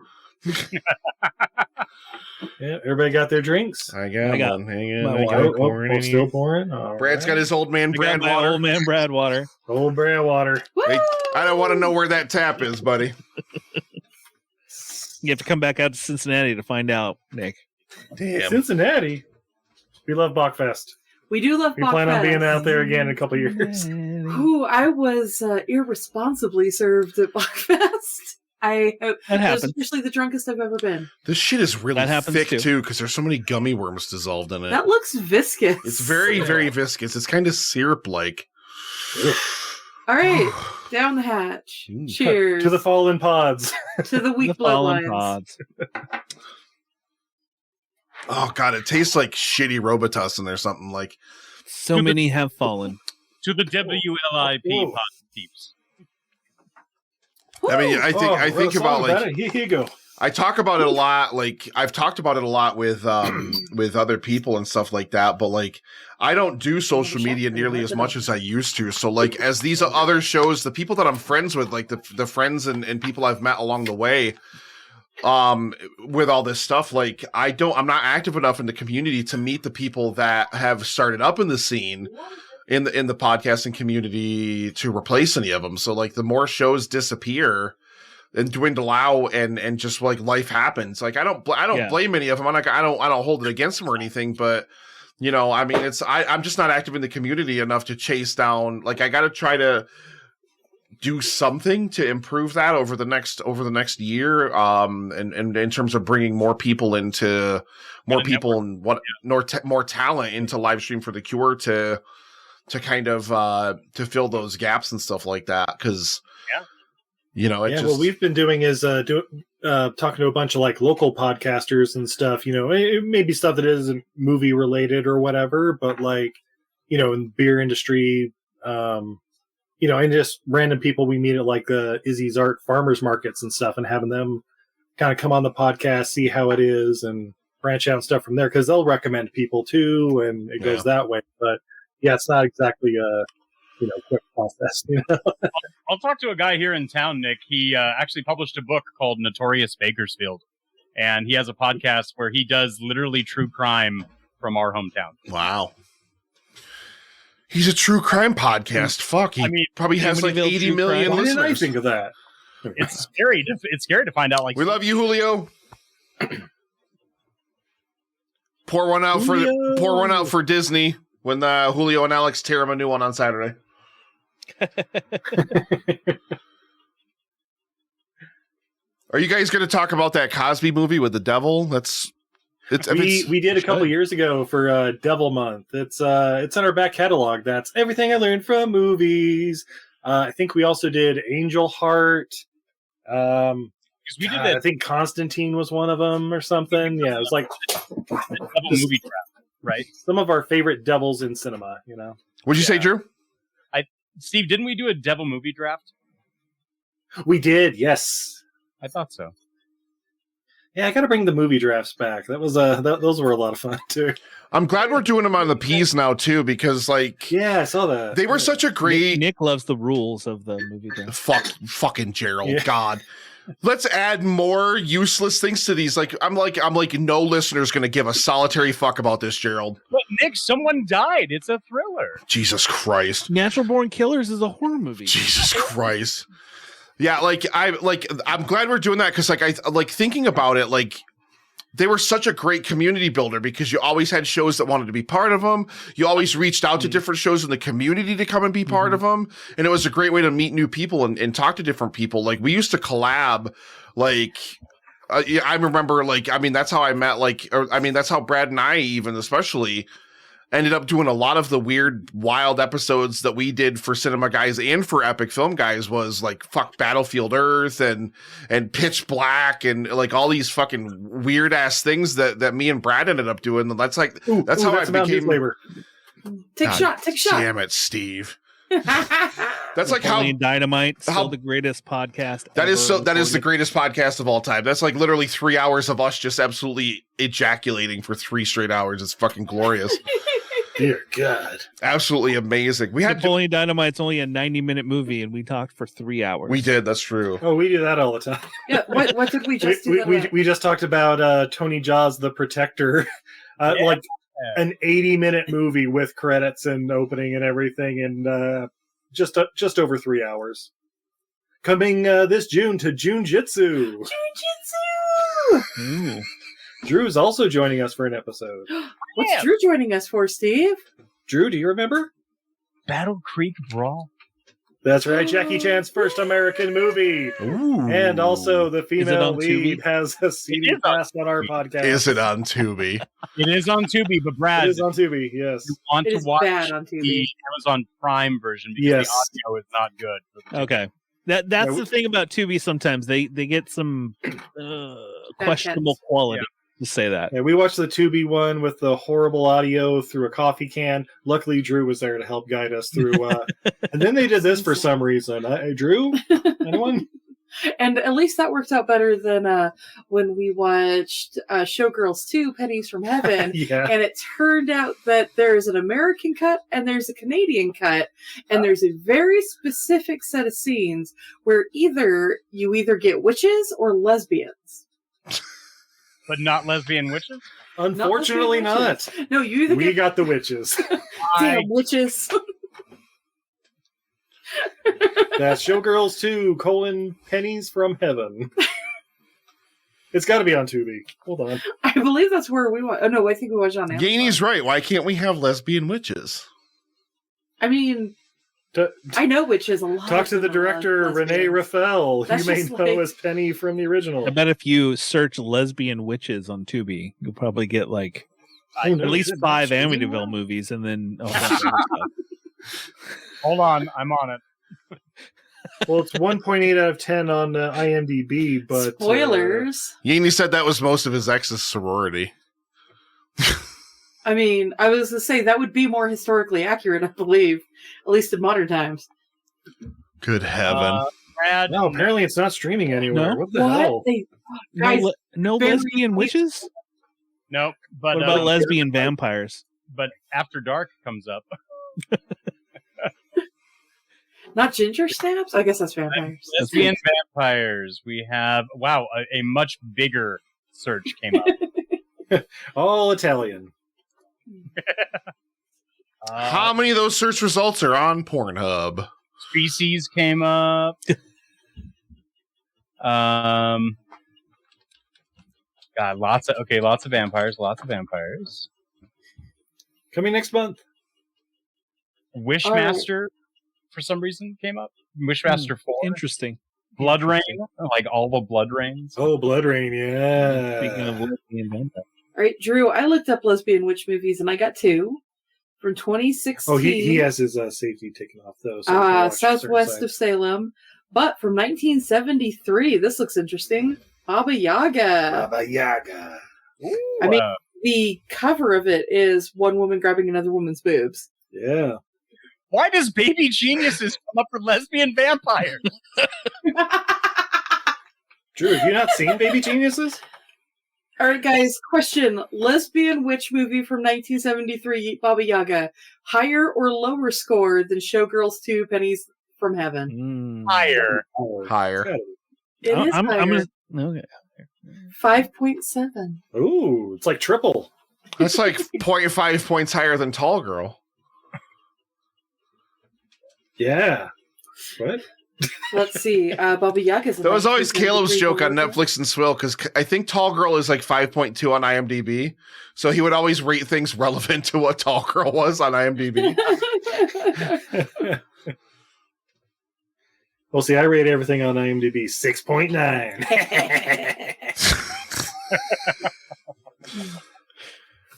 [SPEAKER 2] Yeah, everybody got their drinks.
[SPEAKER 3] I got one. Hang on.
[SPEAKER 2] Still pouring.
[SPEAKER 3] Brad's got his old man Brad water.
[SPEAKER 1] Old man Brad water.
[SPEAKER 2] Old Brad water.
[SPEAKER 3] Hey, I don't want to know where that tap is, buddy.
[SPEAKER 1] You have to come back out to Cincinnati to find out, Nick.
[SPEAKER 3] Damn.
[SPEAKER 2] Cincinnati. We love Bachfest.
[SPEAKER 4] We do love Bachfest.
[SPEAKER 2] We plan on being out there again in a couple of years.
[SPEAKER 4] Ooh, I was irresponsibly served at Bachfest.
[SPEAKER 1] That happens.
[SPEAKER 4] Especially the drunkest I've ever been.
[SPEAKER 3] This shit is really thick too, because there's so many gummy worms dissolved in it.
[SPEAKER 4] That looks viscous.
[SPEAKER 3] It's very, very viscous. It's kind of syrup-like.
[SPEAKER 4] All right, down the hatch. Cheers
[SPEAKER 2] to the fallen pods.
[SPEAKER 4] To the weak bloodlines.
[SPEAKER 3] Oh god, it tastes like shitty Robitussin or something. Like
[SPEAKER 1] so many have fallen.
[SPEAKER 5] To the WLIP pod peeps.
[SPEAKER 3] I mean, I think about like
[SPEAKER 2] here you go.
[SPEAKER 3] I talk about it a lot. Like I've talked about it a lot with other people and stuff like that. But like I don't do social media nearly as much as I used to. So like as these other shows, the people that I'm friends with, like the friends and people I've met along the way, with all this stuff, like I'm not active enough in the community to meet the people that have started up in the scene. In the podcasting community to replace any of them. So like the more shows disappear and dwindle out and just like life happens. Like I don't blame any of them. I don't hold it against them or anything, but you know, I mean, I'm just not active in the community enough to chase down, like I got to try to do something to improve that over the next year. And in terms of bringing more people into more talent into Livestream for the Cure to kind of to fill those gaps and stuff like that, because you know what we've been doing is talking to a bunch of like local podcasters and stuff. You know, it may be stuff that isn't movie related or whatever, but like you know, in the beer industry, you know, and just random people we meet at like the Izzy's Art farmers markets and stuff, and having them kind of come on the podcast, see how it is, and branch out and stuff from there, because they'll recommend people too, and it goes that way. But yeah, it's not exactly a quick process. You know?
[SPEAKER 5] I'll talk to a guy here in town, Nick. He actually published a book called Notorious Bakersfield, and he has a podcast where he does literally true crime from our hometown.
[SPEAKER 3] Wow. He's a true crime podcast. Fuck, he probably has like 80 million listeners.
[SPEAKER 2] Why didn't I think of that?
[SPEAKER 5] It's scary. It's scary to find out. Like
[SPEAKER 3] we love you, Julio. Pour one out for Disney when Julio and Alex tear him a new one on Saturday. Are you guys going to talk about that Cosby movie with the devil?
[SPEAKER 2] We did a couple years ago for Devil Month. It's in our back catalog. That's everything I learned from movies. I think we also did Angel Heart.
[SPEAKER 5] We did that.
[SPEAKER 2] I think Constantine was one of them or something. Yeah, it was like
[SPEAKER 5] double movie draft, right?
[SPEAKER 2] Some of our favorite devils in cinema. You know.
[SPEAKER 3] What'd you say, Drew?
[SPEAKER 5] Steve, didn't we do a devil movie draft?
[SPEAKER 2] We did. Yes.
[SPEAKER 5] I thought so.
[SPEAKER 2] Yeah, I got to bring the movie drafts back. That was those were a lot of fun too.
[SPEAKER 3] I'm glad we're doing them on the P's now too, because
[SPEAKER 2] I saw that.
[SPEAKER 3] They were such a great.
[SPEAKER 1] Nick loves the rules of the movie draft.
[SPEAKER 3] Fucking Gerald, God. Let's add more useless things to these. I'm like, no listener's going to give a solitary fuck about this, Gerald.
[SPEAKER 5] But Nick, someone died. It's a thriller.
[SPEAKER 3] Jesus Christ.
[SPEAKER 1] Natural Born Killers is a horror movie.
[SPEAKER 3] Jesus Christ. Yeah, I'm glad we're doing that because I thinking about it, they were such a great community builder because you always had shows that wanted to be part of them. You always reached out to different shows in the community to come and be part of them. And it was a great way to meet new people and talk to different people. We used to collab, I remember, that's how I met, that's how Brad and I even especially ended up doing a lot of the weird, wild episodes that we did for Cinema Guys and for Epic Film Guys was fuck Battlefield Earth and Pitch Black and all these fucking weird ass things that me and Brad ended up doing. That's how I became.
[SPEAKER 4] Take a shot.
[SPEAKER 3] Damn it, Steve. That's how
[SPEAKER 1] Dynamite, still the greatest podcast.
[SPEAKER 3] That is the greatest podcast of all time. That's literally 3 hours of us just absolutely ejaculating for 3 straight hours. It's fucking glorious.
[SPEAKER 2] Dear God.
[SPEAKER 3] Absolutely amazing. We had
[SPEAKER 1] Napoleon Dynamite's only a 90-minute movie, and we talked for 3 hours.
[SPEAKER 3] We did. That's true.
[SPEAKER 2] Oh, we do that all the time.
[SPEAKER 4] Yeah. What did we just do?
[SPEAKER 2] We just talked about Tony Jaa's The Protector. An 80-minute movie with credits and opening and everything, and just over 3 hours. Coming this June to June-Jitsu.
[SPEAKER 4] June-Jitsu!
[SPEAKER 2] Drew's also joining us for an episode.
[SPEAKER 4] What's Drew joining us for, Steve?
[SPEAKER 2] Drew, do you remember?
[SPEAKER 5] Battle Creek Brawl.
[SPEAKER 2] That's right, Jackie Chan's first American movie.
[SPEAKER 3] Ooh.
[SPEAKER 2] And also the female lead
[SPEAKER 1] Tubi?
[SPEAKER 2] has a CD cast on our podcast.
[SPEAKER 3] Is it on Tubi?
[SPEAKER 5] It is on Tubi, but Brad,
[SPEAKER 2] it is on Tubi, yes.
[SPEAKER 5] You want
[SPEAKER 4] It
[SPEAKER 5] to
[SPEAKER 4] is
[SPEAKER 5] watch
[SPEAKER 4] bad on TV.
[SPEAKER 5] the Amazon Prime version because the audio is not good.
[SPEAKER 1] Okay. That's the thing about Tubi sometimes. They get some questionable quality. To say that.
[SPEAKER 2] Yeah, we watched the Tubi one with the horrible audio through a coffee can. Luckily, Drew was there to help guide us through. And then they did this for some reason. Drew? Anyone?
[SPEAKER 4] And at least that worked out better than when we watched Showgirls 2, Pennies from Heaven.
[SPEAKER 2] Yeah.
[SPEAKER 4] And it turned out that there's an American cut and there's a Canadian cut. And there's a very specific set of scenes where you either get witches or lesbians.
[SPEAKER 5] But not lesbian witches?
[SPEAKER 2] Unfortunately not.
[SPEAKER 4] No, you either
[SPEAKER 2] We got the witches.
[SPEAKER 4] Damn witches.
[SPEAKER 2] That's Showgirls 2, Pennies from Heaven. It's got to be on Tubi. Hold on.
[SPEAKER 4] I believe that's where we watch. Oh, no, I think we watched on Amazon.
[SPEAKER 3] Gainey's right. Why can't we have lesbian witches?
[SPEAKER 4] I mean, I know witches a lot.
[SPEAKER 2] Talk to the director, Renee Raphael, who you may know as Penny from the original.
[SPEAKER 1] I bet if you search lesbian witches on Tubi, you'll probably get at least 5 Amityville movies, and then
[SPEAKER 5] Hold on, I'm on it.
[SPEAKER 2] Well, it's 1.8 out of 10 on IMDb, but
[SPEAKER 4] spoilers.
[SPEAKER 3] Yaney said that was most of his ex's sorority.
[SPEAKER 4] I mean, I was going to say that would be more historically accurate, I believe, at least in modern times.
[SPEAKER 3] Good heaven.
[SPEAKER 5] Brad,
[SPEAKER 2] no, apparently it's not streaming anywhere.
[SPEAKER 1] No?
[SPEAKER 2] What the hell?
[SPEAKER 4] Guys,
[SPEAKER 1] no lesbian witches?
[SPEAKER 5] No, but
[SPEAKER 1] what about lesbian vampires?
[SPEAKER 5] But After Dark comes up.
[SPEAKER 4] Not ginger snaps? I guess that's vampires.
[SPEAKER 5] Lesbian vampires. We have, a much bigger search came up.
[SPEAKER 2] All Italian.
[SPEAKER 3] How many of those search results are on Pornhub?
[SPEAKER 5] Species came up. God, lots of vampires.
[SPEAKER 2] Coming next month.
[SPEAKER 5] Wishmaster, for some reason, came up. Wishmaster 4.
[SPEAKER 1] Interesting.
[SPEAKER 5] Blood Rain, like all the Blood Rains.
[SPEAKER 2] Oh, Blood Rain, yeah.
[SPEAKER 1] Speaking of lesbian vampire.
[SPEAKER 4] All right, Drew, I looked up lesbian witch movies and I got 2 from 2016.
[SPEAKER 2] Oh, he has his safety taken off, though. So
[SPEAKER 4] Southwest of Salem. But from 1973, this looks interesting. Baba Yaga.
[SPEAKER 2] Baba Yaga.
[SPEAKER 5] Ooh,
[SPEAKER 4] I mean, the cover of it is one woman grabbing another woman's boobs.
[SPEAKER 2] Yeah.
[SPEAKER 5] why does Baby Geniuses come up for lesbian vampires?
[SPEAKER 2] Drew, have you not seen Baby Geniuses?
[SPEAKER 4] All right, guys, question. Lesbian witch movie from 1973, Baba Yaga. Higher or lower score than Showgirls 2, Pennies from Heaven?
[SPEAKER 5] Higher.
[SPEAKER 3] Higher.
[SPEAKER 4] It is
[SPEAKER 1] I'm
[SPEAKER 4] higher.
[SPEAKER 1] okay.
[SPEAKER 4] 5.7.
[SPEAKER 2] Ooh, it's like triple.
[SPEAKER 3] That's like 0.5 points higher than Tall Girl.
[SPEAKER 2] Yeah. What?
[SPEAKER 4] Let's see. Baba Yaga's.
[SPEAKER 3] That was always Caleb's joke on Netflix and Swill, because I think Tall Girl is like 5.2 on IMDb. So he would always rate things relevant to what Tall Girl was on IMDb.
[SPEAKER 2] Well, see, I rate everything on IMDb 6.9.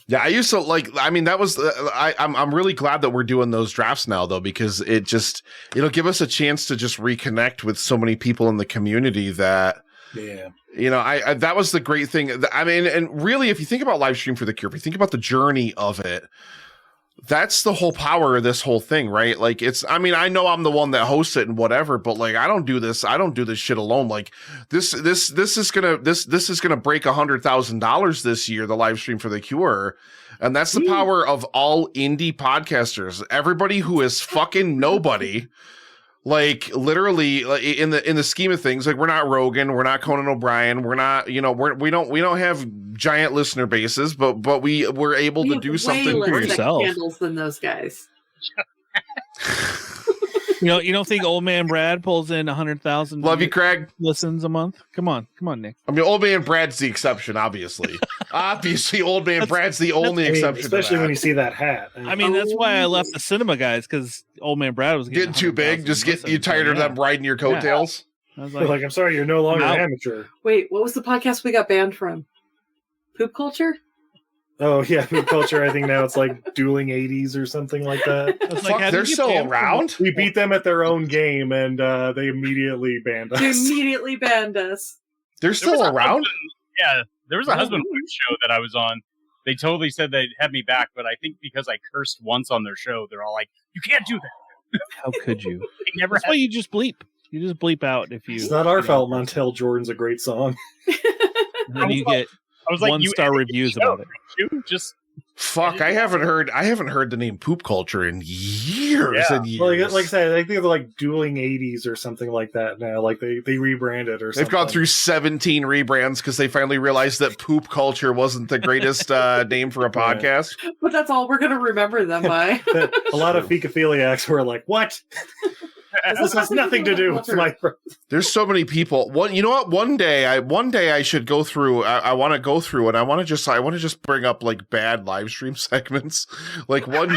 [SPEAKER 3] Yeah, I used to like. I mean, that was. I'm really glad that we're doing those drafts now, though, because it'll give us a chance to just reconnect with so many people in the community that.
[SPEAKER 2] Yeah.
[SPEAKER 3] You know, I that was the great thing. I mean, and really, if you think about Livestream for the Cure, if you think about the journey of it, that's the whole power of this whole thing, right? Like, it's, I mean, I know I'm the one that hosts it and whatever, but like, I don't do this shit alone. Like, this is gonna break $100,000 this year, the Livestream for the Cure. And that's the power of all indie podcasters. Everybody who is fucking nobody. Like, literally, like, in the scheme of things, like, we're not Rogan, we're not Conan O'Brien, we're not, you know, we don't have giant listener bases, but we're able to do something
[SPEAKER 4] for
[SPEAKER 1] yourself.
[SPEAKER 4] Candles than those guys.
[SPEAKER 1] You don't think Old Man Brad pulls in 100,000?
[SPEAKER 3] Love you, Craig.
[SPEAKER 1] Listens a month. Come on, Nick.
[SPEAKER 3] I mean, Old Man Brad's the exception, obviously. Obviously, Old Man Brad's the only exception.
[SPEAKER 2] Especially when you see that hat.
[SPEAKER 1] I mean, that's why I left the cinema, guys, because Old Man Brad was
[SPEAKER 3] getting too big. Just get you tired of them riding your coattails.
[SPEAKER 1] I was
[SPEAKER 2] like, I'm sorry, you're no longer an amateur.
[SPEAKER 4] Wait, what was the podcast we got banned from? Poop Culture?
[SPEAKER 2] Oh, yeah, Poop Culture. I think now it's like Dueling 80s or something like that.
[SPEAKER 3] Fuck, they're still around?
[SPEAKER 2] We beat them at their own game, and they immediately banned us.
[SPEAKER 4] They immediately banned us.
[SPEAKER 3] They're still around?
[SPEAKER 5] Yeah, there was a husband and wife show that I was on. They totally said they'd have me back, but I think because I cursed once on their show, they're all like, "You can't do that."
[SPEAKER 1] How could you?
[SPEAKER 5] That's
[SPEAKER 1] why you just bleep. You just bleep out if you.
[SPEAKER 2] It's not our fault. Montel Jordan's a great song.
[SPEAKER 1] And then you get one-star reviews about it.
[SPEAKER 5] Just
[SPEAKER 3] fuck. I haven't heard the name Poop Culture in years and years.
[SPEAKER 2] Like I said, I think they're like Dueling 80s or something like that now. Like they rebranded or something.
[SPEAKER 3] They've gone through 17 rebrands because they finally realized that Poop Culture wasn't the greatest name for a podcast.
[SPEAKER 4] But that's all we're going to remember them by.
[SPEAKER 2] A lot of fecophiliacs were like, what? This has nothing to do with my.
[SPEAKER 3] There's so many people. You know what? One day I should go through. I want to go through and I want to just bring up like bad live stream segments, like 1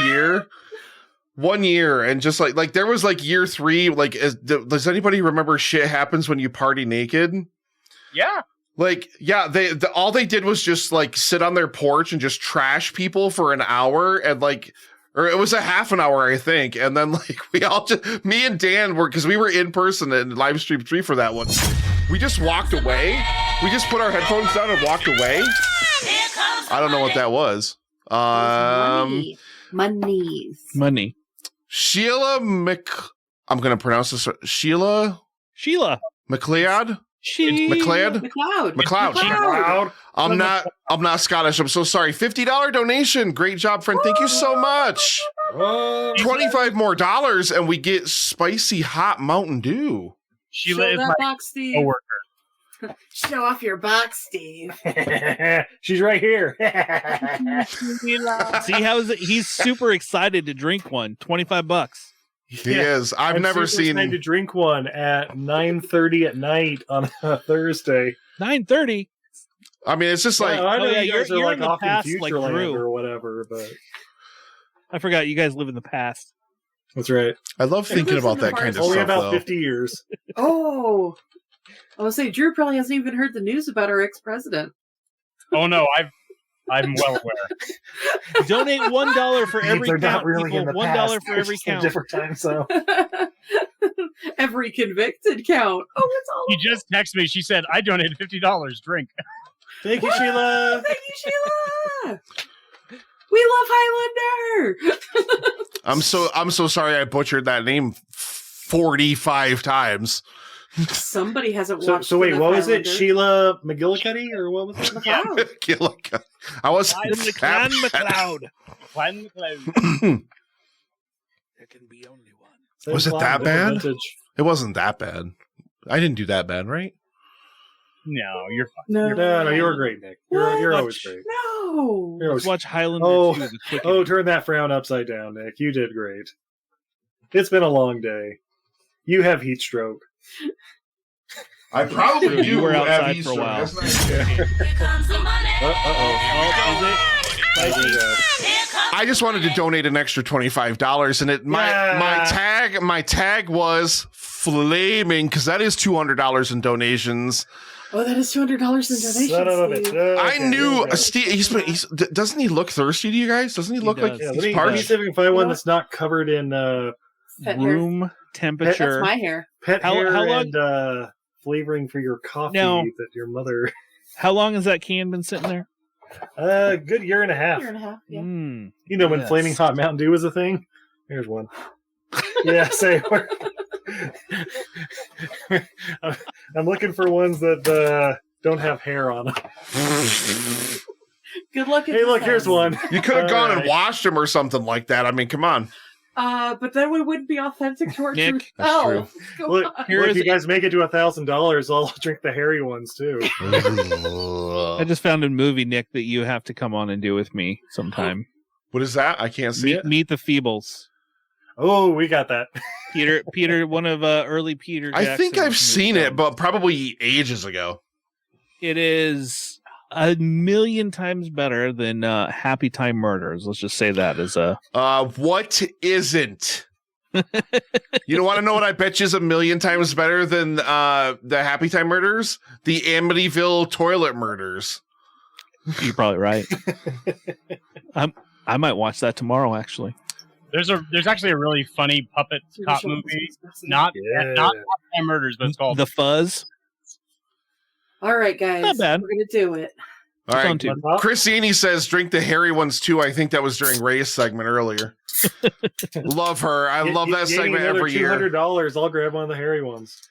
[SPEAKER 3] year, and just like there was like year 3. Like, does anybody remember Shit Happens When You Party Naked?
[SPEAKER 5] Yeah.
[SPEAKER 3] Like, yeah, all they did was just like sit on their porch and just trash people for an hour, and like. Or it was a half an hour, I think. And then, like, me and Dan because we were in person in live stream 3 for that one. We just walked away. We just put our headphones down and walked away. I don't know what that was.
[SPEAKER 4] Money.
[SPEAKER 3] Sheila I'm going to pronounce this. Sheila McLeod? McLeod. I'm not Scottish. I'm so sorry. $50 donation. Great job, friend. Thank you so much. $25 more and we get spicy hot Mountain Dew.
[SPEAKER 5] Sheila is my
[SPEAKER 4] box, Steve.
[SPEAKER 5] coworker.
[SPEAKER 4] Show off your box, Steve.
[SPEAKER 2] She's right here.
[SPEAKER 1] See how he's super excited to drink one. $25.
[SPEAKER 3] He is. I've
[SPEAKER 2] I'm
[SPEAKER 3] never
[SPEAKER 2] super
[SPEAKER 3] seen.
[SPEAKER 2] excited to drink one at 9:30 at night on a Thursday.
[SPEAKER 1] 9:30.
[SPEAKER 3] I mean, it's just like
[SPEAKER 2] I know
[SPEAKER 1] yeah,
[SPEAKER 2] you guys
[SPEAKER 1] you're
[SPEAKER 2] are
[SPEAKER 1] in
[SPEAKER 2] like
[SPEAKER 1] the
[SPEAKER 2] off
[SPEAKER 1] past,
[SPEAKER 2] in
[SPEAKER 1] like
[SPEAKER 2] Futureland
[SPEAKER 1] Drew.
[SPEAKER 2] or whatever, but
[SPEAKER 1] I forgot you guys live in the past.
[SPEAKER 2] that's right.
[SPEAKER 3] I love thinking
[SPEAKER 4] lives in
[SPEAKER 3] about
[SPEAKER 4] the
[SPEAKER 3] that kind of
[SPEAKER 4] forest.
[SPEAKER 2] Only
[SPEAKER 3] stuff.
[SPEAKER 2] about
[SPEAKER 3] Though.
[SPEAKER 2] 50 years.
[SPEAKER 4] Oh, I was say Drew probably hasn't even heard the news about our ex-president.
[SPEAKER 5] Oh no, I'm well aware.
[SPEAKER 1] Donate $1 for every
[SPEAKER 2] They're not
[SPEAKER 1] count.
[SPEAKER 2] really
[SPEAKER 1] People.
[SPEAKER 2] in the
[SPEAKER 1] $1
[SPEAKER 2] past.
[SPEAKER 1] for
[SPEAKER 2] They're
[SPEAKER 1] every
[SPEAKER 2] just in
[SPEAKER 1] count.
[SPEAKER 2] different time zone.
[SPEAKER 4] Every convicted count. Oh, it's all.
[SPEAKER 5] She just texted me. She said, "I donated $50. Drink."
[SPEAKER 2] Thank you, Sheila.
[SPEAKER 4] Thank you, Sheila. We love Highlander.
[SPEAKER 3] I'm so sorry I butchered that name 45 times.
[SPEAKER 4] Somebody hasn't watched.
[SPEAKER 2] So wait,
[SPEAKER 4] enough
[SPEAKER 2] what was it?
[SPEAKER 4] Highlander.
[SPEAKER 2] Sheila McGillicuddy, or what was it?
[SPEAKER 4] McLeod.
[SPEAKER 3] I was
[SPEAKER 1] Clan McLeod.
[SPEAKER 5] Clan McLeod.
[SPEAKER 1] There can be only one.
[SPEAKER 3] Was it
[SPEAKER 2] Same
[SPEAKER 3] that
[SPEAKER 2] clown,
[SPEAKER 3] bad?
[SPEAKER 2] different vintage.
[SPEAKER 3] It wasn't that bad. I didn't do that bad, right?
[SPEAKER 5] No, you're fine.
[SPEAKER 4] No,
[SPEAKER 2] No, you were great, Nick. You're
[SPEAKER 4] What?
[SPEAKER 2] always great.
[SPEAKER 4] No.
[SPEAKER 2] You're
[SPEAKER 1] Let's
[SPEAKER 2] always...
[SPEAKER 1] watch Highlander
[SPEAKER 2] Oh,
[SPEAKER 1] 2. The quick
[SPEAKER 2] Oh, turn that frown upside down, Nick. You did great. It's been a long day. You have heat stroke.
[SPEAKER 3] I probably
[SPEAKER 1] You were outside for a while.
[SPEAKER 3] I just wanted to donate an extra $25, and my tag was Flamin, because that is $200 in donations.
[SPEAKER 4] Oh, that is $200 in donations.
[SPEAKER 2] Son of a
[SPEAKER 4] Steve.
[SPEAKER 2] bitch.
[SPEAKER 3] I
[SPEAKER 2] Okay,
[SPEAKER 3] knew
[SPEAKER 2] here we go.
[SPEAKER 3] Steve. Doesn't he look thirsty to you guys? Doesn't he look like
[SPEAKER 1] does.
[SPEAKER 2] Yeah,
[SPEAKER 3] he's
[SPEAKER 2] let me
[SPEAKER 3] parched?
[SPEAKER 2] see if we can find one that's not covered in
[SPEAKER 4] Pet hair.
[SPEAKER 1] room temperature.
[SPEAKER 4] That's my hair.
[SPEAKER 2] pet
[SPEAKER 1] How
[SPEAKER 2] hair
[SPEAKER 1] long-
[SPEAKER 2] and flavoring for your coffee
[SPEAKER 1] Now-
[SPEAKER 2] that your mother.
[SPEAKER 1] How long has that can been sitting there?
[SPEAKER 2] Good year and a half.
[SPEAKER 4] Year and a half. Yeah.
[SPEAKER 1] Mm.
[SPEAKER 2] You know when
[SPEAKER 1] Yes.
[SPEAKER 2] Flaming Hot Mountain Dew was a thing? Here's one. Yeah, say I'm looking for ones that don't have hair on them.
[SPEAKER 4] Good luck. at
[SPEAKER 2] Hey,
[SPEAKER 4] this
[SPEAKER 2] look, here's
[SPEAKER 4] house.
[SPEAKER 2] one.
[SPEAKER 3] You could have gone and
[SPEAKER 2] Alright.
[SPEAKER 3] washed him or something like that. I mean, come on.
[SPEAKER 4] But then we wouldn't be authentic to our
[SPEAKER 1] Nick,
[SPEAKER 4] truth.
[SPEAKER 3] that's
[SPEAKER 4] Oh, come
[SPEAKER 2] Look,
[SPEAKER 4] on.
[SPEAKER 1] Here
[SPEAKER 2] look,
[SPEAKER 1] is
[SPEAKER 2] if you guys make it to $1,000, I'll drink the hairy ones too.
[SPEAKER 1] I just found a movie, Nick, that you have to come on and do with me sometime.
[SPEAKER 3] What is that? I can't see it.
[SPEAKER 1] Meet the Feebles.
[SPEAKER 2] Oh, we got that.
[SPEAKER 1] Peter, one of early Peter.
[SPEAKER 3] I think
[SPEAKER 1] Jackson's
[SPEAKER 3] I've seen it,
[SPEAKER 1] films.
[SPEAKER 3] but probably ages ago.
[SPEAKER 1] It is a million times better than Happy Time Murders. Let's just say that as a.
[SPEAKER 3] What isn't? You don't want to know what I bet you is a million times better than the Happy Time Murders? The Amityville toilet murders.
[SPEAKER 1] You're probably right. I might watch that tomorrow. Actually,
[SPEAKER 5] There's actually a really funny puppet cop movie. Not Time Murders, but it's called
[SPEAKER 1] The Fuzz.
[SPEAKER 4] All right, guys.
[SPEAKER 1] Not bad.
[SPEAKER 4] We're gonna do it.
[SPEAKER 3] All right.
[SPEAKER 1] on to.
[SPEAKER 3] Christiani says, drink the hairy ones too. I think that was during Ray's segment earlier. Love her. I love that segment every year.
[SPEAKER 2] $200. I'll grab one of the hairy ones.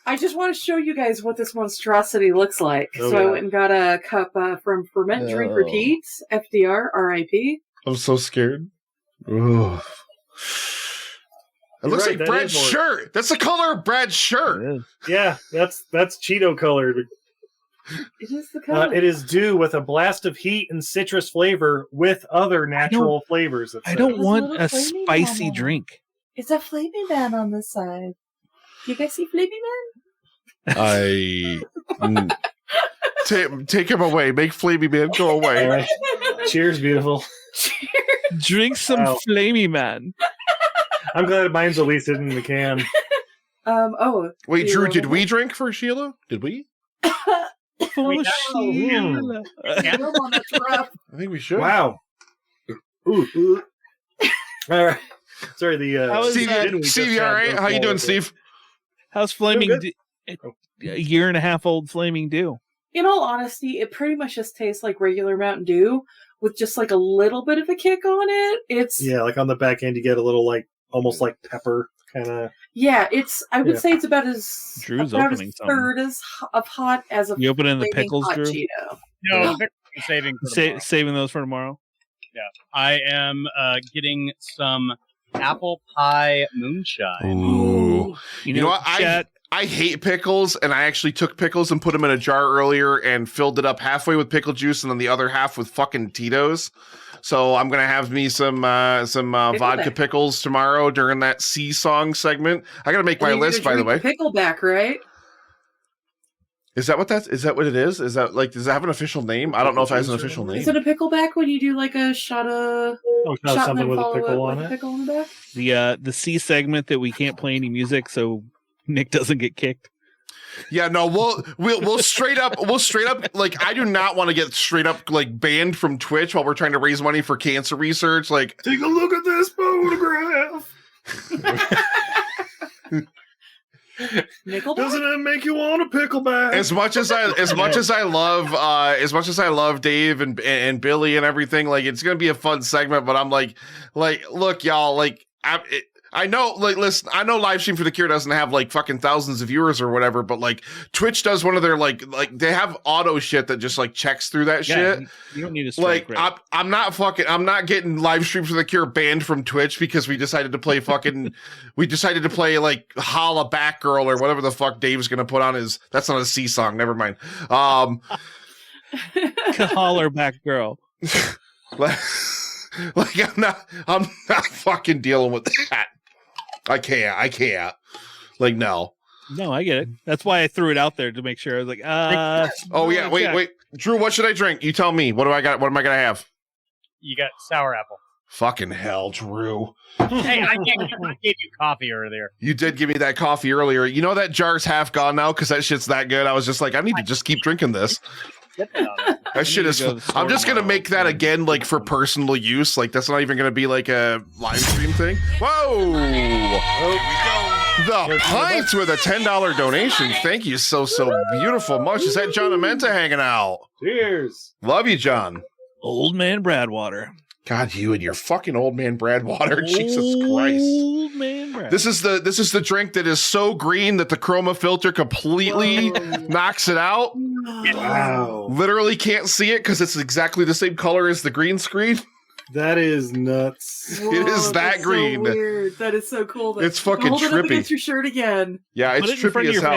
[SPEAKER 4] I just want to show you guys what this monstrosity looks like.
[SPEAKER 2] Oh,
[SPEAKER 4] so I
[SPEAKER 2] yeah.
[SPEAKER 4] went and got a cup from Ferment Drink
[SPEAKER 1] Oh.
[SPEAKER 4] Repeat, FDR, RIP.
[SPEAKER 3] I'm so scared. Ugh. It looks
[SPEAKER 2] right,
[SPEAKER 3] like
[SPEAKER 2] that
[SPEAKER 3] Brad's
[SPEAKER 2] is more-
[SPEAKER 3] shirt. That's the color of Brad's shirt.
[SPEAKER 2] Yeah, that's Cheeto colored.
[SPEAKER 4] It is the color.
[SPEAKER 2] It is due with a blast of heat and citrus flavor with other natural flavors. it
[SPEAKER 1] I
[SPEAKER 2] says.
[SPEAKER 1] don't
[SPEAKER 6] There's a
[SPEAKER 1] want
[SPEAKER 6] little
[SPEAKER 1] a
[SPEAKER 6] flaming
[SPEAKER 1] spicy
[SPEAKER 6] one.
[SPEAKER 1] drink.
[SPEAKER 6] It's a Flaming Man on this side.
[SPEAKER 4] You guys see Flaming
[SPEAKER 3] Take him away. Make Flamey Man go
[SPEAKER 2] All
[SPEAKER 3] away.
[SPEAKER 2] right. Cheers, beautiful.
[SPEAKER 1] Drink some
[SPEAKER 2] Wow.
[SPEAKER 1] Flamey Man.
[SPEAKER 2] I'm glad mine's at least in the can.
[SPEAKER 4] Oh.
[SPEAKER 3] Wait,
[SPEAKER 4] you
[SPEAKER 3] Drew,
[SPEAKER 4] wrote
[SPEAKER 3] did
[SPEAKER 4] it?
[SPEAKER 3] we drink for Sheila? Did we?
[SPEAKER 1] Oh, Sheila.
[SPEAKER 4] Oh, that's rough.
[SPEAKER 3] I think we should.
[SPEAKER 2] Wow. Ooh. All right. Sorry,
[SPEAKER 1] How is
[SPEAKER 3] Steve,
[SPEAKER 1] that-
[SPEAKER 2] gin we just
[SPEAKER 3] Steve, you
[SPEAKER 2] had
[SPEAKER 3] all right?
[SPEAKER 2] broke
[SPEAKER 3] How you
[SPEAKER 2] all
[SPEAKER 3] doing,
[SPEAKER 2] over.
[SPEAKER 3] Steve?
[SPEAKER 1] How's Flaming
[SPEAKER 2] Doing
[SPEAKER 1] a year and a half old Flaming Dew?
[SPEAKER 4] In all honesty, it pretty much just tastes like regular Mountain Dew with just like a little bit of a kick on it. It's
[SPEAKER 2] Yeah, like on the back end, you get a little almost like pepper kind of.
[SPEAKER 4] it's. I would
[SPEAKER 2] Yeah.
[SPEAKER 4] say it's about as
[SPEAKER 1] Drew's
[SPEAKER 4] about
[SPEAKER 1] opening
[SPEAKER 4] as
[SPEAKER 1] something.
[SPEAKER 4] third as of hot as a
[SPEAKER 1] You opening the
[SPEAKER 4] flaming
[SPEAKER 1] pickles,
[SPEAKER 4] hot
[SPEAKER 1] Drew?
[SPEAKER 4] Cheeto.
[SPEAKER 5] no I'm saving. For tomorrow.
[SPEAKER 1] Saving those for tomorrow.
[SPEAKER 5] I am getting some apple pie moonshine.
[SPEAKER 3] Ooh.
[SPEAKER 1] You
[SPEAKER 3] know what? I hate pickles, and I actually took pickles and put them in a jar earlier and filled it up halfway with pickle juice and then the other half with fucking Tito's. So I'm gonna have me some vodka pickles tomorrow during that sea song segment. I gotta make my list, by the way.
[SPEAKER 4] Pickleback, right?
[SPEAKER 3] Is that what it is? Is that like, does it have an official name? I don't know if it has an official name.
[SPEAKER 4] Is it a pickleback when you do like a shot of
[SPEAKER 2] something with a pickle on it?
[SPEAKER 4] Pickle on the back?
[SPEAKER 1] The C segment that we can't play any music, so Nick doesn't get kicked.
[SPEAKER 3] Yeah, no, we'll straight up like, I do not want to get straight up like banned from Twitch while we're trying to raise money for cancer research. Like,
[SPEAKER 2] take a look at this photograph.
[SPEAKER 4] Nickelback?
[SPEAKER 2] Doesn't it make you want a pickleback?
[SPEAKER 3] As much as I love Dave and Billy and everything, like, it's gonna be a fun segment. But I'm like, look, y'all, like, I know, like, listen, I know Livestream for the Cure doesn't have like fucking thousands of viewers or whatever, but like Twitch does one of their like they have auto shit that just like checks through that shit.
[SPEAKER 1] You don't need to strike,
[SPEAKER 3] like, I'm not getting Livestream for the Cure banned from Twitch because we decided to play like Holla Back Girl or whatever the fuck Dave's gonna put on his. That's not a C song. Never mind.
[SPEAKER 1] Holler Back Girl.
[SPEAKER 3] Like, I'm not fucking dealing with that. I can't. Like, no.
[SPEAKER 1] No, I get it. That's why I threw it out there to make sure. I was like,
[SPEAKER 3] oh yeah, wait. Drew, what should I drink? You tell me. What do I got? What am I gonna have?
[SPEAKER 5] You got sour apple.
[SPEAKER 3] Fucking hell, Drew.
[SPEAKER 5] Hey, I gave you coffee earlier.
[SPEAKER 3] You did give me that coffee earlier. You know that jar's half gone now because that shit's that good. I was just like, I need to just keep drinking this. That shit is. I'm just gonna make that again, like, for personal use. Like, that's not even gonna be like a live stream thing. Whoa! The Pints with a $10 donation. Thank you so beautiful much. Is that John Amenta hanging out?
[SPEAKER 2] Cheers.
[SPEAKER 3] Love you, John.
[SPEAKER 1] Old Man Bradwater.
[SPEAKER 3] God, you and your fucking old man Bradwater. Jesus Christ.
[SPEAKER 1] Old Man Brad.
[SPEAKER 3] This is the drink that is so green that the chroma filter completely knocks it out.
[SPEAKER 2] Wow.
[SPEAKER 3] Literally can't see it because it's exactly the same color as the green screen.
[SPEAKER 2] That is nuts.
[SPEAKER 3] It is that green.
[SPEAKER 4] So weird. That is so cool.
[SPEAKER 3] It's fucking
[SPEAKER 4] hold it up
[SPEAKER 3] trippy.
[SPEAKER 4] against your shirt again.
[SPEAKER 3] Yeah, it's trippy as hell.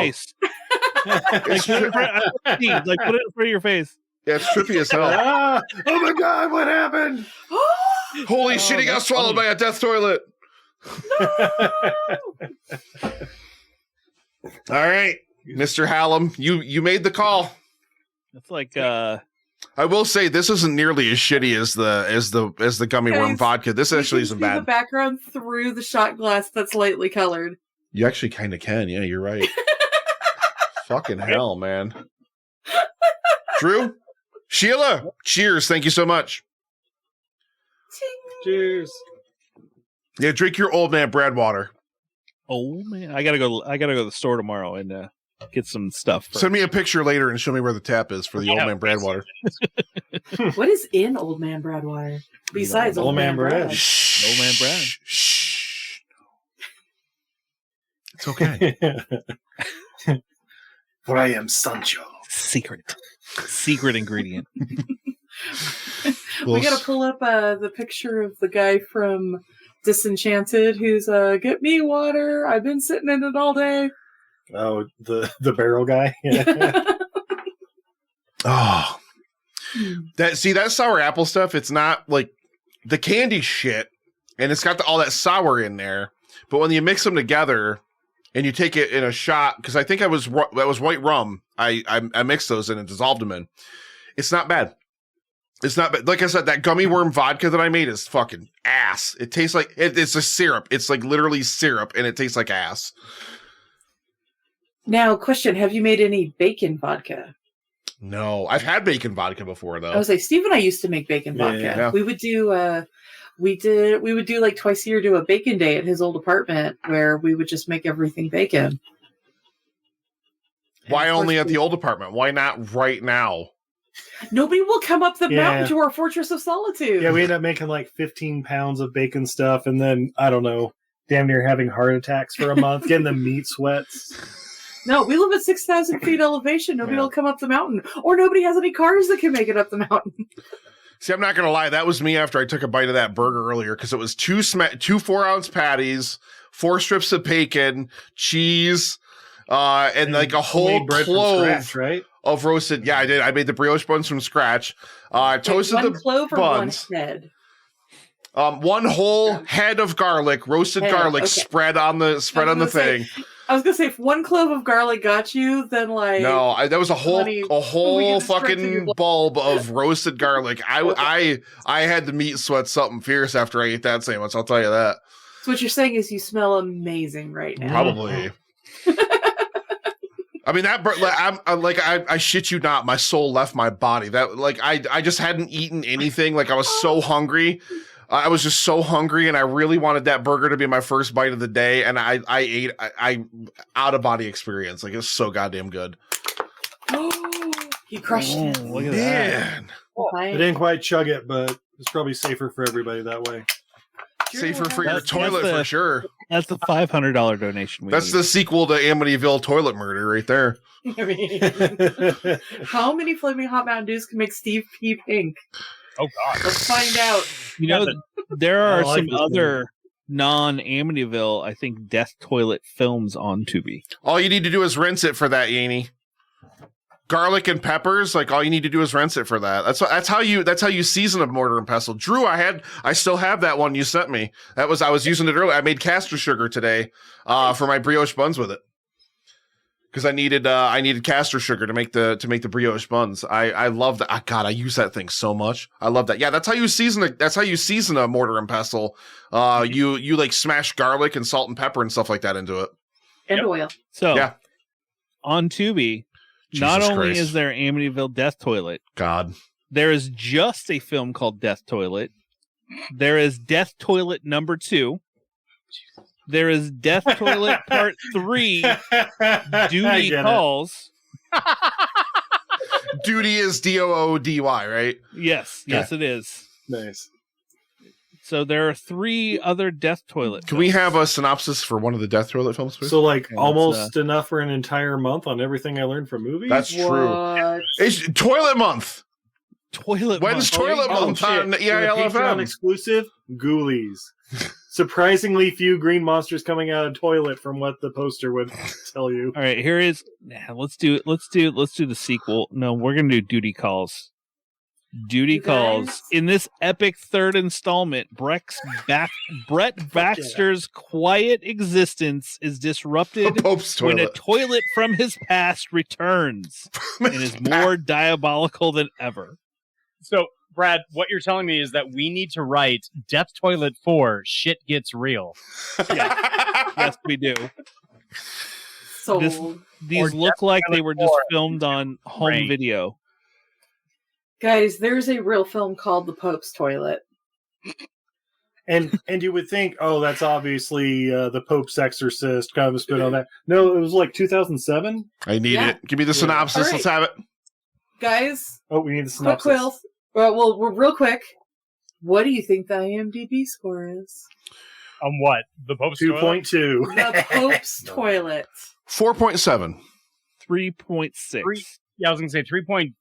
[SPEAKER 1] Like, put it in front of your face.
[SPEAKER 3] Yeah, it's trippy as hell.
[SPEAKER 2] Oh my god, what happened?
[SPEAKER 3] Holy shit, he got swallowed by a death toilet. All right, Mr. Hallam, you made the call.
[SPEAKER 1] It's like
[SPEAKER 3] I will say this isn't nearly as shitty as the gummy worm vodka. This actually isn't bad.
[SPEAKER 4] The background through the shot glass that's lightly colored.
[SPEAKER 3] You actually kind of can. Yeah, you're right. Fucking hell, man. Drew, Sheila, cheers. Thank you so much.
[SPEAKER 2] Cheers.
[SPEAKER 3] Yeah, drink your old man Bradwater.
[SPEAKER 1] Oh man, I gotta go to the store tomorrow and get some stuff.
[SPEAKER 3] Send me a picture later and show me where the tap is for the old man Bradwater.
[SPEAKER 4] What is in Old Man Bradwater besides Old Man Brad?
[SPEAKER 1] Old Man Brad.
[SPEAKER 3] Shh. It's okay.
[SPEAKER 2] For I am Sancho.
[SPEAKER 1] Secret ingredient.
[SPEAKER 4] We gotta pull up the picture of the guy from Disenchanted who's get me water. I've been sitting in it all day.
[SPEAKER 2] Oh, the barrel guy.
[SPEAKER 3] Oh, that sour apple stuff. It's not like the candy shit, and it's got all that sour in there. But when you mix them together and you take it in a shot, because I think that was white rum. I mixed those in and dissolved them in. It's not bad. It's not bad. Like I said, that gummy worm vodka that I made is fucking ass. It tastes like it's a syrup. It's like literally syrup, and it tastes like ass.
[SPEAKER 4] Now, question: have you made any bacon vodka?
[SPEAKER 3] No, I've had bacon vodka before though.
[SPEAKER 4] I was like, Steve and I used to make bacon vodka.
[SPEAKER 3] Yeah.
[SPEAKER 4] We would do we would do like twice a year do a bacon day at his old apartment where we would just make everything bacon.
[SPEAKER 3] Why only at the old apartment? Why not right now?
[SPEAKER 4] Nobody will come up the mountain to our Fortress of Solitude.
[SPEAKER 2] Yeah, we ended up making like 15 pounds of bacon stuff, and then, I don't know, damn near having heart attacks for a month, getting the meat sweats.
[SPEAKER 4] No, we live at 6,000 feet elevation. Nobody will come up the mountain. Or nobody has any cars that can make it up the mountain.
[SPEAKER 3] See, I'm not going to lie. That was me after I took a bite of that burger earlier, because it was two 4-ounce patties, 4 strips of bacon, cheese, and like a whole
[SPEAKER 2] bread from
[SPEAKER 3] clove
[SPEAKER 2] scratch, right?
[SPEAKER 3] of roasted. Yeah, I did. I made the brioche buns from scratch. Toasted
[SPEAKER 4] one
[SPEAKER 3] the
[SPEAKER 4] clove or
[SPEAKER 3] buns.
[SPEAKER 4] one head?
[SPEAKER 3] One whole head of garlic, roasted garlic,
[SPEAKER 4] okay.
[SPEAKER 3] spread on the thing.
[SPEAKER 4] I was gonna say, if one clove of garlic got you, then like
[SPEAKER 3] No, that was a whole
[SPEAKER 4] get
[SPEAKER 3] fucking bulb of roasted garlic. I had the meat sweat something fierce after I ate that sandwich. I'll tell you that.
[SPEAKER 4] So what you're saying is you smell amazing right now.
[SPEAKER 3] Probably. I mean I shit you not, my soul left my body. That I just hadn't eaten anything. Like I was so hungry. I was just so hungry, and I really wanted that burger to be my first bite of the day. And I ate out of body experience. Like it's so goddamn good.
[SPEAKER 4] He crushed it.
[SPEAKER 1] Look at that.
[SPEAKER 2] I didn't quite chug it, but it's probably safer for everybody that way.
[SPEAKER 3] Safer for your toilet for sure.
[SPEAKER 1] That's the $500 donation.
[SPEAKER 3] That's the sequel to Amityville Toilet Murder right there.
[SPEAKER 4] I mean, how many Flaming Hot Mountain Dews can make Steve pee pink?
[SPEAKER 5] Oh God!
[SPEAKER 4] Let's find out.
[SPEAKER 1] You know, there are some other non-Amityville, I think, death toilet films on Tubi.
[SPEAKER 3] All you need to do is rinse it for that, Yaney. Garlic and peppers, like all you need to do is rinse it for that. That's how you season a mortar and pestle. Drew, I still have that one you sent me. I was using it earlier. I made castor sugar today for my brioche buns with it. Because I needed castor sugar to make the brioche buns. I love that. God, I use that thing so much. I love that. Yeah, that's how you season it. That's how you season a mortar and pestle. You like smash garlic and salt and pepper and stuff like that into it.
[SPEAKER 4] And oil.
[SPEAKER 1] So
[SPEAKER 3] yeah,
[SPEAKER 1] on Tubi, not only is there Amityville Death Toilet,
[SPEAKER 3] God,
[SPEAKER 1] there is just a film called Death Toilet. There is Death Toilet number 2. There is Death Toilet Part 3, Duty Calls.
[SPEAKER 3] Duty is Doody, right?
[SPEAKER 1] Yes, it is.
[SPEAKER 2] Nice.
[SPEAKER 1] So there are 3 other Death Toilet
[SPEAKER 3] Can we have a synopsis for one of the Death Toilet films, please?
[SPEAKER 2] So, like, almost enough for an entire month on everything I learned from movies?
[SPEAKER 3] That's true. It's Toilet Month.
[SPEAKER 1] When's
[SPEAKER 3] Toilet Month on EILFM?
[SPEAKER 2] Patreon exclusive, Ghoulies. Surprisingly few green monsters coming out of toilet from what the poster would tell you.
[SPEAKER 1] All right, here is. Let's do it. Let's do the sequel. No, we're gonna do Duty Calls. Duty Calls. In this epic third installment, Brett Baxter's quiet existence is disrupted when a toilet from his past returns and is more diabolical than ever.
[SPEAKER 5] So, Brad, what you're telling me is that we need to write Death Toilet 4, Shit Gets Real.
[SPEAKER 1] Yes, we do.
[SPEAKER 4] So
[SPEAKER 1] these look like they were just filmed on home video.
[SPEAKER 4] Guys, there's a real film called The Pope's Toilet.
[SPEAKER 2] And you would think, oh, that's obviously the Pope's Exorcist, kind of a spin on that. No, it was like 2007.
[SPEAKER 3] I need it. Give me the synopsis.
[SPEAKER 4] Right.
[SPEAKER 3] Let's have it.
[SPEAKER 4] Guys.
[SPEAKER 2] Oh, we need the synopsis.
[SPEAKER 4] Well, real quick. What do you think the IMDb score is?
[SPEAKER 5] On what? The Pope's
[SPEAKER 2] 2.2.
[SPEAKER 4] The Pope's Toilet.
[SPEAKER 3] 4.7.
[SPEAKER 1] 3.6.
[SPEAKER 5] Yeah, I was going to say 3.3.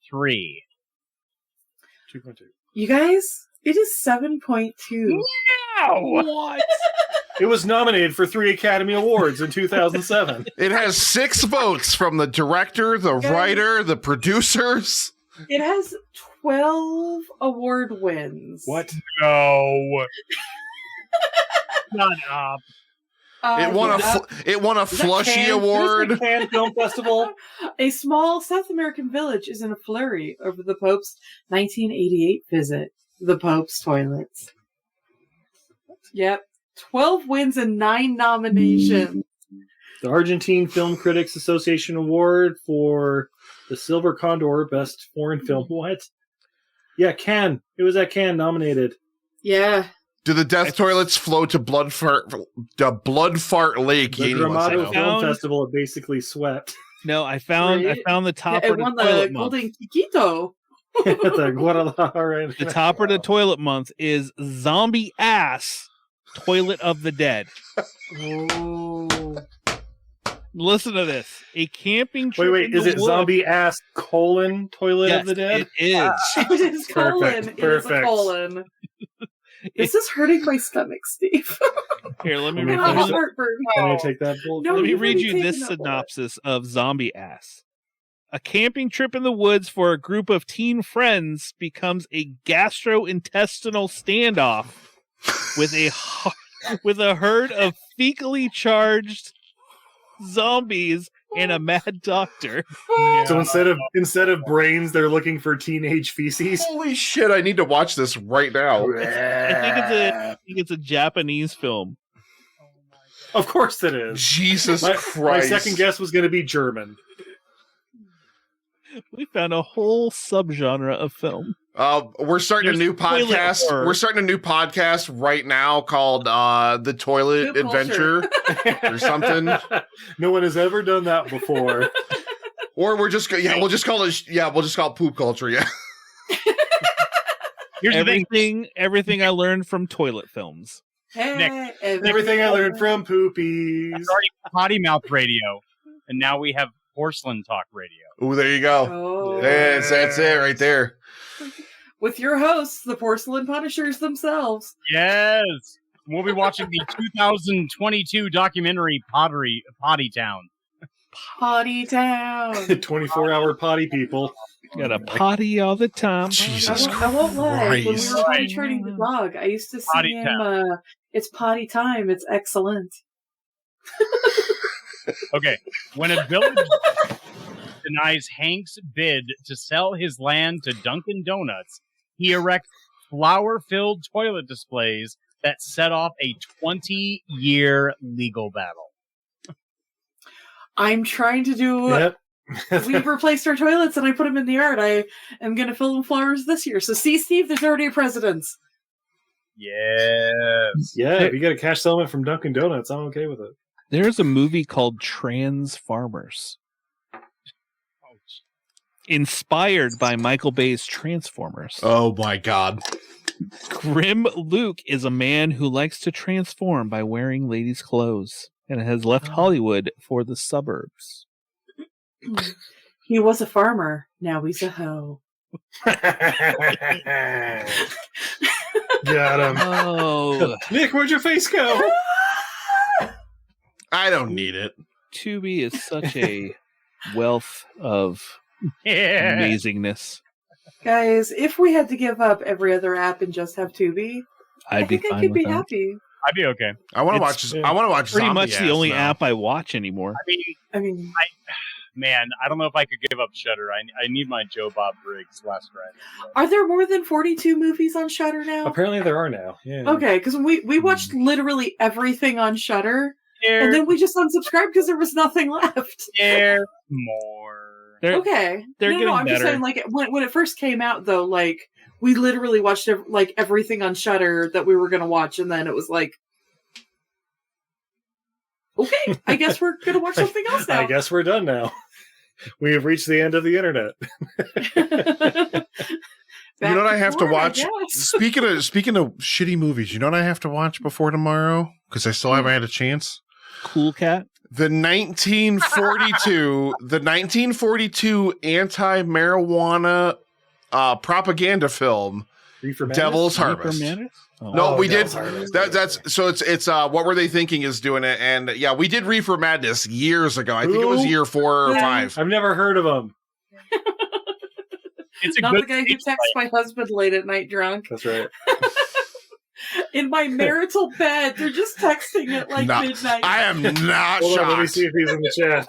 [SPEAKER 2] 2.2.
[SPEAKER 4] You guys, it is 7.2.
[SPEAKER 5] No!
[SPEAKER 1] What?
[SPEAKER 2] It was nominated for 3 Academy Awards in 2007.
[SPEAKER 3] It has 6 votes from the director, the writer, the producers.
[SPEAKER 4] It has 12 award wins.
[SPEAKER 2] What?
[SPEAKER 5] No. Shut up.
[SPEAKER 3] It won a Flushy Award.
[SPEAKER 2] Cannes Film Festival.
[SPEAKER 4] A small South American village is in a flurry over the Pope's 1988 visit. The Pope's Toilets. Yep. 12 wins and 9 nominations.
[SPEAKER 2] The Argentine Film Critics Association Award for the Silver Condor Best Foreign Film. What? Yeah, Cannes. It was at Cannes nominated.
[SPEAKER 4] Yeah.
[SPEAKER 3] Do the death toilets flow to Blood Fart Lake?
[SPEAKER 2] The Gramado Film Festival it basically swept.
[SPEAKER 1] No, I found the top
[SPEAKER 4] it
[SPEAKER 1] of the
[SPEAKER 4] won
[SPEAKER 1] toilet
[SPEAKER 4] the
[SPEAKER 1] month.
[SPEAKER 4] Golden Kikito.
[SPEAKER 1] The topper of the toilet month is Zombie Ass Toilet of the Dead.
[SPEAKER 4] Oh.
[SPEAKER 1] Listen to this. A camping trip.
[SPEAKER 2] Wait, is it Zombie Ass Toilet of the Dead?
[SPEAKER 1] It is.
[SPEAKER 4] It is colon. It is a colon. This is hurting my stomach, Steve.
[SPEAKER 1] Here, let me
[SPEAKER 2] I
[SPEAKER 1] read
[SPEAKER 2] have
[SPEAKER 1] you,
[SPEAKER 4] heartburn.
[SPEAKER 2] Can I take that bull?
[SPEAKER 4] No,
[SPEAKER 1] let me
[SPEAKER 4] you've
[SPEAKER 1] read
[SPEAKER 4] already
[SPEAKER 1] you
[SPEAKER 4] taken
[SPEAKER 1] this
[SPEAKER 4] that bullet.
[SPEAKER 1] synopsis of Zombie Ass. A camping trip in the woods for a group of teen friends becomes a gastrointestinal standoff with a herd of fecally charged zombies and a mad doctor.
[SPEAKER 2] So instead of brains, they're looking for teenage feces.
[SPEAKER 3] Holy shit! I need to watch this right now.
[SPEAKER 1] I think it's a Japanese film.
[SPEAKER 2] Of course it is.
[SPEAKER 3] Jesus
[SPEAKER 2] My
[SPEAKER 3] Christ!
[SPEAKER 2] second guess was going to be German.
[SPEAKER 1] We found a whole subgenre of film.
[SPEAKER 3] We're starting
[SPEAKER 1] There's
[SPEAKER 3] a new
[SPEAKER 1] toilet
[SPEAKER 3] podcast.
[SPEAKER 1] horror.
[SPEAKER 3] We're starting a new podcast right now called The Toilet
[SPEAKER 4] Poop
[SPEAKER 3] Adventure or something.
[SPEAKER 2] No one has ever done that before.
[SPEAKER 3] Or we'll just call it poop culture. Yeah.
[SPEAKER 5] Here's the thing.
[SPEAKER 1] Everything I learned from toilet films.
[SPEAKER 4] Hey,
[SPEAKER 2] Everything I learned from poopies.
[SPEAKER 5] It's already potty mouth radio, and now we have porcelain talk radio.
[SPEAKER 3] Ooh, there you go.
[SPEAKER 4] Oh.
[SPEAKER 3] Yes, that's it right there.
[SPEAKER 4] With your hosts, the Porcelain Punishers themselves.
[SPEAKER 5] Yes. We'll be watching the 2022 documentary Potty Town.
[SPEAKER 4] Potty Town.
[SPEAKER 2] 24-hour potty people.
[SPEAKER 1] Got a potty all the time.
[SPEAKER 3] Jesus
[SPEAKER 4] I won't lie. When we
[SPEAKER 3] Christ.
[SPEAKER 4] were potty training the dog, I used to
[SPEAKER 5] Potty
[SPEAKER 4] sing him, it's potty time, it's excellent.
[SPEAKER 5] Okay. When a village denies Hank's bid to sell his land to Dunkin' Donuts, he erects flower-filled toilet displays that set off a 20-year legal battle.
[SPEAKER 4] I'm trying to do...
[SPEAKER 2] Yep.
[SPEAKER 4] We've replaced our toilets and I put them in the yard. I am going to fill them with flowers this year. So see, Steve, there's already a precedent.
[SPEAKER 5] Yes.
[SPEAKER 2] Yeah, if you get a cash settlement from Dunkin' Donuts, I'm okay with it.
[SPEAKER 1] There's a movie called Trans Farmers, inspired by Michael Bay's Transformers.
[SPEAKER 3] Oh my God.
[SPEAKER 1] Grim Luke is a man who likes to transform by wearing ladies' clothes and has left Hollywood for the suburbs.
[SPEAKER 4] He was a farmer. Now he's a hoe.
[SPEAKER 2] Got him.
[SPEAKER 1] Oh,
[SPEAKER 2] Nick, where'd your face go?
[SPEAKER 3] I don't need it.
[SPEAKER 1] Tubi is such a wealth of
[SPEAKER 5] Yeah.
[SPEAKER 1] amazingness.
[SPEAKER 4] Guys, if we had to give up every other app and just have Tubi, I
[SPEAKER 1] I'd be
[SPEAKER 4] think I
[SPEAKER 1] fine
[SPEAKER 4] could
[SPEAKER 1] with
[SPEAKER 4] be
[SPEAKER 1] that.
[SPEAKER 4] happy.
[SPEAKER 5] I'd be okay.
[SPEAKER 3] I want to
[SPEAKER 1] It's
[SPEAKER 3] watch. I want to watch.
[SPEAKER 1] Pretty
[SPEAKER 3] Zombie
[SPEAKER 1] much the
[SPEAKER 3] Ass
[SPEAKER 1] only
[SPEAKER 3] now.
[SPEAKER 1] app I watch anymore.
[SPEAKER 4] I mean,
[SPEAKER 5] Man, I don't know if I could give up Shudder. I need my Joe Bob Briggs last ride.
[SPEAKER 4] are there more than 42 movies on Shudder now?
[SPEAKER 2] Apparently there are now. Yeah.
[SPEAKER 4] Okay, because we watched literally everything on Shudder, and then we just unsubscribed because there was nothing left.
[SPEAKER 5] There more.
[SPEAKER 1] They're,
[SPEAKER 4] Okay,
[SPEAKER 1] they're getting
[SPEAKER 4] I'm just
[SPEAKER 1] better.
[SPEAKER 4] saying, like when it first came out, though, like we literally watched like everything on Shudder that we were gonna watch, and then it was like, okay, I guess we're gonna watch something else now.
[SPEAKER 2] I guess we're done now. We have reached the end of the internet.
[SPEAKER 3] You know what I have to watch?
[SPEAKER 4] I guess.
[SPEAKER 3] Speaking of shitty movies, you know what I have to watch before tomorrow? Because I still haven't had a chance.
[SPEAKER 1] Cool Cat.
[SPEAKER 3] The 1942 anti-marijuana propaganda film,
[SPEAKER 2] Reefer Madness?
[SPEAKER 3] Devil's
[SPEAKER 1] Reaper
[SPEAKER 3] Harvest.
[SPEAKER 1] Madness? Oh.
[SPEAKER 3] No, we did.
[SPEAKER 2] Devil's Harvest.
[SPEAKER 3] That's so. It's what were they thinking is doing it? And yeah, we did Reefer Madness years ago. I think it was
[SPEAKER 2] Who?
[SPEAKER 3] year 4 or
[SPEAKER 4] Yeah.
[SPEAKER 3] 5.
[SPEAKER 2] I've never heard of them.
[SPEAKER 5] It's a
[SPEAKER 4] Not
[SPEAKER 5] good
[SPEAKER 4] the guy who texts my husband late at night drunk.
[SPEAKER 2] That's right.
[SPEAKER 4] In my marital bed, they're just texting at like
[SPEAKER 3] No,
[SPEAKER 4] midnight.
[SPEAKER 3] I am not
[SPEAKER 2] Hold on, let me
[SPEAKER 3] shocked.
[SPEAKER 2] see if he's in the chat.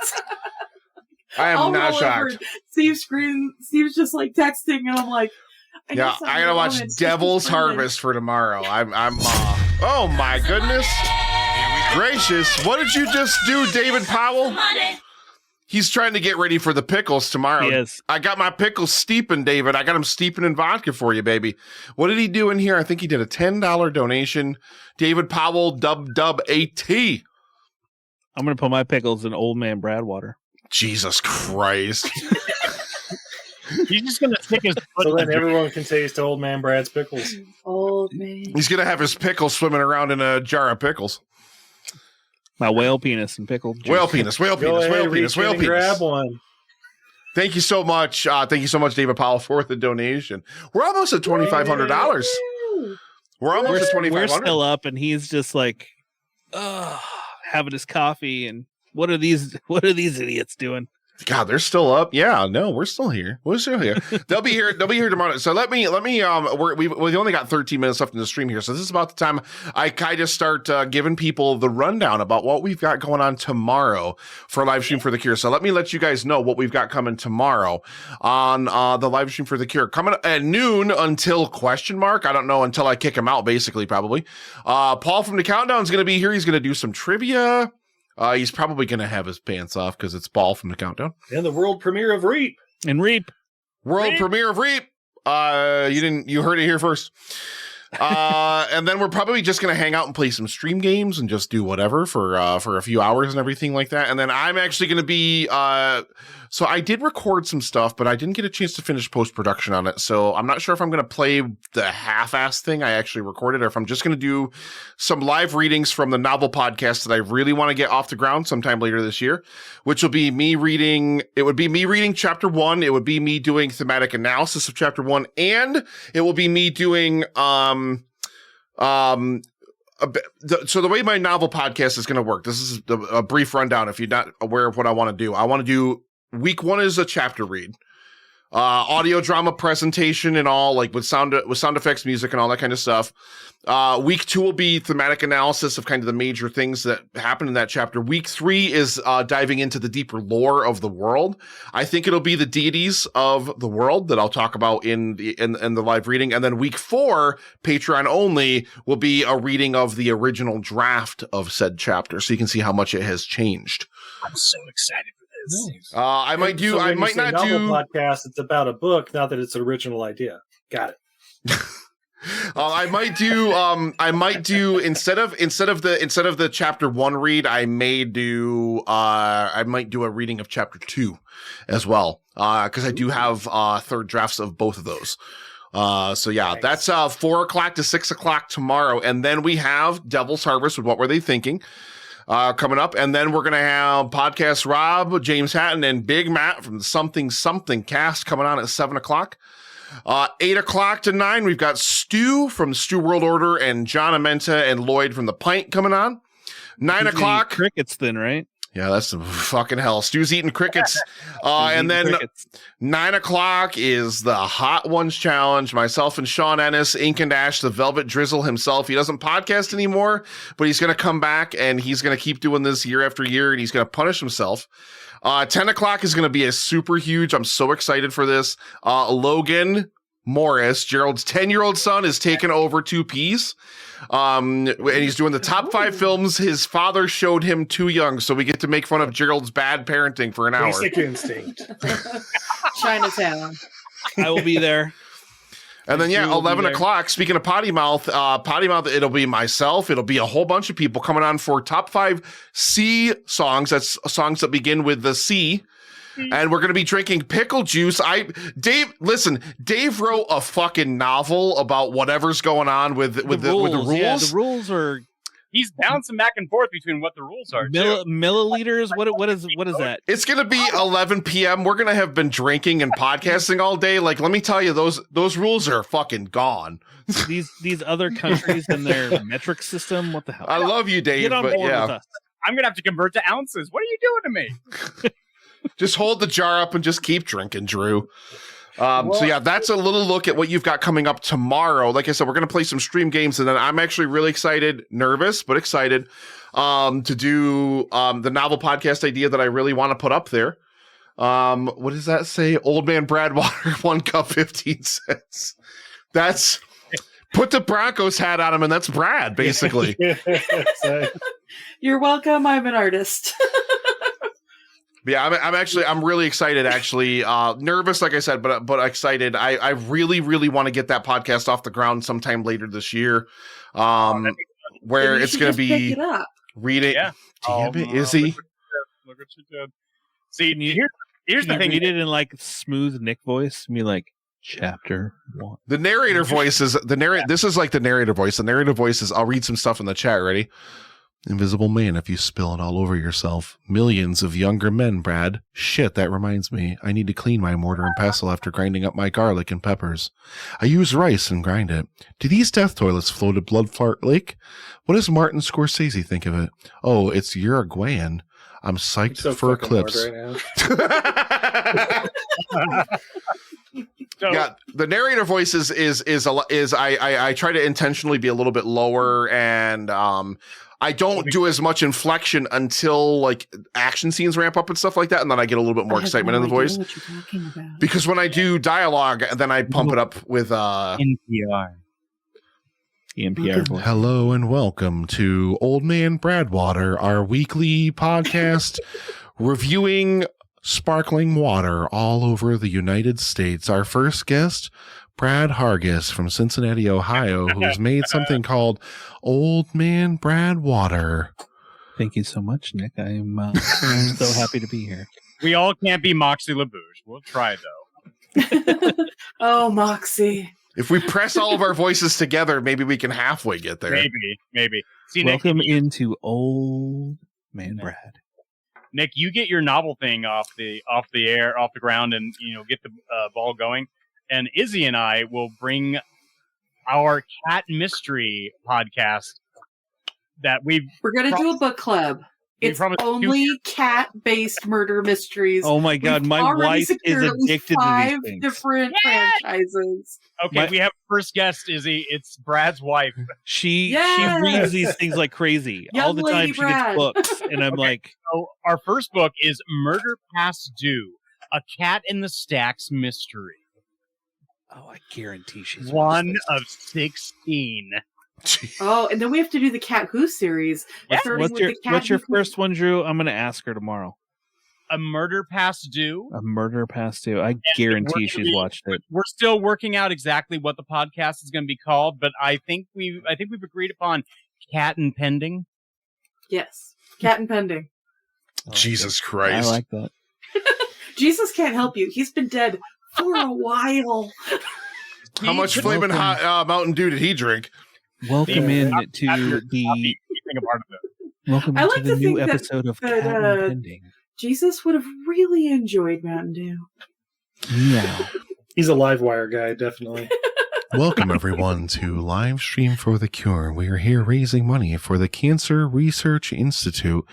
[SPEAKER 3] I am
[SPEAKER 4] I'll
[SPEAKER 3] not
[SPEAKER 4] roll over.
[SPEAKER 3] shocked.
[SPEAKER 4] Steve's just like texting, and I'm like,
[SPEAKER 3] Yeah, I gotta watch Devil's Harvest for tomorrow. I'm oh my goodness gracious! What did you just do, David Powell? He's trying to get ready for the pickles tomorrow.
[SPEAKER 1] Yes.
[SPEAKER 3] I got my pickles steeping, David. I got them steeping in vodka for you, baby. What did he do in here? I think he did a $10 donation. David Powell, dub AT.
[SPEAKER 1] I'm gonna put my pickles in Old Man Bradwater.
[SPEAKER 3] Jesus Christ.
[SPEAKER 5] He's just gonna stick his foot
[SPEAKER 2] So
[SPEAKER 5] in
[SPEAKER 2] then
[SPEAKER 5] the
[SPEAKER 2] everyone can taste Old Man Brad's pickles.
[SPEAKER 4] Old man.
[SPEAKER 3] He's gonna have his pickles swimming around in a jar of pickles.
[SPEAKER 1] My whale penis and pickle juice.
[SPEAKER 3] Whale penis, whale
[SPEAKER 2] Go
[SPEAKER 3] penis,
[SPEAKER 2] ahead,
[SPEAKER 3] whale
[SPEAKER 2] reach
[SPEAKER 3] penis,
[SPEAKER 2] in
[SPEAKER 3] whale
[SPEAKER 2] and
[SPEAKER 3] penis.
[SPEAKER 2] grab one.
[SPEAKER 3] Thank you so much. Thank you so much, David Powell, for the donation. We're almost at $2,500. We're almost at
[SPEAKER 1] We're
[SPEAKER 3] 2,500.
[SPEAKER 1] still up, and he's just like, having his coffee. And what are these idiots doing?
[SPEAKER 3] God, they're still up. Yeah, no, we're still here. We're still here. They'll be here tomorrow. So let me. We've only got 13 minutes left in the stream here, so this is about the time I kind of start giving people the rundown about what we've got going on tomorrow for live stream for the cure. So let me let you guys know what we've got coming tomorrow on the live stream for the cure. Coming at noon until question mark. I don't know until I kick him out. Basically, probably. Paul from the Countdown is going to be here. He's going to do some trivia. He's probably going to have his pants off because it's Paul from the Countdown.
[SPEAKER 2] And the world premiere of Reap.
[SPEAKER 3] World premiere of Reap. You heard it here first. And then we're probably just going to hang out and play some stream games and just do whatever for a few hours and everything like that. And then I'm actually going to be, so I did record some stuff, but I didn't get a chance to finish post-production on it. So I'm not sure if I'm going to play the half-ass thing I actually recorded or if I'm just going to do some live readings from the novel podcast that I really want to get off the ground sometime later this year, which will be me reading. It would be me reading chapter 1. It would be me doing thematic analysis of chapter 1, and it will be me doing, so the way my novel podcast is going to work, this is a brief rundown if you're not aware of what I want to do. I want to do week 1 is a chapter read, audio drama presentation and all, like with sound effects, music and all that kind of stuff. Week 2 will be thematic analysis of kind of the major things that happen in that chapter. Week 3 is diving into the deeper lore of the world. I think it'll be the deities of the world that I'll talk about in the live reading. And then week 4, Patreon only, will be a reading of the original draft of said chapter, so you can see how much it has changed.
[SPEAKER 5] I'm so excited for this.
[SPEAKER 3] I might do.
[SPEAKER 2] So
[SPEAKER 3] I might not do
[SPEAKER 2] podcast. It's about a book, not that it's an original idea. Got it.
[SPEAKER 3] I might do instead of the chapter 1 read, I might do a reading of chapter 2 as well. Cause I do have third drafts of both of those. So yeah, nice. That's 4 o'clock to 6 o'clock tomorrow. And then we have Devil's Harvest with What Were They Thinking? Coming up, and then we're gonna have Podcast Rob, James Hatton, and Big Matt from the Something cast coming on at 7 o'clock. 8 o'clock to 9, we've got Stu from Stu World Order and John Amenta and Lloyd from The Pint coming on. 9 o'clock.
[SPEAKER 1] Crickets then, right?
[SPEAKER 3] Yeah, that's some fucking hell. Stu's eating crickets. And then crickets. 9 o'clock is the Hot Ones Challenge. Myself and Sean Ennis, Ink and Ash, the Velvet Drizzle himself. He doesn't podcast anymore, but he's going to come back and he's going to keep doing this year after year, and he's going to punish himself. 10 o'clock is going to be a super huge. I'm so excited for this. Logan Morris, Gerald's 10-year-old son, is taking over 2Ps. And he's doing the top 5 films his father showed him too young, so we get to make fun of Gerald's bad parenting for an hour.
[SPEAKER 2] Basic Instinct.
[SPEAKER 4] Chinatown.
[SPEAKER 1] I will be there.
[SPEAKER 3] And then, 11 o'clock, speaking of Potty Mouth, it'll be myself. It'll be a whole bunch of people coming on for top 5 C songs. That's songs that begin with the C. And we're going to be drinking pickle juice. Dave wrote a fucking novel about whatever's going on with the rules.
[SPEAKER 1] Yeah, the rules are...
[SPEAKER 5] He's bouncing back and forth between what the rules are.
[SPEAKER 1] Milliliters? What is that?
[SPEAKER 3] It's going to be 11 p.m. We're going to have been drinking and podcasting all day. Like, let me tell you, those rules are fucking gone.
[SPEAKER 1] These other countries and their metric system, what the hell?
[SPEAKER 3] I love you, Dave.
[SPEAKER 1] Get on board with us.
[SPEAKER 5] I'm going to have to convert to ounces. What are you doing to me?
[SPEAKER 3] Just hold the jar up and just keep drinking, Drew. So yeah, that's a little look at what you've got coming up tomorrow. Like I said, we're going to play some stream games, and then I'm actually really excited, nervous, but excited, to do, the novel podcast idea that I really want to put up there. What does that say? Old Man Bradwater, 1 cup, 15 cents. That's, put the Broncos hat on him, and that's Brad, basically.
[SPEAKER 4] You're welcome. I'm an artist.
[SPEAKER 3] Yeah, I'm really excited, actually. Nervous, like I said, but excited. I really, really want to get that podcast off the ground sometime later this year. Where it's going to be reading.
[SPEAKER 5] Yeah.
[SPEAKER 3] Damn it, Izzy.
[SPEAKER 5] Look what you did. See, here's the thing.
[SPEAKER 1] Read it in like smooth Nick voice. I mean, like chapter 1.
[SPEAKER 3] The narrator voice is This is like the narrator voice. The narrator voice is. I'll read some stuff in the chat. Ready? Invisible Man if you spill it all over yourself. Millions of younger men, Brad. Shit, that reminds me. I need to clean my mortar and pestle after grinding up my garlic and peppers. I use rice and grind it. Do these death toilets float at Blood Fart Lake? What does Martin Scorsese think of it? Oh, it's Uruguayan. I'm psyched for Eclipse. Yeah, the narrator voice is I try to intentionally be a little bit lower, and I don't do as much inflection until like action scenes ramp up and stuff like that, and then I get a little bit more excitement in the voice.
[SPEAKER 4] What you're talking about.
[SPEAKER 3] Because when I do dialogue, then I pump it up with
[SPEAKER 5] NPR.
[SPEAKER 1] NPR voice.
[SPEAKER 3] Hello and welcome to Old Man Bradwater, our weekly podcast reviewing sparkling water all over the United States. Our first guest, Brad Hargis from Cincinnati, Ohio, who's made something called Old Man Bradwater.
[SPEAKER 1] Thank you so much, Nick. I'm so happy to be here.
[SPEAKER 5] We all can't be Moxie LaBouche. We'll try, though.
[SPEAKER 4] Oh, Moxie.
[SPEAKER 3] If we press all of our voices together, maybe we can halfway get there.
[SPEAKER 5] Maybe. See,
[SPEAKER 1] welcome into Old Man Brad.
[SPEAKER 5] Nick, you get your novel thing off the ground, and get the ball going. And Izzy and I will bring our cat mystery podcast that we're
[SPEAKER 4] going to do a book club. It's only cat-based murder mysteries.
[SPEAKER 1] Oh my God, my wife is addicted to these things. 5
[SPEAKER 4] different franchises.
[SPEAKER 5] Okay, we have first guest, Izzy. It's Brad's wife.
[SPEAKER 1] She reads these things like crazy. All the time she gets books, and I'm like...
[SPEAKER 5] So our first book is Murder Past Due, a Cat in the Stacks mystery.
[SPEAKER 1] Oh, I guarantee she's
[SPEAKER 5] one of 16.
[SPEAKER 4] Oh, and then we have to do the Cat Who series.
[SPEAKER 1] What's your first one, Drew? I'm going to ask her tomorrow.
[SPEAKER 5] A Murder Past Due.
[SPEAKER 1] A Murder Past Due. I guarantee she's watched it.
[SPEAKER 5] We're still working out exactly what the podcast is going to be called, but I think we've agreed upon Cat and Pending.
[SPEAKER 4] Yes, Cat and Pending.
[SPEAKER 3] Jesus Christ!
[SPEAKER 1] I like that.
[SPEAKER 4] Jesus can't help you. He's been dead for a while.
[SPEAKER 3] How much Flamin' Hot Mountain Dew did he drink?
[SPEAKER 1] Welcome into the new episode of Cat and Pending.
[SPEAKER 4] Jesus would have really enjoyed Mountain Dew.
[SPEAKER 1] Yeah.
[SPEAKER 2] He's a Livewire guy, definitely.
[SPEAKER 3] Welcome, everyone, to Livestream for the Cure. We are here raising money for the Cancer Research Institute.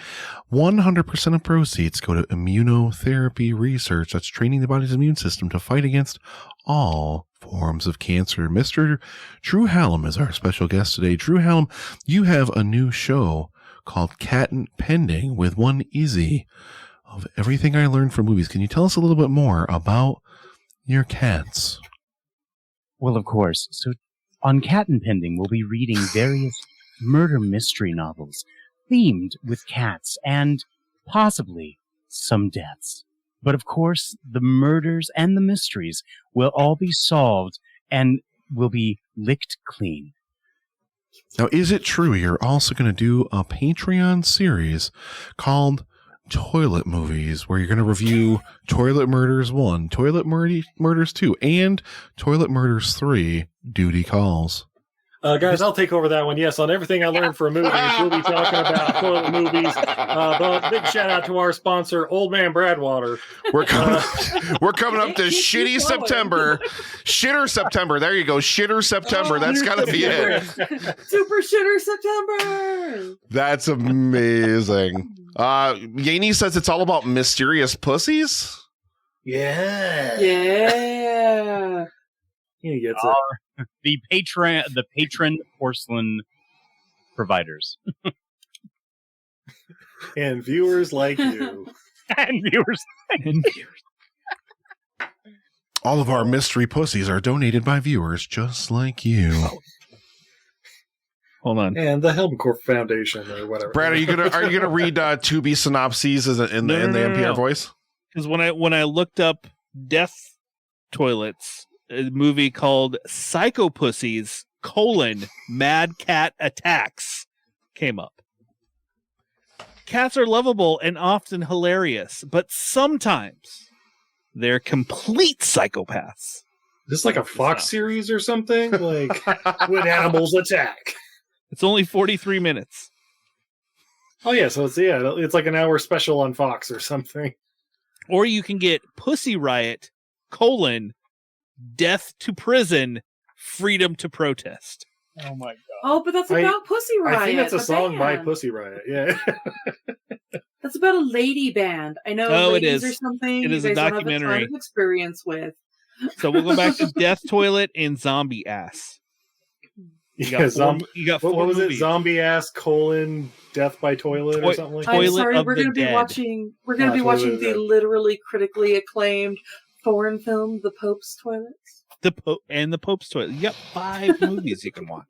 [SPEAKER 3] 100% of proceeds go to immunotherapy research. That's training the body's immune system to fight against all forms of cancer. Mr. Drew Hallam is our special guest today. Drew Hallam, you have a new show called Cat and Pending with one Izzy. Of everything I learned from movies, can you tell us a little bit more about your cats?
[SPEAKER 5] Well, of course. So on Cat and Pending, we'll be reading various murder mystery novels themed with cats and possibly some deaths. But of course, the murders and the mysteries will all be solved and will be licked clean.
[SPEAKER 3] Now, is it true you're also going to do a Patreon series called Toilet Movies, where you're going to review Toilet Murders 1, Toilet Murders 2, and Toilet Murders 3, Duty Calls?
[SPEAKER 2] Guys, I'll take over that one. Yes, on everything I learned from movies, we'll be talking about toilet movies. But big shout out to our sponsor, Old Man Bradwater.
[SPEAKER 3] We're coming up to Shitty September. Shitter September. There you go. Shitter September. That's got to be it.
[SPEAKER 4] Super Shitter September.
[SPEAKER 3] That's amazing. Yaney says it's all about mysterious pussies.
[SPEAKER 2] Yeah.
[SPEAKER 4] Yeah.
[SPEAKER 2] He gets it.
[SPEAKER 5] The patron porcelain providers.
[SPEAKER 2] And viewers like you.
[SPEAKER 5] and viewers.
[SPEAKER 3] All of our mystery pussies are donated by viewers just like you.
[SPEAKER 1] Hold on.
[SPEAKER 2] And the Helmcorp Foundation or whatever.
[SPEAKER 3] Brad, are you gonna read Tubi synopses in the NPR voice?
[SPEAKER 1] Because when I looked up death toilets, a movie called Psycho Pussies: Mad Cat Attacks came up. Cats are lovable and often hilarious, but sometimes they're complete psychopaths.
[SPEAKER 2] Is this like a Fox series or something? Like when animals attack.
[SPEAKER 1] It's only 43 minutes.
[SPEAKER 2] Oh yeah, so it's like an hour special on Fox or something.
[SPEAKER 1] Or you can get Pussy Riot, death to prison, freedom to protest.
[SPEAKER 5] Oh my god.
[SPEAKER 4] Oh, but that's about Pussy Riot.
[SPEAKER 2] I think that's a song by
[SPEAKER 4] band.
[SPEAKER 2] Pussy Riot. Yeah.
[SPEAKER 4] That's about a lady band. I know ladies or something.
[SPEAKER 1] It is
[SPEAKER 4] you
[SPEAKER 1] a
[SPEAKER 4] guys
[SPEAKER 1] documentary.
[SPEAKER 4] don't have a ton of experience with.
[SPEAKER 1] So we'll go back to Death Toilet and Zombie Ass. You got four
[SPEAKER 2] what was
[SPEAKER 1] movies.
[SPEAKER 2] it? Zombie Ass : Death by Toilet or something like that?
[SPEAKER 4] I'm sorry,
[SPEAKER 1] of
[SPEAKER 4] we're
[SPEAKER 1] the
[SPEAKER 4] going to be
[SPEAKER 1] Dead.
[SPEAKER 4] watching. We're going to be watching the literally critically acclaimed foreign film, The Pope's Toilets.
[SPEAKER 1] The Pope's Toilet. You got 5 movies you can watch.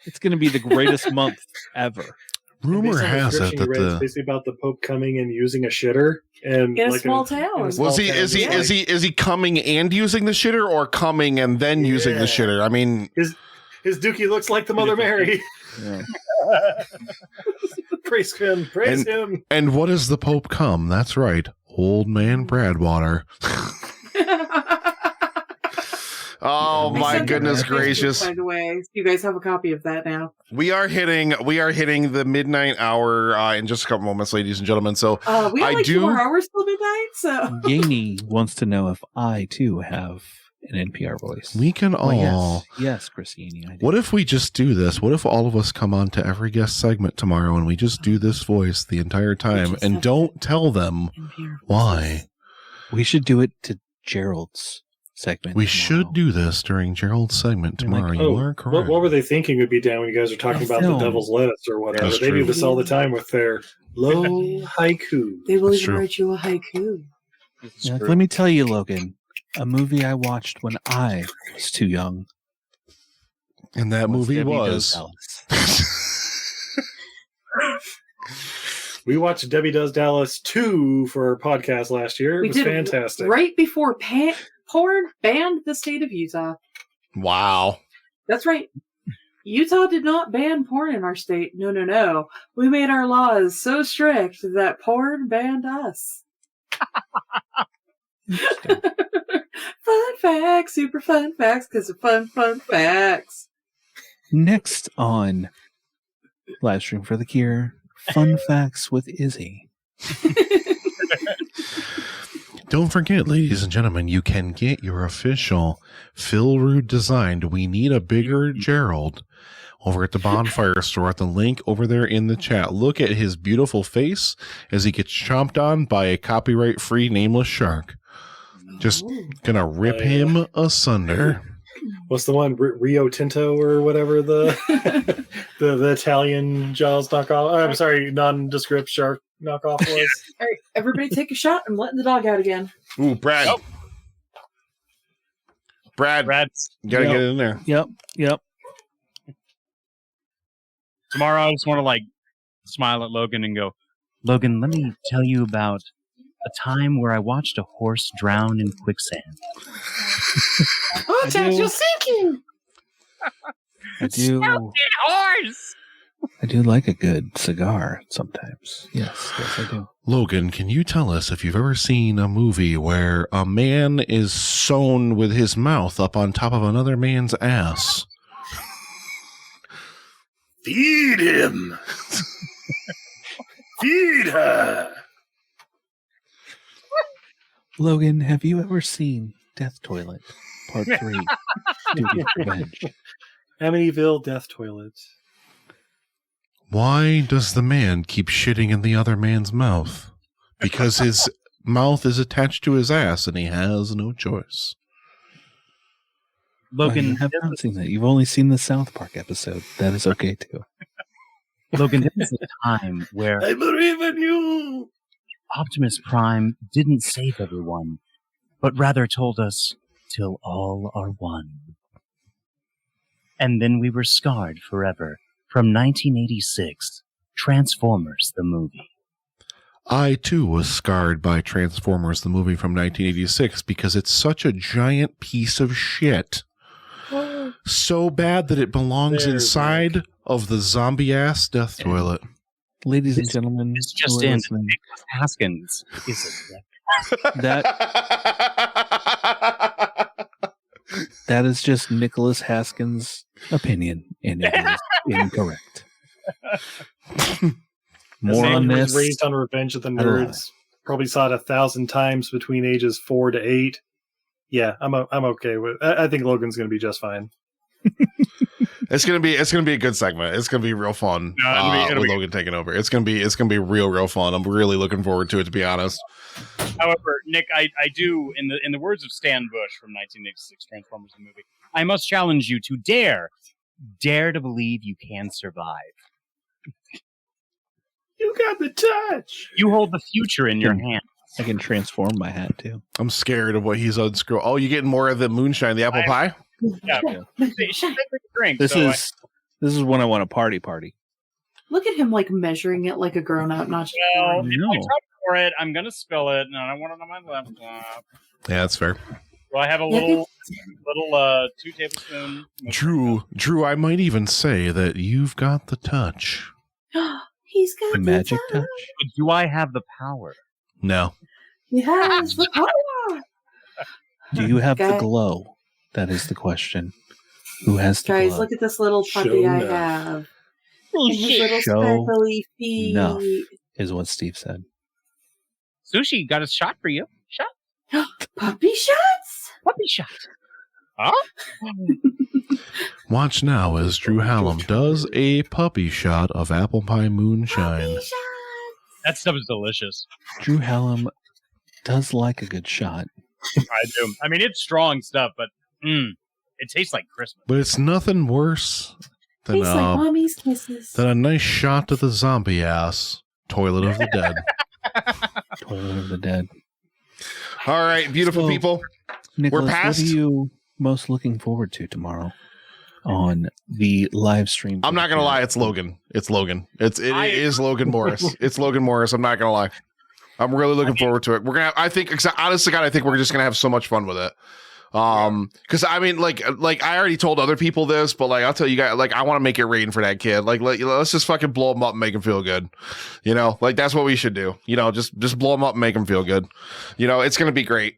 [SPEAKER 1] It's going to be the greatest month ever.
[SPEAKER 3] Rumor has it that
[SPEAKER 2] it's basically about the Pope coming and using a shitter and
[SPEAKER 4] in a small town.
[SPEAKER 3] Is he coming and using the shitter, or coming and then using the shitter? I mean,
[SPEAKER 2] his dookie looks like the Mother Mary.
[SPEAKER 1] Yeah.
[SPEAKER 2] Praise him! Praise him!
[SPEAKER 3] And what does the Pope come? That's right, Old Man Bradwater. Oh my goodness gracious!
[SPEAKER 4] By the way, you guys have a copy of that now.
[SPEAKER 3] We are hitting the midnight hour in just a couple moments, ladies and gentlemen. So
[SPEAKER 4] we have 2 more hours till midnight. So
[SPEAKER 1] Yaney wants to know if I too have an NPR voice.
[SPEAKER 3] We can all.
[SPEAKER 1] Yes, Chris Yaney. I do.
[SPEAKER 3] What if we just do this? What if all of us come on to every guest segment tomorrow and we just do this voice the entire time and don't tell them why?
[SPEAKER 1] We should do it to Gerald's segment.
[SPEAKER 3] We should do this during Gerald's segment tomorrow. You are correct.
[SPEAKER 2] What were they thinking would be down when you guys are talking about the Devil's Lettuce or whatever? They do this all the time with their low haiku.
[SPEAKER 4] They will even write you a haiku.
[SPEAKER 1] Yeah, let me tell you, Logan, a movie I watched when I was too young.
[SPEAKER 3] And that movie was...
[SPEAKER 2] We watched Debbie Does Dallas 2 for our podcast last year. It was fantastic.
[SPEAKER 4] Right before porn banned the state of Utah.
[SPEAKER 3] Wow.
[SPEAKER 4] That's right. Utah did not ban porn in our state. No. We made our laws so strict that porn banned us. Fun facts, super fun facts, because of fun facts.
[SPEAKER 1] Next on Livestream for the Cure, Fun Facts with Izzy.
[SPEAKER 3] Don't forget, ladies and gentlemen, you can get your official Phil Rude designed We Need a Bigger Gerald over at the Bonfire Store at the link over there in the chat. Look at his beautiful face as he gets chomped on by a copyright-free nameless shark. Just gonna rip him asunder.
[SPEAKER 2] What's the one? Rio Tinto or whatever the the Italian Jaws knockoff. I'm sorry, nondescript shark knockoff was.
[SPEAKER 4] All right, everybody take a shot. I'm letting the dog out again.
[SPEAKER 3] Ooh, Brad.
[SPEAKER 5] Nope.
[SPEAKER 3] Brad, you gotta get in there.
[SPEAKER 1] Yep.
[SPEAKER 5] Tomorrow I just want to smile at Logan and go, Logan, let me tell you about a time where I watched a horse drown in quicksand.
[SPEAKER 4] Oh, Jack, you're sinking!
[SPEAKER 1] I do.
[SPEAKER 5] Horse!
[SPEAKER 1] I do like a good cigar sometimes. Yes, I do.
[SPEAKER 3] Logan, can you tell us if you've ever seen a movie where a man is sewn with his mouth up on top of another man's ass?
[SPEAKER 2] Feed him! Feed her!
[SPEAKER 1] Logan, have you ever seen Death Toilet Part 3? Duty of Revenge.
[SPEAKER 2] Amityville Death Toilet.
[SPEAKER 3] Why does the man keep shitting in the other man's mouth? Because his mouth is attached to his ass and he has no choice.
[SPEAKER 5] Logan,
[SPEAKER 1] you have not seen that. You've only seen the South Park episode. That is okay too.
[SPEAKER 5] Logan, there was a time where
[SPEAKER 2] I believe in you!
[SPEAKER 5] Optimus Prime didn't save everyone, but rather told us, till all are one. And then we were scarred forever. From 1986, Transformers the movie.
[SPEAKER 3] I, too, was scarred by Transformers the movie from 1986 because it's such a giant piece of shit. So bad that it belongs inside of the zombie-ass death toilet.
[SPEAKER 1] Ladies and gentlemen,
[SPEAKER 5] it's just in. Nicholas Haskins is
[SPEAKER 1] that is just Nicholas Haskins' opinion, and it is incorrect. More on
[SPEAKER 2] was
[SPEAKER 1] this.
[SPEAKER 2] raised on Revenge of the
[SPEAKER 1] I love
[SPEAKER 2] Nerds. Probably saw it 1,000 times between ages 4 to 8. Yeah, I'm okay with. I think Logan's going to be just fine.
[SPEAKER 3] It's gonna be a good segment. It's gonna be real fun.
[SPEAKER 5] It'll
[SPEAKER 3] with
[SPEAKER 5] be
[SPEAKER 3] Logan taking over. It's gonna be real fun. I'm really looking forward to it, to be honest.
[SPEAKER 5] However, Nick, I do, in the words of Stan Bush from 1986 Transformers the movie, I must challenge you to dare to believe you can survive.
[SPEAKER 2] You got the touch.
[SPEAKER 5] You hold the future in your hand.
[SPEAKER 1] I can transform my hat too.
[SPEAKER 3] I'm scared of what he's unscrew. Oh, you getting more of the moonshine, the apple pie?
[SPEAKER 5] Yeah. She make a drink.
[SPEAKER 1] This
[SPEAKER 5] so
[SPEAKER 1] is when I want a party.
[SPEAKER 4] Look at him like measuring it like a grown up, not just
[SPEAKER 5] Well,
[SPEAKER 4] pouring.
[SPEAKER 5] if I touch for it, I'm gonna spill it, and I don't want it on my laptop.
[SPEAKER 3] Yeah, that's fair.
[SPEAKER 5] So I have a little 2 tablespoon.
[SPEAKER 3] Drew, I might even say that you've got the touch.
[SPEAKER 6] He's got
[SPEAKER 1] The magic touch.
[SPEAKER 5] But do I have the power?
[SPEAKER 3] No.
[SPEAKER 6] He has the power.
[SPEAKER 1] Do you have the
[SPEAKER 4] Guy-
[SPEAKER 1] glow? That is the question. Who has the
[SPEAKER 4] Guys,
[SPEAKER 1] glow?
[SPEAKER 4] look at this little puppy
[SPEAKER 2] Show
[SPEAKER 4] I
[SPEAKER 2] enough.
[SPEAKER 4] have.
[SPEAKER 7] Oh,
[SPEAKER 4] And his
[SPEAKER 7] shit.
[SPEAKER 4] little
[SPEAKER 1] Show
[SPEAKER 4] sparkly feet.
[SPEAKER 1] enough. Is what Steve said.
[SPEAKER 5] Sushi got a shot for you. Shot.
[SPEAKER 4] Puppy shots?
[SPEAKER 5] Puppy shot. Huh?
[SPEAKER 3] Watch now as Drew Hallam does a puppy shot of apple pie moonshine.
[SPEAKER 6] Puppy shots.
[SPEAKER 5] That stuff is delicious.
[SPEAKER 1] Drew Hallam does like a good shot.
[SPEAKER 5] I do. I mean, it's strong stuff, but it tastes like Christmas.
[SPEAKER 3] But it's nothing worse than
[SPEAKER 6] Tastes like mommy's kisses.
[SPEAKER 3] a nice shot to the zombie ass. Toilet of the dead.
[SPEAKER 1] Toilet of the Dead.
[SPEAKER 3] All right, beautiful
[SPEAKER 1] So,
[SPEAKER 3] people.
[SPEAKER 1] Nicholas,
[SPEAKER 3] past-
[SPEAKER 1] what are you most looking forward to tomorrow on the live stream?
[SPEAKER 3] I'm not gonna lie, it's Logan. It is Logan Morris. It's Logan Morris. I'm not gonna lie. I'm really looking forward to it. We're gonna. I think, honestly, God, I think we're just gonna have so much fun with it. Because I mean, like I already told other people this, but like I'll tell you guys, like I want to make it rain for that kid. Like let's just fucking blow him up and make him feel good. You know, like that's what we should do. You know, just blow him up and make him feel good. You know, it's gonna be great.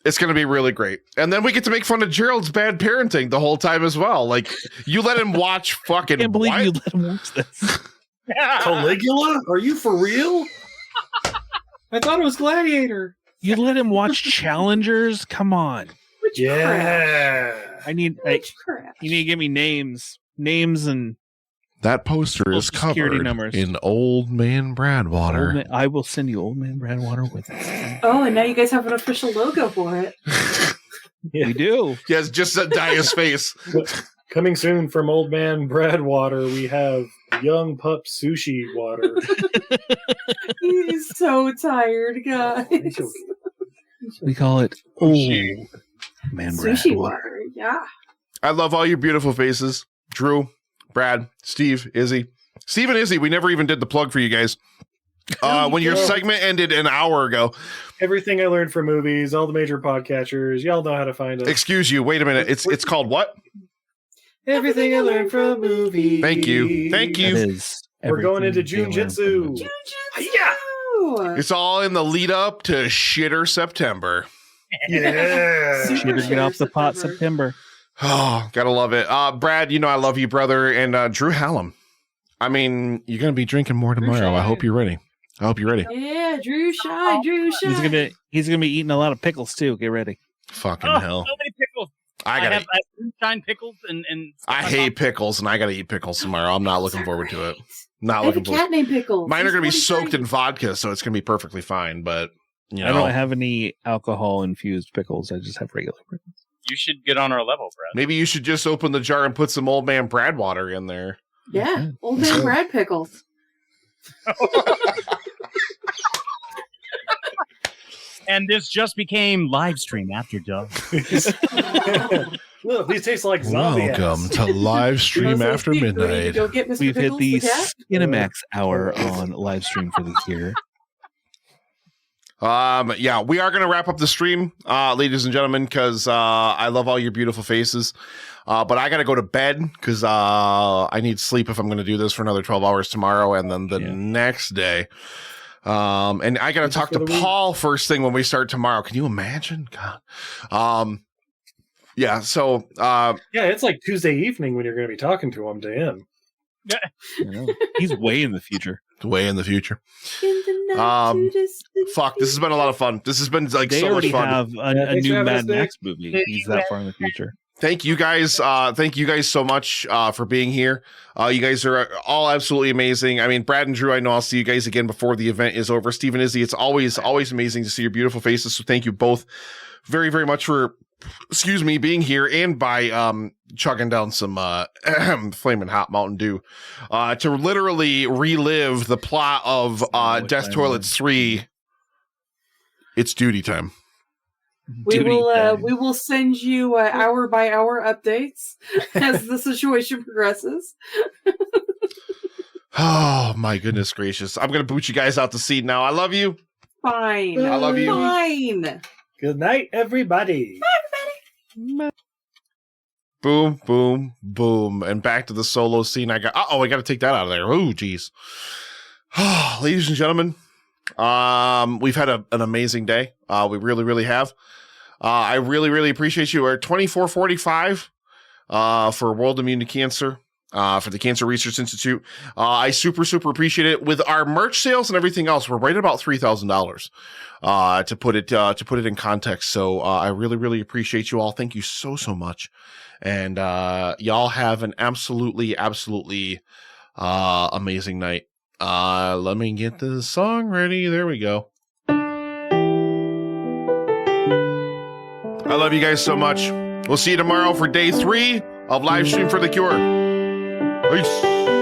[SPEAKER 3] It's going to be really great. And then we get to make fun of Gerald's bad parenting the whole time as well. Like, you let him watch fucking
[SPEAKER 1] I can't believe
[SPEAKER 3] what?
[SPEAKER 1] you let him watch this.
[SPEAKER 2] Caligula? Are you for real? I thought it was Gladiator.
[SPEAKER 1] You let him watch Challengers? Come on.
[SPEAKER 4] Which crap?
[SPEAKER 2] Yeah.
[SPEAKER 1] You need to give me names and
[SPEAKER 3] That poster is
[SPEAKER 1] Social Security
[SPEAKER 3] covered
[SPEAKER 1] numbers.
[SPEAKER 3] in Old Man Bradwater.
[SPEAKER 1] I will send you Old Man Bradwater with it.
[SPEAKER 4] Oh, and now you guys have an official logo for it.
[SPEAKER 2] Yeah.
[SPEAKER 1] We do.
[SPEAKER 3] Yes, just that Dia's face.
[SPEAKER 2] Coming soon from Old Man Bradwater, we have Young Pup Sushi Water.
[SPEAKER 4] He's so tired, guys.
[SPEAKER 1] We call it Old Man
[SPEAKER 4] Sushi
[SPEAKER 1] Bradwater.
[SPEAKER 4] water, yeah.
[SPEAKER 3] I love all your beautiful faces. Drew, Brad, Steve, Izzy. Steve and Izzy, we never even did the plug for you guys. When your segment ended an hour ago.
[SPEAKER 2] Everything I learned from movies, all the major podcatchers, y'all know how to find us.
[SPEAKER 3] Excuse you, wait a minute. It's called what?
[SPEAKER 2] Everything I learned from movies.
[SPEAKER 3] Thank you. Thank you.
[SPEAKER 1] That is
[SPEAKER 2] We're going into
[SPEAKER 1] everything you learn from
[SPEAKER 2] Jujitsu.
[SPEAKER 1] it.
[SPEAKER 2] Yeah.
[SPEAKER 3] It's all in the lead up to Shitter September.
[SPEAKER 2] Yeah.
[SPEAKER 1] Should have get off the pot September.
[SPEAKER 3] Oh, gotta love it. Brad, you know I love you, brother. And Drew Hallam. I mean, you're gonna be drinking more tomorrow. I hope you're ready.
[SPEAKER 4] Yeah, Drew Shy.
[SPEAKER 1] He's gonna be eating a lot of pickles too. Get ready.
[SPEAKER 3] Fucking
[SPEAKER 5] Oh,
[SPEAKER 3] hell.
[SPEAKER 5] so many pickles.
[SPEAKER 3] I
[SPEAKER 5] have
[SPEAKER 3] gotta.
[SPEAKER 5] moonshine pickles and
[SPEAKER 3] I hate pickles, and I gotta eat pickles tomorrow. I'm not looking forward to it. Not
[SPEAKER 4] I have a
[SPEAKER 3] looking forward.
[SPEAKER 4] cat named Pickles.
[SPEAKER 3] Mine are
[SPEAKER 4] He's
[SPEAKER 3] gonna be
[SPEAKER 4] 43.
[SPEAKER 3] soaked in vodka, so it's gonna be perfectly fine. But you know,
[SPEAKER 1] I don't have any alcohol infused pickles. I just have regular pickles.
[SPEAKER 5] You should get on our level, Brad.
[SPEAKER 3] maybe you should just open the jar and put some Old Man Bradwater in there.
[SPEAKER 4] Yeah, Old Man Brad Pickles.
[SPEAKER 5] And this just became live stream after dark.
[SPEAKER 2] Look, these taste like zombie
[SPEAKER 3] Welcome
[SPEAKER 2] ass.
[SPEAKER 3] to live stream
[SPEAKER 4] So,
[SPEAKER 3] after
[SPEAKER 4] Steve, do we need to
[SPEAKER 3] midnight.
[SPEAKER 4] go get Mr.
[SPEAKER 1] We've hit
[SPEAKER 4] Pickles,
[SPEAKER 1] the
[SPEAKER 4] cat?
[SPEAKER 1] Skinamax hour on live stream for this year.
[SPEAKER 3] Yeah, we are going to wrap up the stream, ladies and gentlemen, because I love all your beautiful faces. But I got to go to bed because I need sleep if I'm going to do this for another 12 hours tomorrow and then the next day. And I got to talk to Paul first thing when we start tomorrow. Can you imagine? God. Yeah, so
[SPEAKER 2] Yeah, it's like Tuesday evening when you're going to be talking to him to him.
[SPEAKER 1] He's way in the future.
[SPEAKER 3] Way in the future.
[SPEAKER 6] In the not too distant
[SPEAKER 3] Fuck, this has been a lot of fun. This has been like
[SPEAKER 1] They
[SPEAKER 3] so much
[SPEAKER 1] already
[SPEAKER 3] fun.
[SPEAKER 1] have a
[SPEAKER 2] thanks for
[SPEAKER 1] new
[SPEAKER 2] having
[SPEAKER 1] Mad
[SPEAKER 2] us, Nick.
[SPEAKER 1] Max movie. He's that far in the future.
[SPEAKER 3] Thank you guys. Thank you guys so much for being here. You guys are all absolutely amazing. I mean, Brad and Drew, I know I'll see you guys again before the event is over. Steve and Izzy, it's always amazing to see your beautiful faces. So thank you both very, very much for, being here and by chugging down some flaming hot Mountain Dew to literally relive the plot of Death Toilets 3. It's duty time.
[SPEAKER 4] We will send you hour by hour updates as the situation progresses.
[SPEAKER 3] Oh my goodness gracious! I'm gonna boot you guys out the seat now. I love you.
[SPEAKER 4] Fine.
[SPEAKER 3] I love you.
[SPEAKER 4] Fine.
[SPEAKER 2] Good night, everybody.
[SPEAKER 3] Boom, boom, boom, and back to the solo scene. I got to take that out of there. Oh, geez. Ladies and gentlemen, we've had an amazing day. We really, really have. I really, really appreciate you. We're 2445 for World Immune to Cancer, for the Cancer Research Institute. I super, super appreciate it. With our merch sales and everything else, we're right at about $3,000 to put it in context. So I really, really appreciate you all. Thank you so, so much. And y'all have an absolutely, absolutely amazing night. Let me get the song ready. There we go. I love you guys so much. We'll see you tomorrow for day 3 of Livestream for the Cure. Peace.